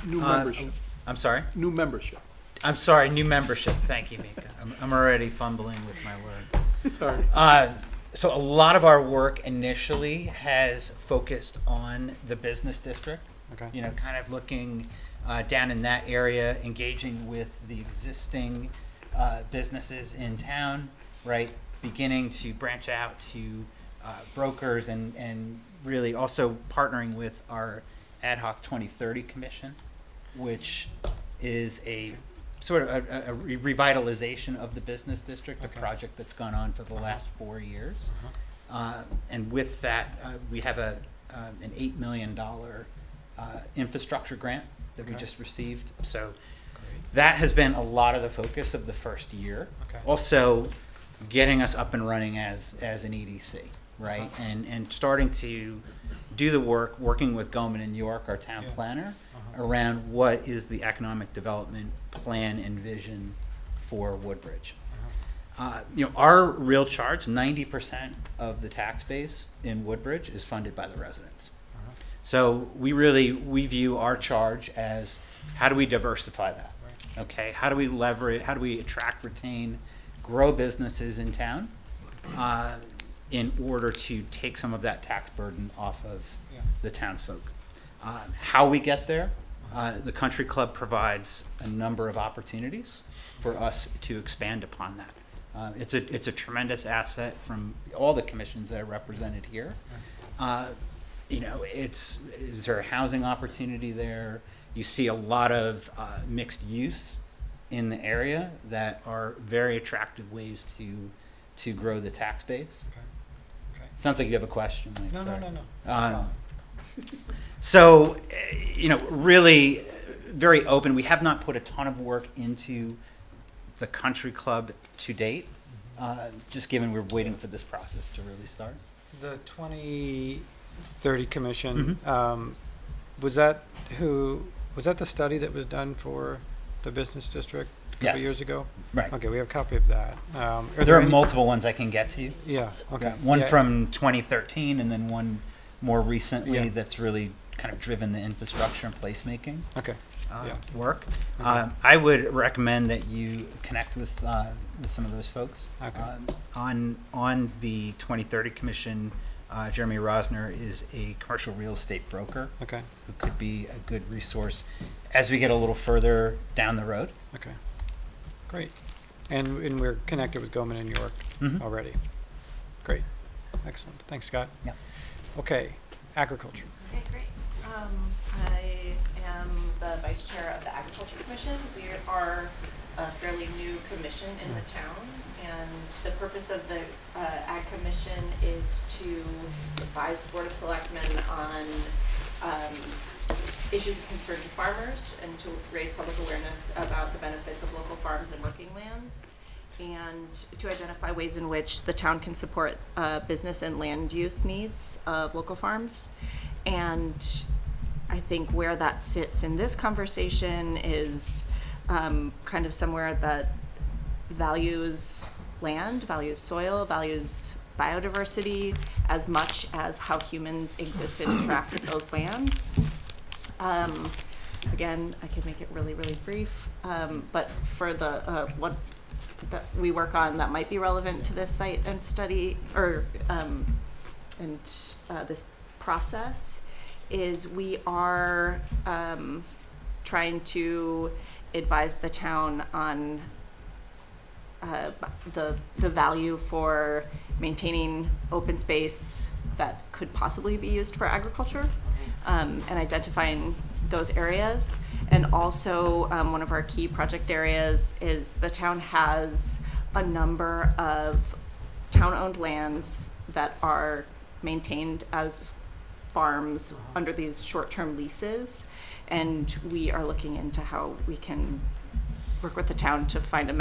New membership. I'm sorry? New membership. I'm sorry, new membership. Thank you, Mika. I'm already fumbling with my words. Sorry. So a lot of our work initially has focused on the business district. Okay. You know, kind of looking down in that area, engaging with the existing businesses in town, right? Beginning to branch out to brokers and really also partnering with our ad hoc 2030 commission, which is a sort of a revitalization of the business district, a project that's gone on for the last 4 years. And with that, we have an $8 million infrastructure grant that we just received. So that has been a lot of the focus of the first year. Okay. Also, getting us up and running as an EDC, right? And starting to do the work, working with Goldman and York, our town planner, around what is the economic development plan and vision for Woodbridge. You know, our real charge, 90% of the tax base in Woodbridge is funded by the residents. So we view our charge as, how do we diversify that? Okay, how do we leverage, how do we attract, retain, grow businesses in town in order to take some of that tax burden off of the townsfolk? How we get there, the country club provides a number of opportunities for us to expand upon that. It's a tremendous asset from all the commissions that are represented here. You know, is there a housing opportunity there? You see a lot of mixed use in the area that are very attractive ways to grow the tax base. Okay. Sounds like you have a question, Mike. No, Sorry. no. So, you know, really very open. We have not put a ton of work into the country club to date, just given we're waiting for this process to really start. The 2030 Commission, was that the study that was done for the business district a couple Yes. years ago? Right. Okay, we have a copy of that. There are any- multiple ones I can get to you. Yeah, okay. One Yeah. from 2013 and then one more recently Yeah. that's really kind of driven the infrastructure and placemaking Okay. work. Okay. I would recommend that you connect with some of those folks. Okay. On the 2030 Commission, Jeremy Rosner is a commercial real estate broker. Okay. Who could be a good resource as we get a little further down the road. Okay. Great. And we're connected with Goldman and York already. Great. Excellent. Thanks, Scott. Yeah. Okay. Agriculture. Okay, great. I am the vice chair of the Agriculture Commission. We are a fairly new commission in the town, and the purpose of the Ag Commission is to advise the Board of Selectmen on issues of concern to farmers and to raise public awareness about the benefits of local farms and working lands, and to identify ways in which the town can support business and land use needs of local farms. And I think where that sits in this conversation is kind of somewhere that values land, values soil, values biodiversity as much as how humans exist and interact with those lands. Again, I could make it really, really brief, but for the what that we work on that might be relevant to this site and study or this process is we are trying to advise the town on the value for maintaining open space that could possibly be used for agriculture, and identifying those areas. And also, one of our key project areas is the town has a number of town-owned lands that are maintained as farms under these short-term leases, and we are looking into how we can work with the town to find a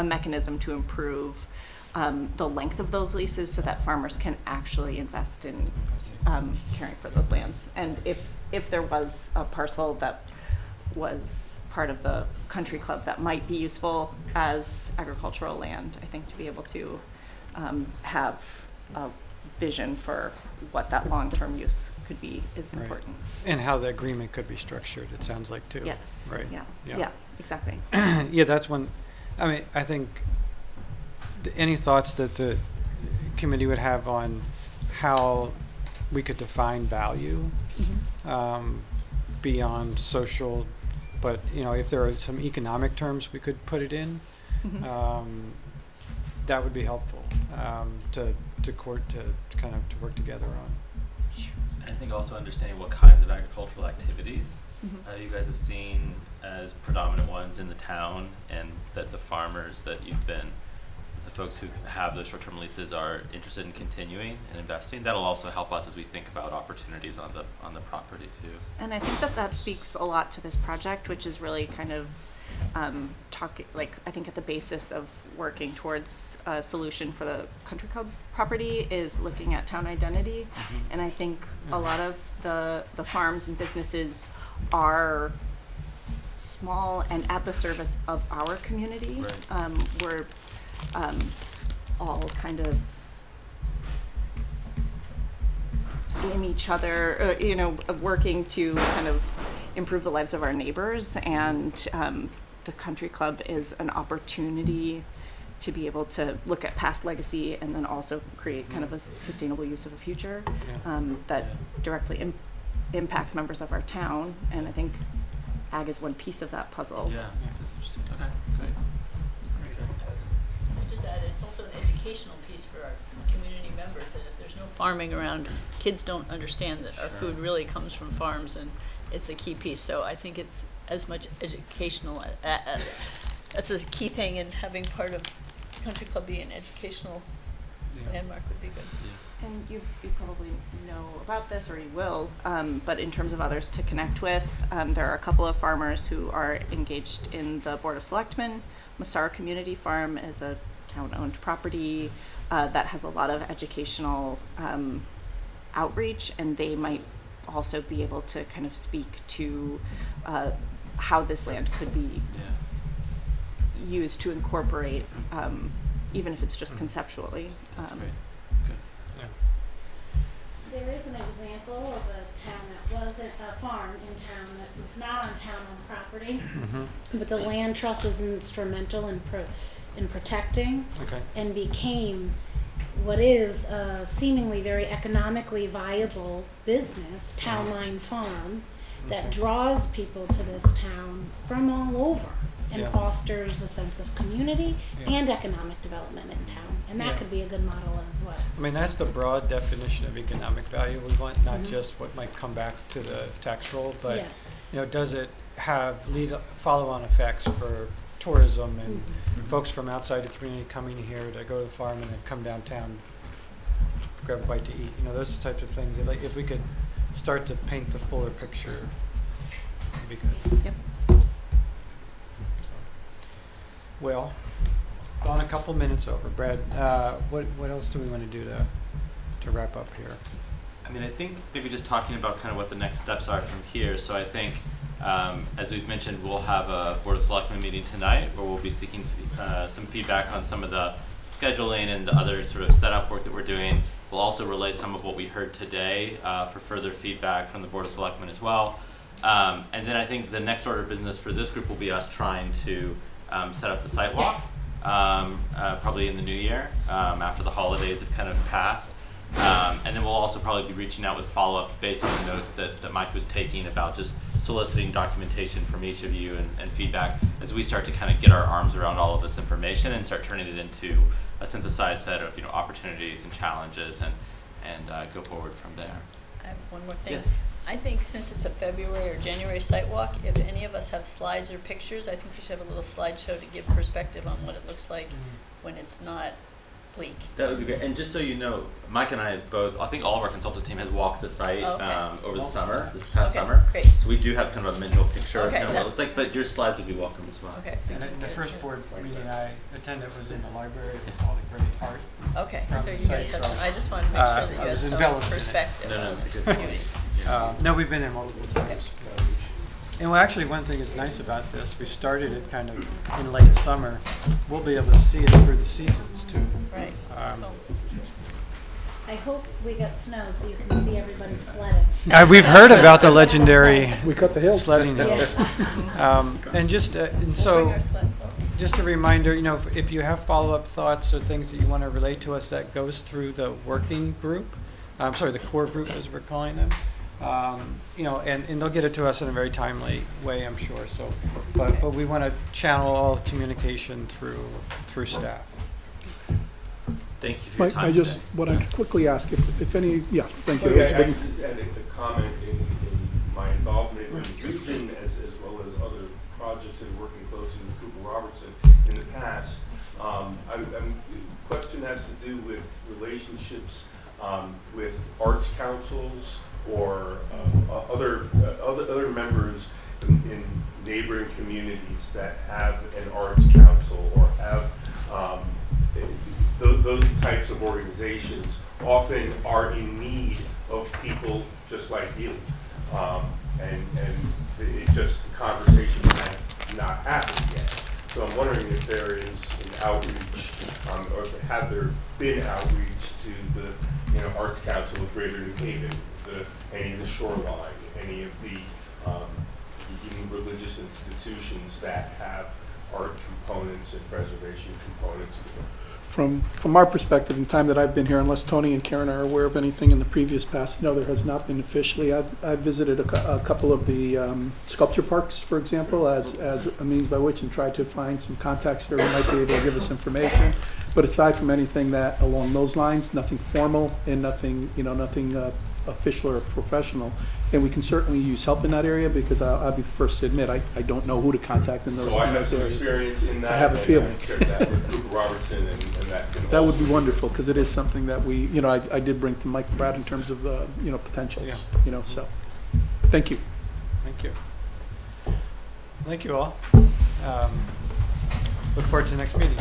mechanism to improve the length of those leases so that farmers can actually invest in caring for those lands. And if there was a parcel that was part of the country club that might be useful as agricultural land, I think to be able to have a vision for what that long-term use could be is Right. important. And how the agreement could be structured, it sounds like, too. Yes. Right. Yeah, exactly. Yeah, that's one, I mean, I think, any thoughts that the committee would have on how we could define value beyond social, but, you know, if there are some economic terms we could put it in, that would be helpful to work together on. And I think also understanding what kinds of agricultural activities you guys have seen as predominant ones in the town, and that the farmers that the folks who have those short-term leases are interested in continuing and investing. That'll also help us as we think about opportunities on the property too. And I think that speaks a lot to this project, which is really kind of I think at the basis of working towards a solution for the country club property is looking at town identity. And I think a lot of the farms and businesses are small and at the service of our community. Right. We're all kind of in each other, working to kind of improve the lives of our neighbors, and the country club is an opportunity to be able to look at past legacy and then also create kind of a sustainable use of the future that directly impacts members of our town. And I think ag is one piece of that puzzle. Yeah, that's interesting. Okay, great. I'll just add, it's also an educational piece for our community members, that if there's no farming around, kids don't understand that our food really comes from farms, and it's a key piece. So I think it's as much educational. That's a key thing, and having part of Country Club be an educational landmark would be good. And you probably know about this, or you will, but in terms of others to connect with, there are a couple of farmers who are engaged in the Board of Selectmen. Massar Community Farm is a town-owned property that has a lot of educational outreach, and they might also be able to kind of speak to how this land could be used to incorporate, even if it's just conceptually. That's great. There is an example of a town that wasn't a farm in town that was not on town-owned property, but the land trust was instrumental in protecting and became what is a seemingly very economically viable business, Town Line Farm, that draws people to this town from all over and fosters a sense of community and economic development in town. And that could be a good model as well. I mean, that's the broad definition of economic value we want, not just what might come back to the tax roll, but does it have follow-on effects for tourism and folks from outside the community coming here to go to the farm and then come downtown, grab a bite to eat, those types of things. Like, if we could start to paint the fuller picture, it'd be good. Yep. Well, gone a couple minutes over. Brad, what else do we want to do to wrap up here? I mean, I think maybe just talking about kind of what the next steps are from here. So I think, as we've mentioned, we'll have a Board of Selectmen meeting tonight where we'll be seeking some feedback on some of the scheduling and the other sort of setup work that we're doing. We'll also relay some of what we heard today for further feedback from the Board of Selectmen as well. And then I think the next order of business for this group will be us trying to set up the site walk, probably in the new year, after the holidays have kind of passed. And then we'll also probably be reaching out with follow-ups based on the notes that Mike was taking about just soliciting documentation from each of you and feedback as we start to kind of get our arms around all of this information and start turning it into a synthesized set of opportunities and challenges and go forward from there. I have one more thing. Yes. I think since it's a February or January site walk, if any of us have slides or pictures, I think we should have a little slideshow to give perspective on what it looks like when it's not bleak. That would be great. And just so you know, Mike and I have both, I think all of our consultant team has walked the site over the summer, this past summer. Great. So we do have kind of a mental picture of kind of what it looks like, but your slides would be welcome as well. Okay. And the first board meeting I attended was in the library with all the great art. Okay, from so the you site, guys so, have, I just wanted to make sure that you I had was some enveloped in it. perspective. No, that's a good on point. beauty. No, we've been in multiple times. And well, actually, one thing that's nice about this, we started it kind of in late summer. We'll be able to see it through the seasons too. Right. I hope we get snow so you can see everybody sledding. We've heard about the legendary We cut the hills. sledding hills. And just, and so, just a reminder, if you have follow-up thoughts or things that you want to relate to us, that goes through the working group. I'm sorry, the core group as we're calling them. And they'll get it to us in a very timely way, I'm sure. So, but we want to channel all communication through staff. Thank you for your Mike, time I just today. want to quickly ask if any, thank you. I just add a comment in my involvement in the region as well as other projects and working closely with Cooper Robertson in the past. The question has to do with relationships with arts councils or other members in neighboring communities that have an arts council or have those types of organizations often are in need of people just like you. And it just, the conversation has not happened yet. So I'm wondering if there is an outreach, or have there been outreach to the Arts Council of Greater New Haven, any of the Shoreline, any of the even religious institutions that have art components and preservation components to them. From our perspective, in the time that I've been here, unless Tony and Karen are aware of anything in the previous past, no, there has not been officially. I've visited a couple of the sculpture parks, for example, as a means by which and tried to find some contacts here who might be able to give us information. But aside from anything that along those lines, nothing formal and nothing official or professional. And we can certainly use help in that area because I'll be the first to admit I don't know who to contact in those So I have areas. some experience in that. I have a feeling. I shared that with Cooper Robertson and that can That would also be wonderful because it is something that we, I did bring to Mike and Brad in terms of, potentials, so. Thank you. Thank you. Thank you all. Look forward to the next meeting.